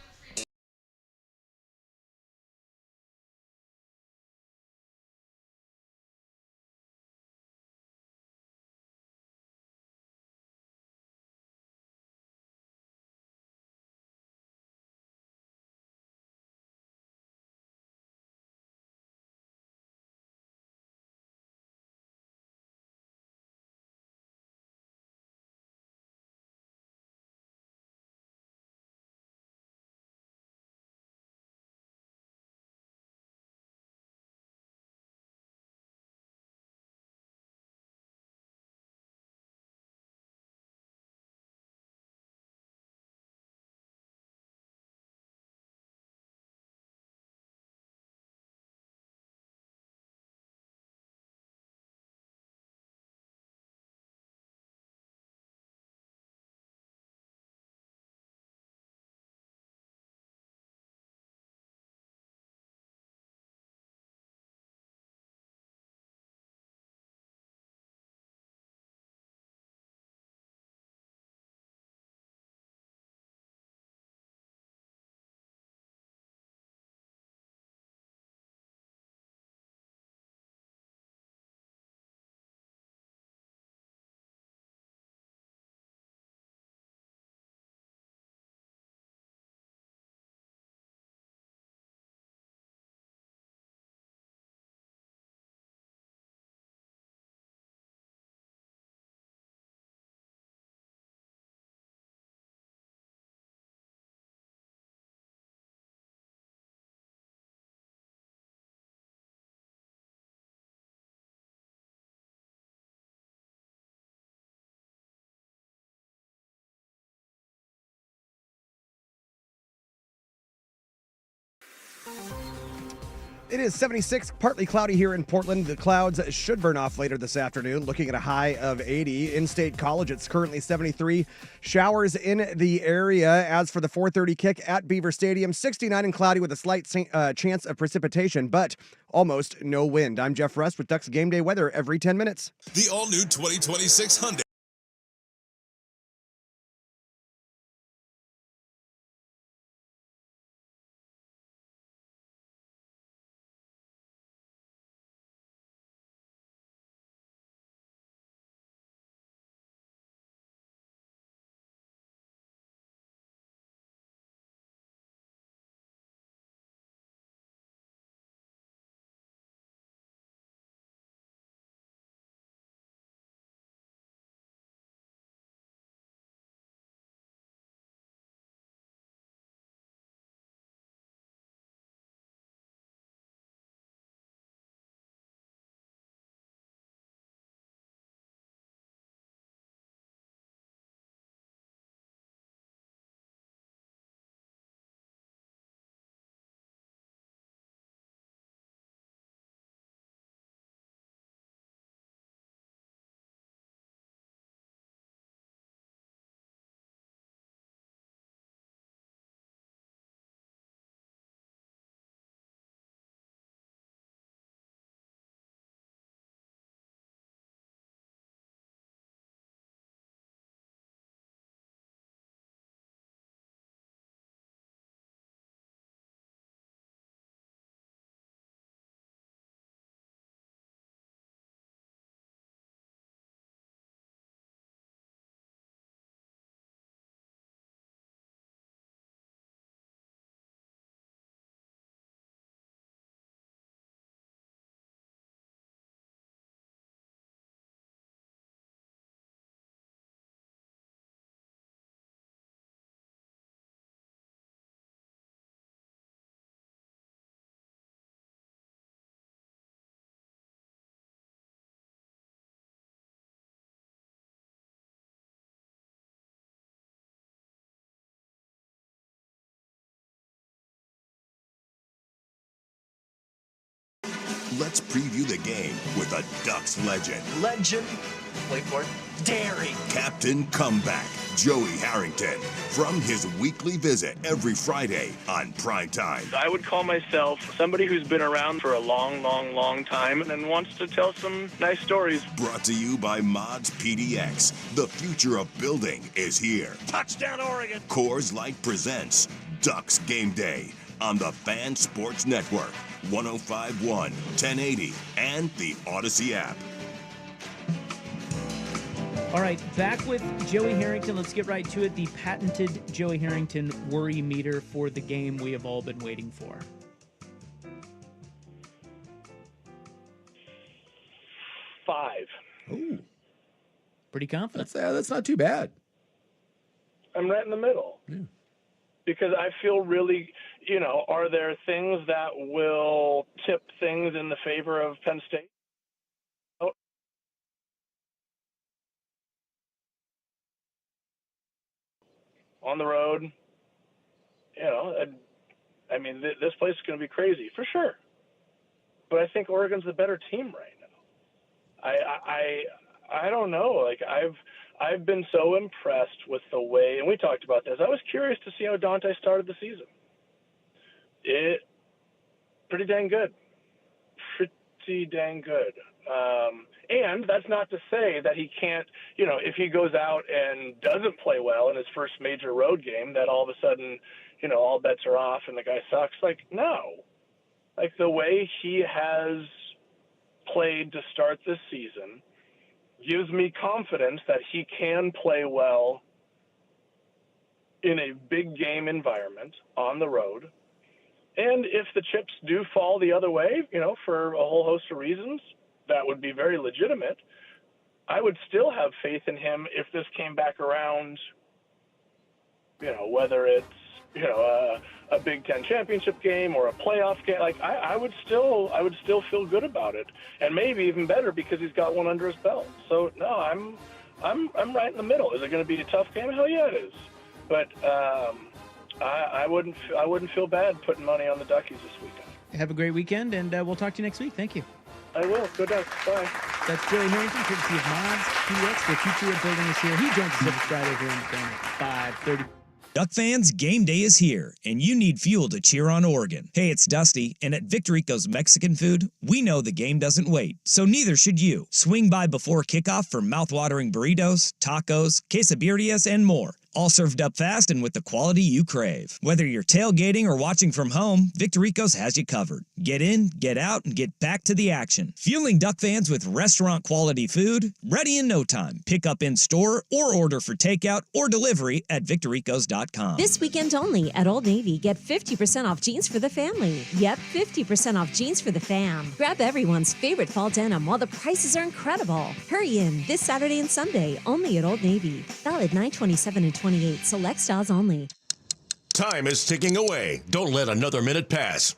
It is 76, partly cloudy here in Portland. The clouds should burn off later this afternoon, looking at a high of 80. In-State College, it's currently 73. Showers in the area. As for the 4:30 kick at Beaver Stadium, 69 and cloudy with a slight chance of precipitation, but almost no wind. I'm Jeff Rust with Ducks Game Day weather every 10 minutes. The all-new 2026 Hyundai. Let's preview the game with a Ducks legend. Legend. Wait for it. Daring. Captain Comeback, Joey Harrington, from his weekly visit every Friday on Primetime. I would call myself somebody who's been around for a long, long, long time and wants to tell some nice stories. Brought to you by Mods PDX. The future of building is here. Touchdown, Oregon. Coors Light presents Ducks Game Day on the Fan Sports Network, 105.1, 1080, and the Odyssey app. All right, back with Joey Harrington. Let's get right to it. The patented Joey Harrington worry meter for the game we have all been waiting for. 5. Ooh. Pretty confident. That's not too bad. I'm right in the middle. Yeah. Because I feel really, are there things that will tip things in the favor of Penn State? On the road, this place is going to be crazy for sure. But I think Oregon's the better team right now. I don't know. Like I've been so impressed with the way, and we talked about this. I was curious to see how Dante started the season. Pretty dang good. And that's not to say that he can't, if he goes out and doesn't play well in his first major road game, that all of a sudden, all bets are off and the guy sucks. Like, no. Like, the way he has played to start this season gives me confidence that he can play well in a big game environment on the road. And if the chips do fall the other way, for a whole host of reasons, that would be very legitimate. I would still have faith in him if this came back around, whether it's, a Big Ten championship game or a playoff game. Like, I would still feel good about it, and maybe even better because he's got one under his belt. So no, I'm right in the middle. Is it going to be a tough game? Hell yeah, it is. But I wouldn't feel bad putting money on the Duckies this weekend. Have a great weekend, and we'll talk to you next week. Thank you. I will. Go Ducks. Bye. That's Joey Harrington, courtesy of Mods PDX. The future of building is here. He joins us every Friday here on the Fan at 5:30. Duck fans, game day is here, and you need fuel to cheer on Oregon. Hey, it's Dusty, and at Victorico's Mexican Food, we know the game doesn't wait, so neither should you. Swing by before kickoff for mouthwatering burritos, tacos, quesadillas, and more. All served up fast and with the quality you crave. Whether you're tailgating or watching from home, Victorico's has you covered. Get in, get out, and get back to the action. Fueling Duck fans with restaurant-quality food, ready in no time. Pick up in-store or order for takeout or delivery at victoricos.com. This weekend only at Old Navy, get 50% off jeans for the family. Yep, 50% off jeans for the fam. Grab everyone's favorite fall denim while the prices are incredible. Hurry in this Saturday and Sunday only at Old Navy. Valid 9/27 and 28. Select styles only. Time is ticking away. Don't let another minute pass.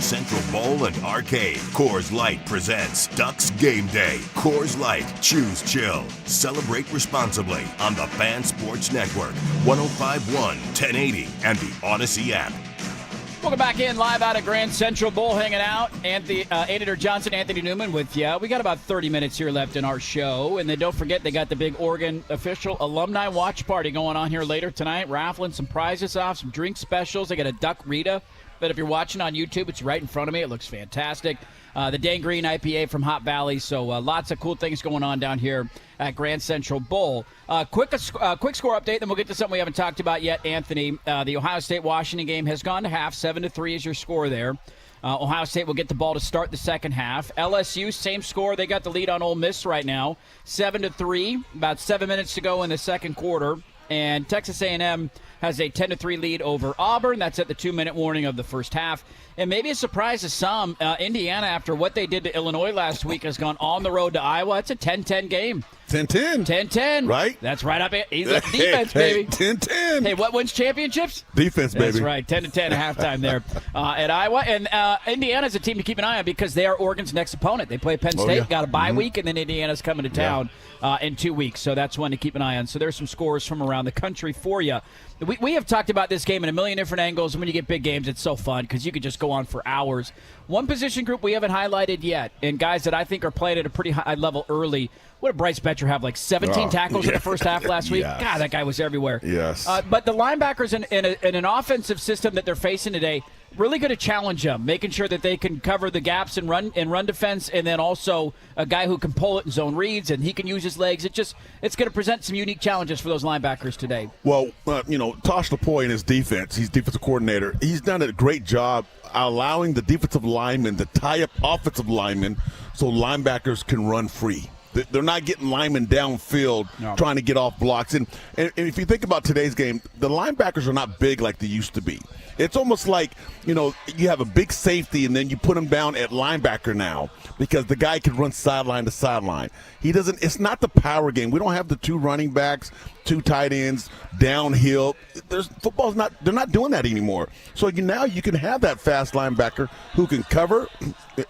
Central Bowl and Arcade, Coors Light presents Ducks Game Day. Coors Light, choose chill. Celebrate responsibly on the Fan Sports Network, 105.1, 1080, and the Odyssey app. Welcome back in live out of Grand Central Bowl, hanging out. Editor Johnson, Anthony Newman with you. We got about 30 minutes here left in our show. And then don't forget, they got the big Oregon official alumni watch party going on here later tonight. Raffling some prizes off, some drink specials. They got a Duck Rita. But if you're watching on YouTube, it's right in front of me. It looks fantastic. The Dan Green IPA from Hot Valley. So lots of cool things going on down here at Grand Central Bowl. Quick score update, then we'll get to something we haven't talked about yet, Anthony. The Ohio State-Washington game has gone to half. 7-3 is your score there. Ohio State will get the ball to start the second half. LSU, same score. They got the lead on Ole Miss right now. 7-3, about 7 minutes to go in the second quarter. And Texas A&M has a 10-3 lead over Auburn. That's at the 2-minute warning of the first half. And maybe a surprise to some, Indiana, after what they did to Illinois last week, has gone on the road to Iowa. It's a 10-10 game. 10-10. 10-10. Right? That's right up. He's up defense, baby. 10-10. Hey, what wins championships? Defense, baby. That's right. 10-10 at halftime there at Iowa. And Indiana's a team to keep an eye on because they are Oregon's next opponent. They play Penn State, got a bye week, and then Indiana's coming to town in 2 weeks. So that's one to keep an eye on. So there's some scores from around the country for you. We have talked about this game in a million different angles. And when you get big games, it's so fun because you could just go on for hours. One position group we haven't highlighted yet, and guys that I think are playing at a pretty high level early. What did Bryce Betcher have, like 17 tackles in the first half last week? Yes. God, that guy was everywhere. Yes. But the linebackers in an offensive system that they're facing today, really going to challenge them, making sure that they can cover the gaps and run defense, and then also a guy who can pull it in zone reads, and he can use his legs. It's going to present some unique challenges for those linebackers today. Well, Tosh Lapoy in his defense, he's defensive coordinator. He's done a great job allowing the defensive linemen to tie up offensive linemen so linebackers can run free. They're not getting linemen downfield trying to get off blocks. And if you think about today's game, the linebackers are not big like they used to be. It's almost like, you have a big safety and then you put him down at linebacker now because the guy can run sideline to sideline. It's not the power game. We don't have the two running backs, two tight ends, downhill. They're not doing that anymore. So now you can have that fast linebacker who can cover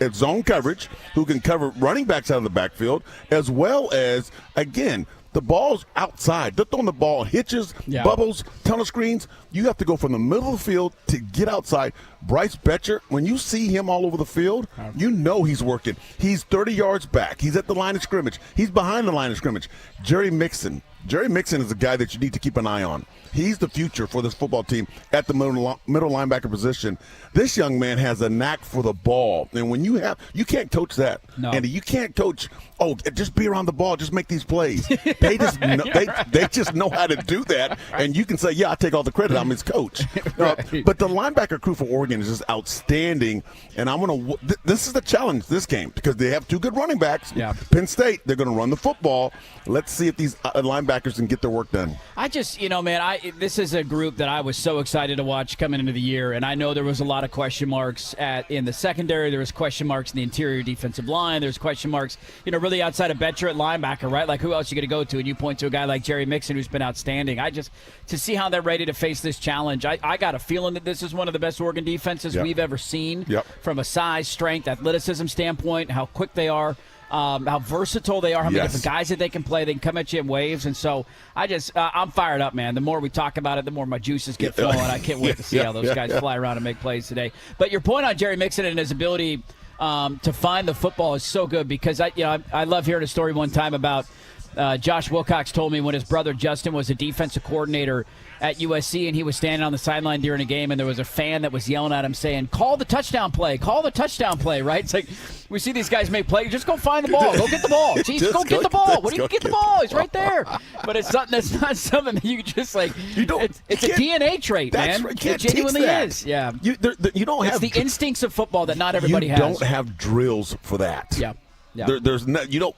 at zone coverage, who can cover running backs out of the backfield, as well as, again, the ball's outside. They're throwing the ball hitches, bubbles, tunnel screens. You have to go from the middle of the field to get outside. Bryce Betcher, when you see him all over the field, you know he's working. He's 30 yards back. He's at the line of scrimmage. He's behind the line of scrimmage. Jerry Mixon is a guy that you need to keep an eye on. He's the future for this football team at the middle linebacker position. This young man has a knack for the ball. And when you can't coach that. No. Andy, you can't coach, just be around the ball, just make these plays. They just know how to do that. And you can say, I take all the credit. I'm his coach. Right. But the linebacker crew for Oregon is just outstanding. And this is the challenge this game because they have two good running backs. Yeah. Penn State, they're going to run the football. Let's see if these linebackers can get their work done. This is a group that I was so excited to watch coming into the year, and I know there was a lot of question marks in the secondary. There was question marks in the interior defensive line. There's question marks, really outside of Betcher at linebacker, right? Like, who else are you going to go to? And you point to a guy like Jerry Mixon, who's been outstanding. To see how they're ready to face this challenge, I got a feeling that this is one of the best Oregon defenses we've ever seen from a size, strength, athleticism standpoint, how quick they are. How versatile they are, how many different guys that they can play. They can come at you in waves. And so I'm fired up, man. The more we talk about it, the more my juices get flowing. I can't wait to see how those guys fly around and make plays today. But your point on Jerry Mixon and his ability to find the football is so good because I love hearing a story one time about Josh Wilcox told me when his brother Justin was a defensive coordinator at USC and he was standing on the sideline during a game and there was a fan that was yelling at him saying, call the touchdown play, right? It's like we see these guys make plays. Just go find the ball. Go get the ball. Jeez, go get the ball. What do you get the ball? He's right there. But it's not something that you just like. It's a DNA trait, man. It genuinely is. Yeah. You don't have the instincts of football that not everybody has. You don't have drills for that. Yeah. There's no. You don't.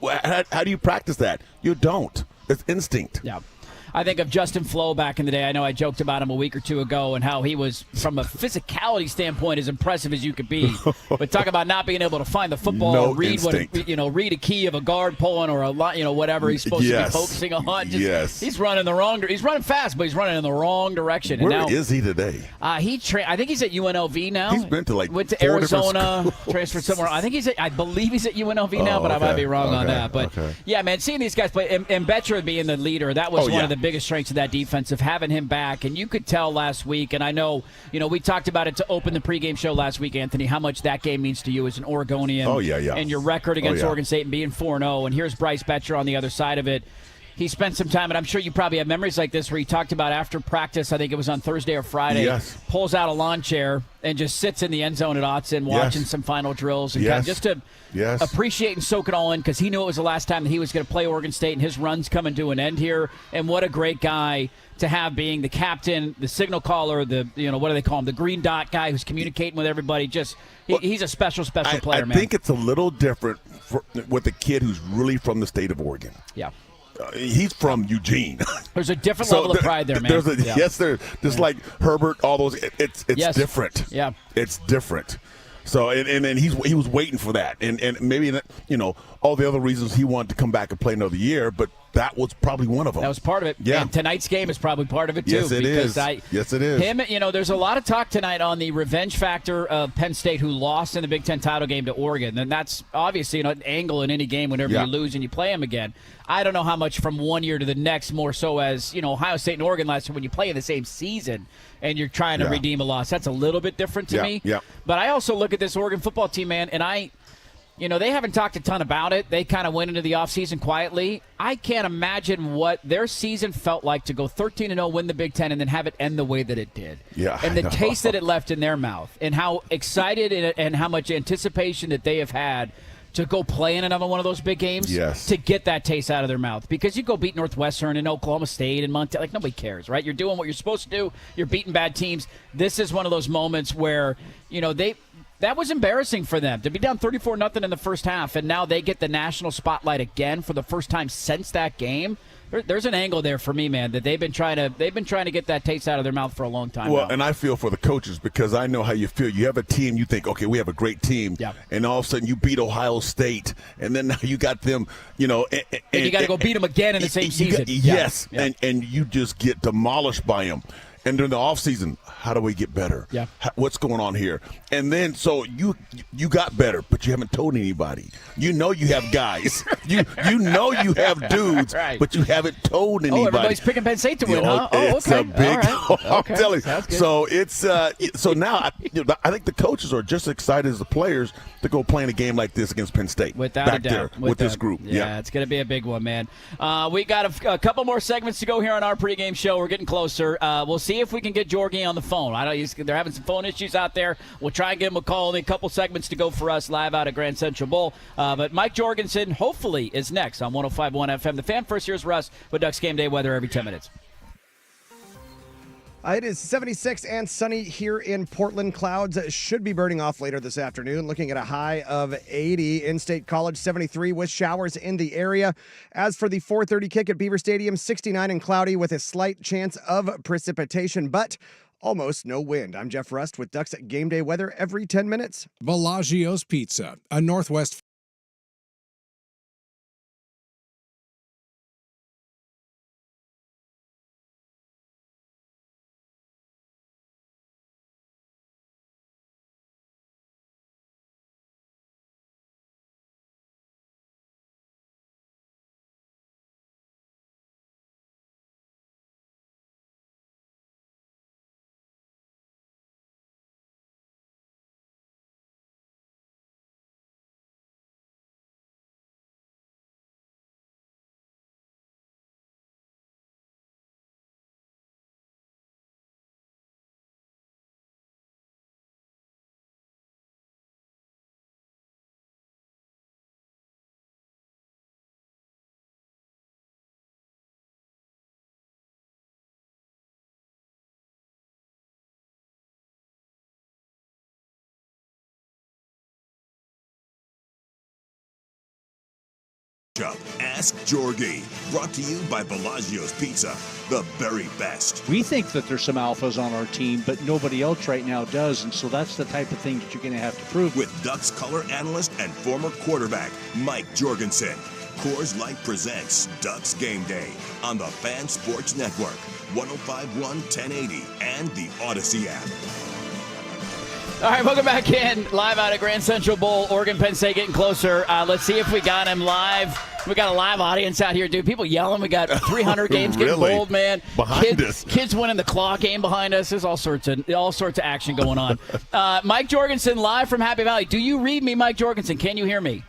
How do you practice that? You don't. It's instinct. Yeah. I think of Justin Flo back in the day. I know I joked about him a week or two ago and how he was, from a physicality standpoint, as impressive as you could be. But talk about not being able to find the football or read read a key of a guard pulling or whatever he's supposed to be focusing on. He's running He's running fast, but he's running in the wrong direction. Where is he today? I think he's at UNLV now. He's been to went to Arizona, transferred somewhere. I believe he's at UNLV now, but I might be wrong on that. But yeah, man, seeing these guys play and Betcher being the leader, that was one of the biggest strengths of that defense, of having him back. And you could tell last week, and I know, we talked about it to open the pregame show last week, Anthony, how much that game means to you as an Oregonian. And your record against Oregon State and being 4-0. And here's Bryce Betcher on the other side of it. He spent some time, and I'm sure you probably have memories like this, where he talked about after practice, I think it was on Thursday or Friday, pulls out a lawn chair and just sits in the end zone at Autzen watching some final drills and kind of just to appreciate and soak it all in, because he knew it was the last time that he was going to play Oregon State, and his run's coming to an end here. And what a great guy to have, being the captain, the signal caller, the what do they call him, the green dot guy who's communicating with everybody. He's a special player, man. I think it's a little different with a kid who's really from the state of Oregon. Yeah. He's from Eugene. There's a different level of pride there, man. Yes, there's just like Herbert, all those. It's different. Yeah, it's different. So and then he was waiting for that, and maybe all the other reasons he wanted to come back and play another year, but that was probably one of them. That was part of it. Yeah. And tonight's game is probably part of it, too. Yes, it is. Yes, it is. Him, there's a lot of talk tonight on the revenge factor of Penn State, who lost in the Big Ten title game to Oregon. And that's obviously an angle in any game whenever you lose and you play them again. I don't know how much from one year to the next, more so as, Ohio State and Oregon last year, when you play in the same season and you're trying to redeem a loss. That's a little bit different to me. Yeah. But I also look at this Oregon football team, man, and they haven't talked a ton about it. They kind of went into the offseason quietly. I can't imagine what their season felt like to go 13-0, win the Big Ten, and then have it end the way that it did. Yeah, and the taste that it left in their mouth, and how excited and how much anticipation that they have had to go play in another one of those big games to get that taste out of their mouth. Because you go beat Northwestern and Oklahoma State and Montana, like nobody cares, right? You're doing what you're supposed to do. You're beating bad teams. This is one of those moments where, that was embarrassing for them to be down 34-0 in the first half, and now they get the national spotlight again for the first time since that game. There's an angle there for me, man, that they've been trying to get that taste out of their mouth for a long time. Well, now. And I feel for the coaches because I know how you feel. You have a team, you think, okay, we have a great team, and all of a sudden you beat Ohio State, and then now you got them, and you got to go beat them again in the same season. Yes, and you just get demolished by them. And during the offseason, how do we get better? Yeah. What's going on here? And then so you got better, but you haven't told anybody. You know you have guys. you know you have dudes, but you haven't told anybody. Oh, everybody's picking Penn State to win, huh? Oh, it's okay. a big. All right. I'm telling you. Sounds good. So it's so now I think the coaches are just as excited as the players to go play in a game like this against Penn State. Without a back doubt. there with this group. Yeah, it's going to be a big one, man. We got a couple more segments to go here on our pregame show. We're getting closer. We'll see if we can get Jorgie on the phone. I know they're having some phone issues out there. We'll try and give him a call. Only a couple segments to go for us live out of Grand Central Bowl. But Mike Jorgensen, hopefully, is next on 105.1 FM. The Fan. First, here's Russ with Ducks Game Day weather every 10 minutes. It is 76 and sunny here in Portland. Clouds should be burning off later this afternoon. Looking at a high of 80. In-State College 73 with showers in the area. As for the 4:30 kick at Beaver Stadium, 69 and cloudy with a slight chance of precipitation, but almost no wind. I'm Jeff Rust with Ducks Game Day weather every 10 minutes. Bellagio's Pizza, a Northwest Ask Jorgie, brought to you by Bellagio's Pizza, the very best. We think that there's some alphas on our team, but nobody else right now does, and so that's the type of thing that you're going to have to prove. With Ducks color analyst and former quarterback Mike Jorgensen, Coors Light presents Ducks Game Day on the Fan Sports Network, 105.1 1080, and the Odyssey app. All right, welcome back in. Live out of Grand Central Bowl. Oregon, Penn State getting closer. Let's see if we got him live. We got a live audience out here, dude. People yelling. We got 300 games getting bowled, man. Behind us. Kids winning the claw game behind us. There's all sorts of action going on. Mike Jorgensen live from Happy Valley. Do you read me, Mike Jorgensen? Can you hear me?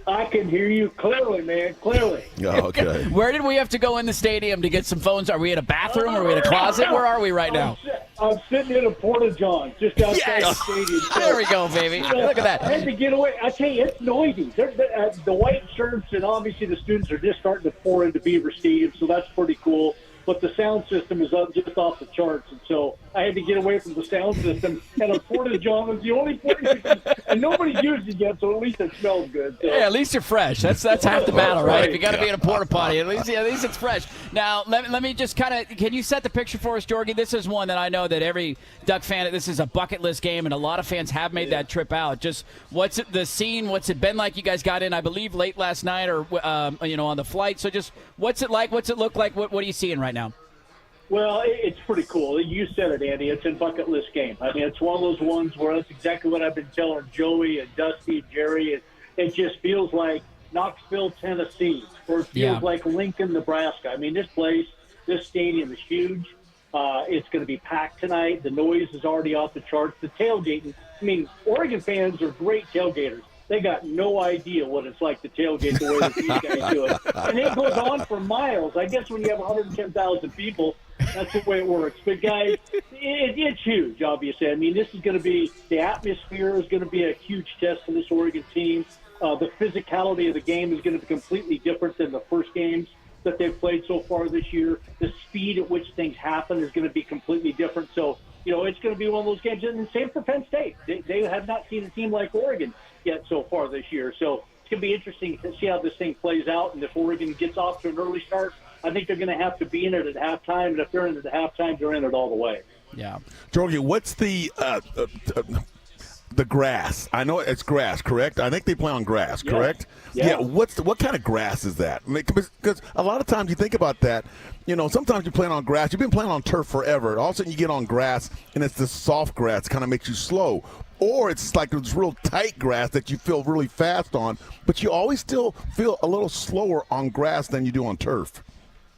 I can hear you clearly, man. Clearly. Oh, okay. Where did we have to go in the stadium to get some phones? Are we in a bathroom? Are we in a closet? Where are we right now? I'm sitting in a porta-john just outside the stadium. So, there we go, baby. Look at that. I had to get away. I tell you, it's noisy. The white shirts and obviously the students are just starting to pour into Beaver Stadium, so that's pretty cool. but the sound system is just off the charts. And so I had to get away from the sound system, and a porta-john was the only place, and nobody's used it yet, so at least it smells good. So. Yeah, at least you're fresh. That's half the battle, right? If you got to be in a porta potty, at least it's fresh. Now, let me just kind of, can you set the picture for us, Jorgie? This is one that I know that every Duck fan, this is a bucket list game, and a lot of fans have made that trip out. Just what's the scene? What's it been like? You guys got in, I believe, late last night, or on the flight. So just what's it like? What's it look like? What are you seeing right now? Well, it's pretty cool. You said it, Andy. It's a bucket list game. I mean, it's one of those ones where that's exactly what I've been telling Joey and Dusty and Jerry. It just feels like Knoxville, Tennessee, or it feels like Lincoln, Nebraska. I mean, this stadium is huge. It's going to be packed tonight. The noise is already off the charts. The tailgating, I mean, Oregon fans are great tailgaters. They got no idea what it's like to tailgate the way that these guys do it. And it goes on for miles. I guess when you have 110,000 people, that's the way it works. But, guys, it's huge, obviously. I mean, this is going to be – the atmosphere is going to be a huge test for this Oregon team. The physicality of the game is going to be completely different than the first games that they've played so far this year. The speed at which things happen is going to be completely different. So, it's going to be one of those games. And same for Penn State. They have not seen a team like Oregon yet so far this year. So it's going to be interesting to see how this thing plays out. And if Oregon gets off to an early start, I think they're going to have to be in it at halftime. And if they're in it at halftime, they're in it all the way. Yeah. Jorgie, what's the grass? I know it's grass, correct? I think they play on grass, correct? Yeah. What kind of grass is that? I mean, because a lot of times you think about that, sometimes you're playing on grass. You've been playing on turf forever. All of a sudden you get on grass, and it's this soft grass, kind of makes you slow. Or it's like this real tight grass that you feel really fast on, but you always still feel a little slower on grass than you do on turf.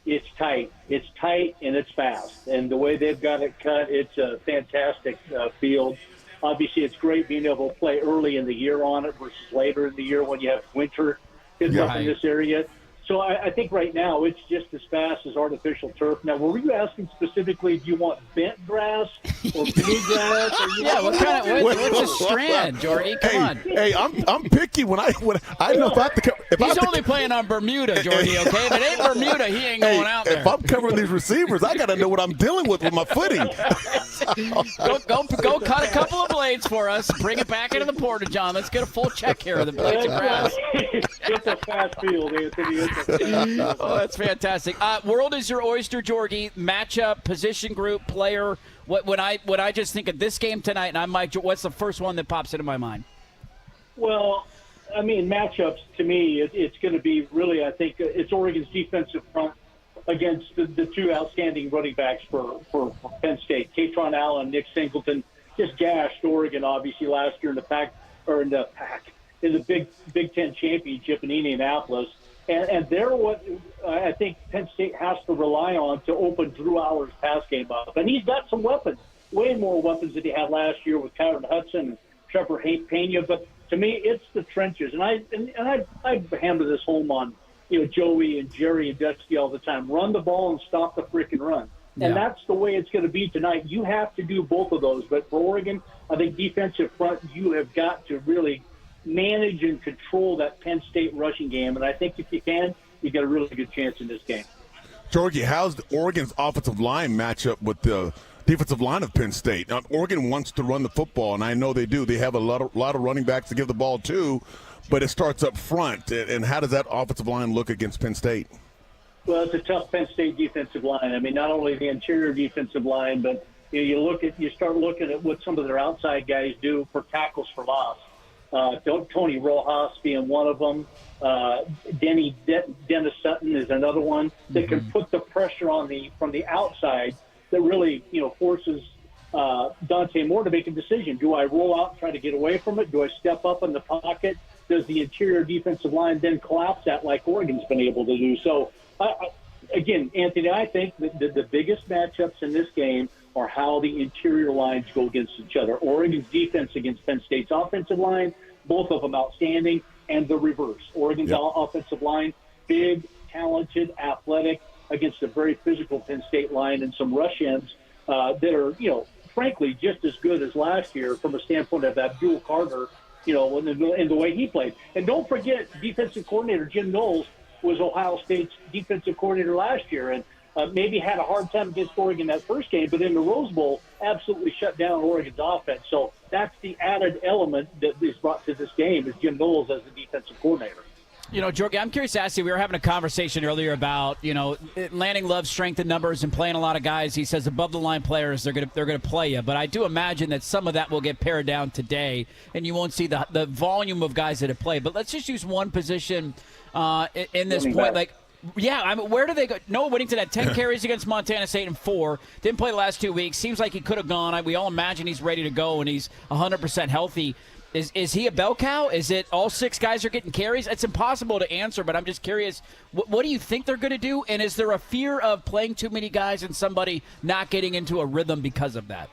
It's tight. It's tight, and it's fast. And the way they've got it cut, it's a fantastic field. Obviously, it's great being able to play early in the year on it versus later in the year when you have winter hits up in this area. So I think right now it's just as fast as artificial turf. Now, were you asking specifically, do you want bent grass or bluegrass? What's a strand, Jorgie? Come on. Hey, I'm picky when I know He's only playing on Bermuda, Jorgie. Okay, if it ain't Bermuda, he ain't going out there. If I'm covering these receivers, I got to know what I'm dealing with my footing. Go cut a couple of blades for us. Bring it back into the porta john. Let's get a full check here of the blades of grass. It's a fast field, Anthony. Oh, that's fantastic. World is your oyster, Jorgie. Matchup, position group, player. When I just think of this game tonight, and I'm Mike, what's the first one that pops into my mind? Well, I mean, matchups to me, it's going to be really. I think it's Oregon's defensive front against the two outstanding running backs for Penn State, Katron Allen, Nick Singleton. Just gashed Oregon obviously last year in the Big Ten championship in Indianapolis. And they're what I think Penn State has to rely on to open Drew Aller's pass game up. And he's got some weapons, way more weapons than he had last year with Kyron Hudson and Trevor Pena. But to me, it's the trenches. And I hammer this home on Joey and Jerry and Dusty all the time. Run the ball and stop the freaking run. Yeah. And that's the way it's going to be tonight. You have to do both of those. But for Oregon, I think defensive front, you have got to really manage and control that Penn State rushing game. And I think if you can, you got a really good chance in this game. Jorgie, how's Oregon's offensive line match up with the defensive line of Penn State? Now, Oregon wants to run the football, and I know they do. They have a lot of running backs to give the ball to, but it starts up front. And how does that offensive line look against Penn State? Well, it's a tough Penn State defensive line. I mean, not only the interior defensive line, but you start looking at what some of their outside guys do for tackles for loss. Tony Rojas being one of them. Dennis Sutton is another one that can put the pressure on from the outside that really forces Dante Moore to make a decision. Do I roll out and try to get away from it? Do I step up in the pocket? Does the interior defensive line then collapse that like Oregon's been able to do? So, again, Anthony, I think that the biggest matchups in this game are how the interior lines go against each other. Oregon's defense against Penn State's offensive line, both of them outstanding, and the reverse. Oregon's offensive line, big, talented, athletic, against a very physical Penn State line and some rush ends that are, frankly, just as good as last year from a standpoint of Abdul Carter, in the way he played. And don't forget, defensive coordinator Jim Knowles was Ohio State's defensive coordinator last year. And maybe had a hard time against Oregon that first game, but in the Rose Bowl, absolutely shut down Oregon's offense. So that's the added element that is brought to this game is Jim Knowles as the defensive coordinator. You know, Jorge, I'm curious to ask you, we were having a conversation earlier about, Lanning loves strength in numbers and playing a lot of guys. He says above-the-line players, they're gonna play you. But I do imagine that some of that will get pared down today, and you won't see the volume of guys that have played. But let's just use one position in this point. Like, where do they go? Noah Whittington had 10 carries against Montana State and 4. Didn't play the last 2 weeks. Seems like he could have gone. We all imagine he's ready to go and he's 100% healthy. Is he a bell cow? Is it all 6 guys are getting carries? It's impossible to answer, but I'm just curious, what do you think they're going to do? And is there a fear of playing too many guys and somebody not getting into a rhythm because of that?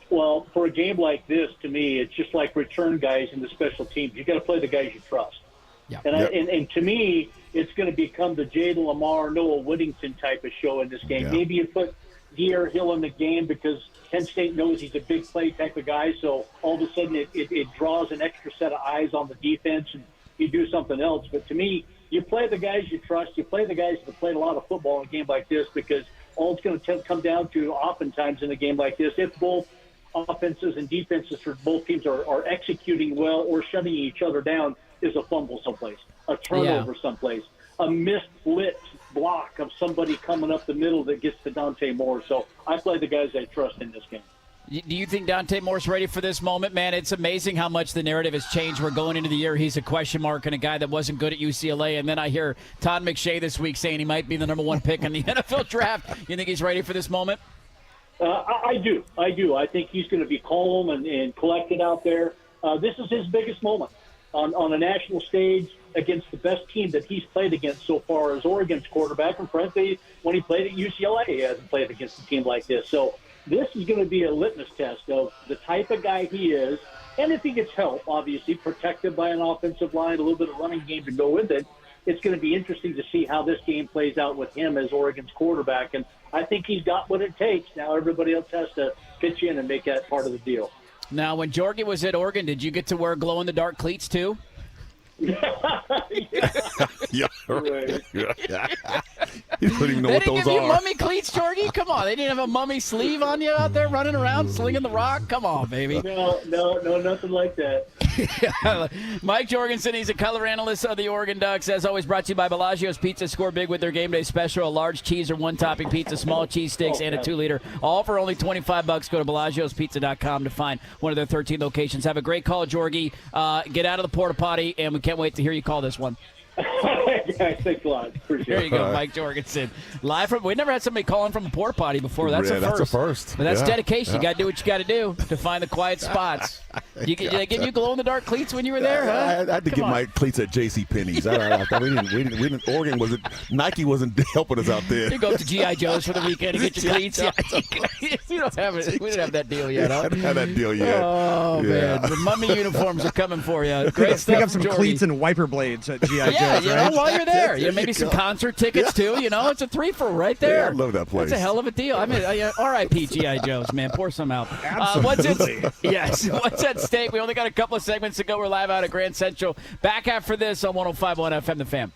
Well, for a game like this, to me, it's just like return guys in the special teams. You got to play the guys you trust. Yeah. And to me, it's going to become the Jaden Lamar, Noah Whittington type of show in this game. Yeah. Maybe you put De'Aaron Hill in the game because Penn State knows he's a big play type of guy, so all of a sudden it draws an extra set of eyes on the defense and you do something else. But to me, you play the guys you trust. You play the guys that have played a lot of football in a game like this because all it's going to come down to oftentimes in a game like this, if both offenses and defenses for both teams are executing well or shutting each other down, is a fumble someplace, a turnover someplace, a missed blitz block of somebody coming up the middle that gets to Dante Moore. So I play the guys I trust in this game. Do you think Dante Moore's ready for this moment, man? It's amazing how much the narrative has changed. We're going into the year, he's a question mark and a guy that wasn't good at UCLA. And then I hear Todd McShay this week saying he might be the number 1 pick in the NFL draft. You think he's ready for this moment? I do. I think he's going to be calm and collected out there. This is his biggest moment on a national stage against the best team that he's played against so far as Oregon's quarterback. And frankly, when he played at UCLA, he hasn't played against a team like this. So this is going to be a litmus test of the type of guy he is. And if he gets help, obviously, protected by an offensive line, a little bit of running game to go with it, it's going to be interesting to see how this game plays out with him as Oregon's quarterback. And I think he's got what it takes. Now everybody else has to pitch in and make that part of the deal. Now, when Jorge was at Oregon, did you get to wear glow-in-the-dark cleats too? Yeah. Right. You don't even know what those are. They didn't give you mummy cleats, Jorge? Come on. They didn't have a mummy sleeve on you out there running around, slinging the rock? Come on, baby. No, nothing like that. Mike Jorgensen, he's a color analyst of the Oregon Ducks. As always, brought to you by Bellagio's Pizza. Score big with their game day special. A large cheese or one-topping pizza, small cheese sticks, and a 2-liter. All for only $25. Go to Bellagio'sPizza.com to find one of their 13 locations. Have a great call, Jorge. Get out of the porta potty, and we can't wait to hear you call this one. Thanks a lot. Appreciate there you go, it. Mike Jorgensen. Live from, we never had somebody calling from a porta potty before. That's a first. That's a first. But that's dedication. You got to do what you got to do to find the quiet spots. Did they give you glow-in-the-dark cleats when you were there? Huh? I had to get my cleats at J.C. Penney's. We didn't. Oregon wasn't. Nike wasn't helping us out there. You go up to G.I. Joe's for the weekend and get your cleats. Yeah. We don't have it. We didn't have that deal yet. Huh? I didn't have that deal yet. Oh man, the mummy uniforms are coming for you. Great stuff. Pick up some Jorge. cleats and wiper blades at G.I. Joe's. Yeah, you right? know, while you're there, maybe some concert tickets too. You know, it's a 3-for right there. Yeah, I love that place. That's a hell of a deal. I mean, R.I.P. G.I. Joe's, man. Pour some out. Absolutely. What's at stake? We only got a couple of segments to go. We're live out at Grand Central. Back after this on 105.1 FM, The Fan.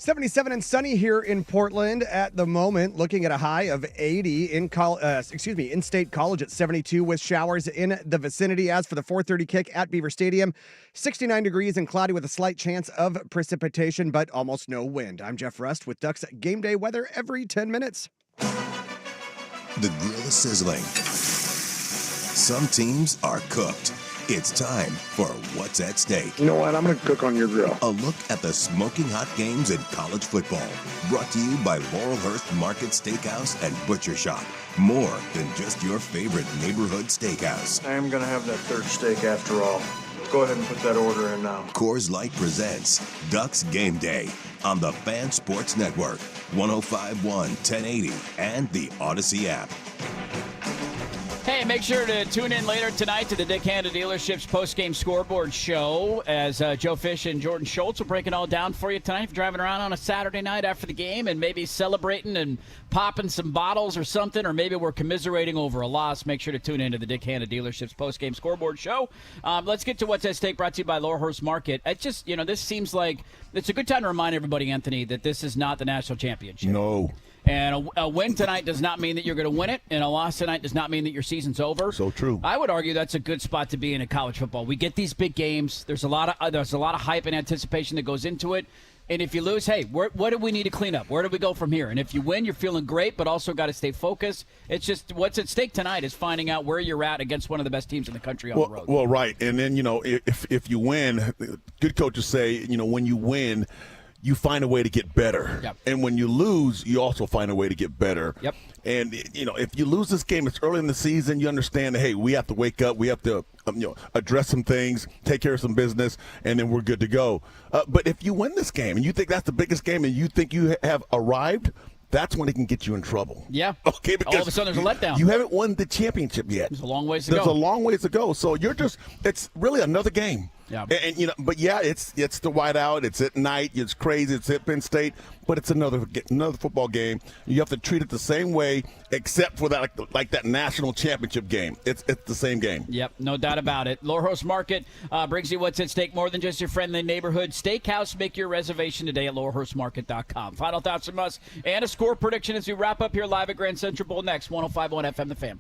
77 and sunny here in Portland at the moment, looking at a high of 80 in-state college at 72 with showers in the vicinity. As for the 4:30 kick at Beaver Stadium, 69 degrees and cloudy with a slight chance of precipitation, but almost no wind. I'm Jeff Rust with Ducks Game Day weather every 10 minutes. The grill is sizzling. Some teams are cooked. It's time for What's at Stake. You know what? I'm going to cook on your grill. A look at the smoking hot games in college football. Brought to you by Laurelhurst Market Steakhouse and Butcher Shop. More than just your favorite neighborhood steakhouse. I am going to have that third steak after all. Go ahead and put that order in now. Coors Light presents Ducks Game Day on the Fan Sports Network, 105.1, 1080, and the Odyssey app. Hey, make sure to tune in later tonight to the Dick Honda Dealerships post-game scoreboard show as Joe Fish and Jordan Schultz will break it all down for you tonight. If you're driving around on a Saturday night after the game and maybe celebrating and popping some bottles or something, or maybe we're commiserating over a loss, make sure to tune in to the Dick Honda Dealerships post-game scoreboard show. Let's get to What's at Stake, brought to you by Laurelhurst Market. It just, this seems like it's a good time to remind everybody, Anthony, that this is not the national championship. No. And a win tonight does not mean that you're going to win it, and a loss tonight does not mean that your season's over. So true. I would argue that's a good spot to be in college football. We get these big games. There's a lot of hype and anticipation that goes into it. And if you lose, hey, what do we need to clean up? Where do we go from here? And if you win, you're feeling great, but also got to stay focused. It's just what's at stake tonight is finding out where you're at against one of the best teams in the country on the road. Well, right. And then, if you win, good coaches say, when you win, you find a way to get better. Yep. And when you lose, you also find a way to get better. Yep. And, if you lose this game, it's early in the season, you understand that, hey, we have to wake up, we have to address some things, take care of some business, and then we're good to go. But if you win this game and you think that's the biggest game and you think you have arrived, that's when it can get you in trouble. Yeah. Okay, because all of a sudden there's a letdown. You haven't won the championship yet. There's a long ways to go. There's a long ways to go. So it's really another game. Yeah. And but yeah, it's the whiteout. It's at night. It's crazy. It's at Penn State, but it's another football game. You have to treat it the same way, except for that like that national championship game. It's the same game. Yep, no doubt about it. Laurelhurst Market brings you what's at stake, more than just your friendly neighborhood steakhouse. Make your reservation today at laurelhurstmarket.com. Final thoughts from us and a score prediction as we wrap up here live at Grand Central Bowl next. 105.1 FM The Fan.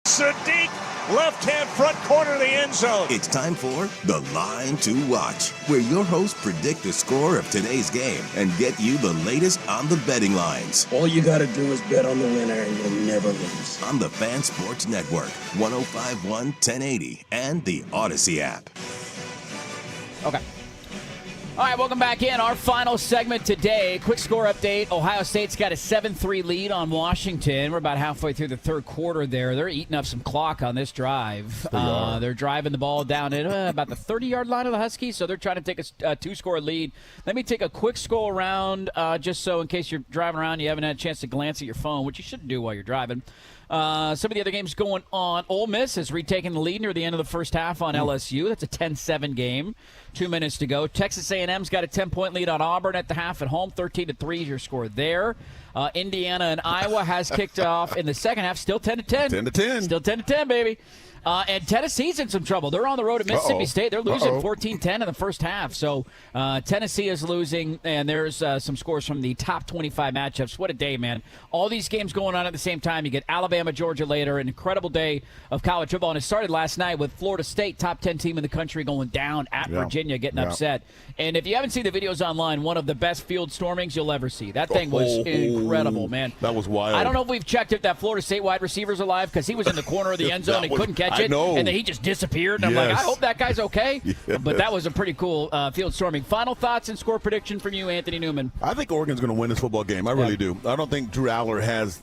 Sadiq, left-hand front corner of the end zone. It's time for The Line to Watch, where your hosts predict the score of today's game and get you the latest on the betting lines. All you got to do is bet on the winner and you'll never lose. On the Fan Sports Network, 105.1, 1080, and the Odyssey app. Okay. All right, welcome back in. Our final segment today. Quick score update. Ohio State's got a 7-3 lead on Washington. We're about halfway through the third quarter there. They're eating up some clock on this drive. They're driving the ball down at about the 30-yard line of the Huskies, so they're trying to take a two-score lead. Let me take a quick scroll around just so in case you're driving around you haven't had a chance to glance at your phone, which you shouldn't do while you're driving. Some of the other games going on. Ole Miss has retaken the lead near the end of the first half on LSU. That's a 10-7 game. 2 minutes to go. Texas A&M's got a 10-point lead on Auburn at the half at home. 13-3 is your score there. Indiana and Iowa has kicked off in the second half. Still 10-10. 10-10. Still 10-10, baby. And Tennessee's in some trouble. They're on the road at Mississippi State. They're losing 14-10 in the first half. So Tennessee is losing, and there's some scores from the top 25 matchups. What a day, man. All these games going on at the same time. You get Alabama, Georgia later, an incredible day of college football. And it started last night with Florida State, top 10 team in the country, going down at Virginia, getting upset. And if you haven't seen the videos online, one of the best field stormings you'll ever see. That thing was incredible, man. That was wild. I don't know if we've checked if that Florida State wide receiver's alive because he was in the corner of the end zone and couldn't catch it. And then he just disappeared. And I'm like, I hope that guy's okay. Yes. But that was a pretty cool field storming. Final thoughts and score prediction from you, Anthony Newman. I think Oregon's going to win this football game. I really do. I don't think Drew Aller has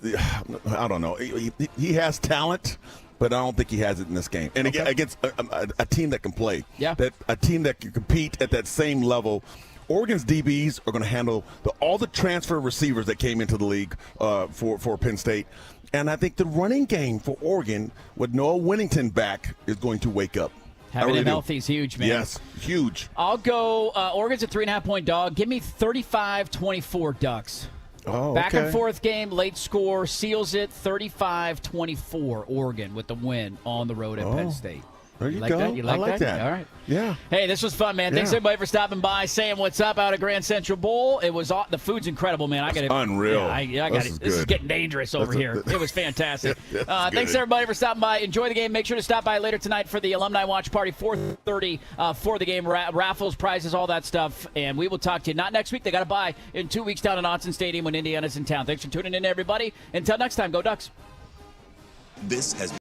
I don't know. He has talent, but I don't think he has it in this game. And against a team that can play, a team that can compete at that same level. Oregon's DBs are going to handle all the transfer receivers that came into the league for Penn State. And I think the running game for Oregon with Noah Winnington back is going to wake up. Having him healthy is huge, man. Yes, huge. I'll go Oregon's a 3.5-point dog. Give me 35-24 Ducks. Back and forth game, late score, seals it 35-24 Oregon with the win on the road at Penn State. There you like go. That? You like I like that? All right. Yeah. Hey, this was fun, man. Thanks everybody for stopping by, saying what's up out of Grand Central Bowl. It was the food's incredible, man. I got it. Unreal. I got it. This is getting dangerous over here. It was fantastic. Thanks everybody for stopping by. Enjoy the game. Make sure to stop by later tonight for the alumni watch party, 4:30 for the game. Raffles, prizes, all that stuff. And we will talk to you not next week. They got to buy in 2 weeks down at Autzen Stadium when Indiana's in town. Thanks for tuning in, everybody. Until next time, go Ducks. This has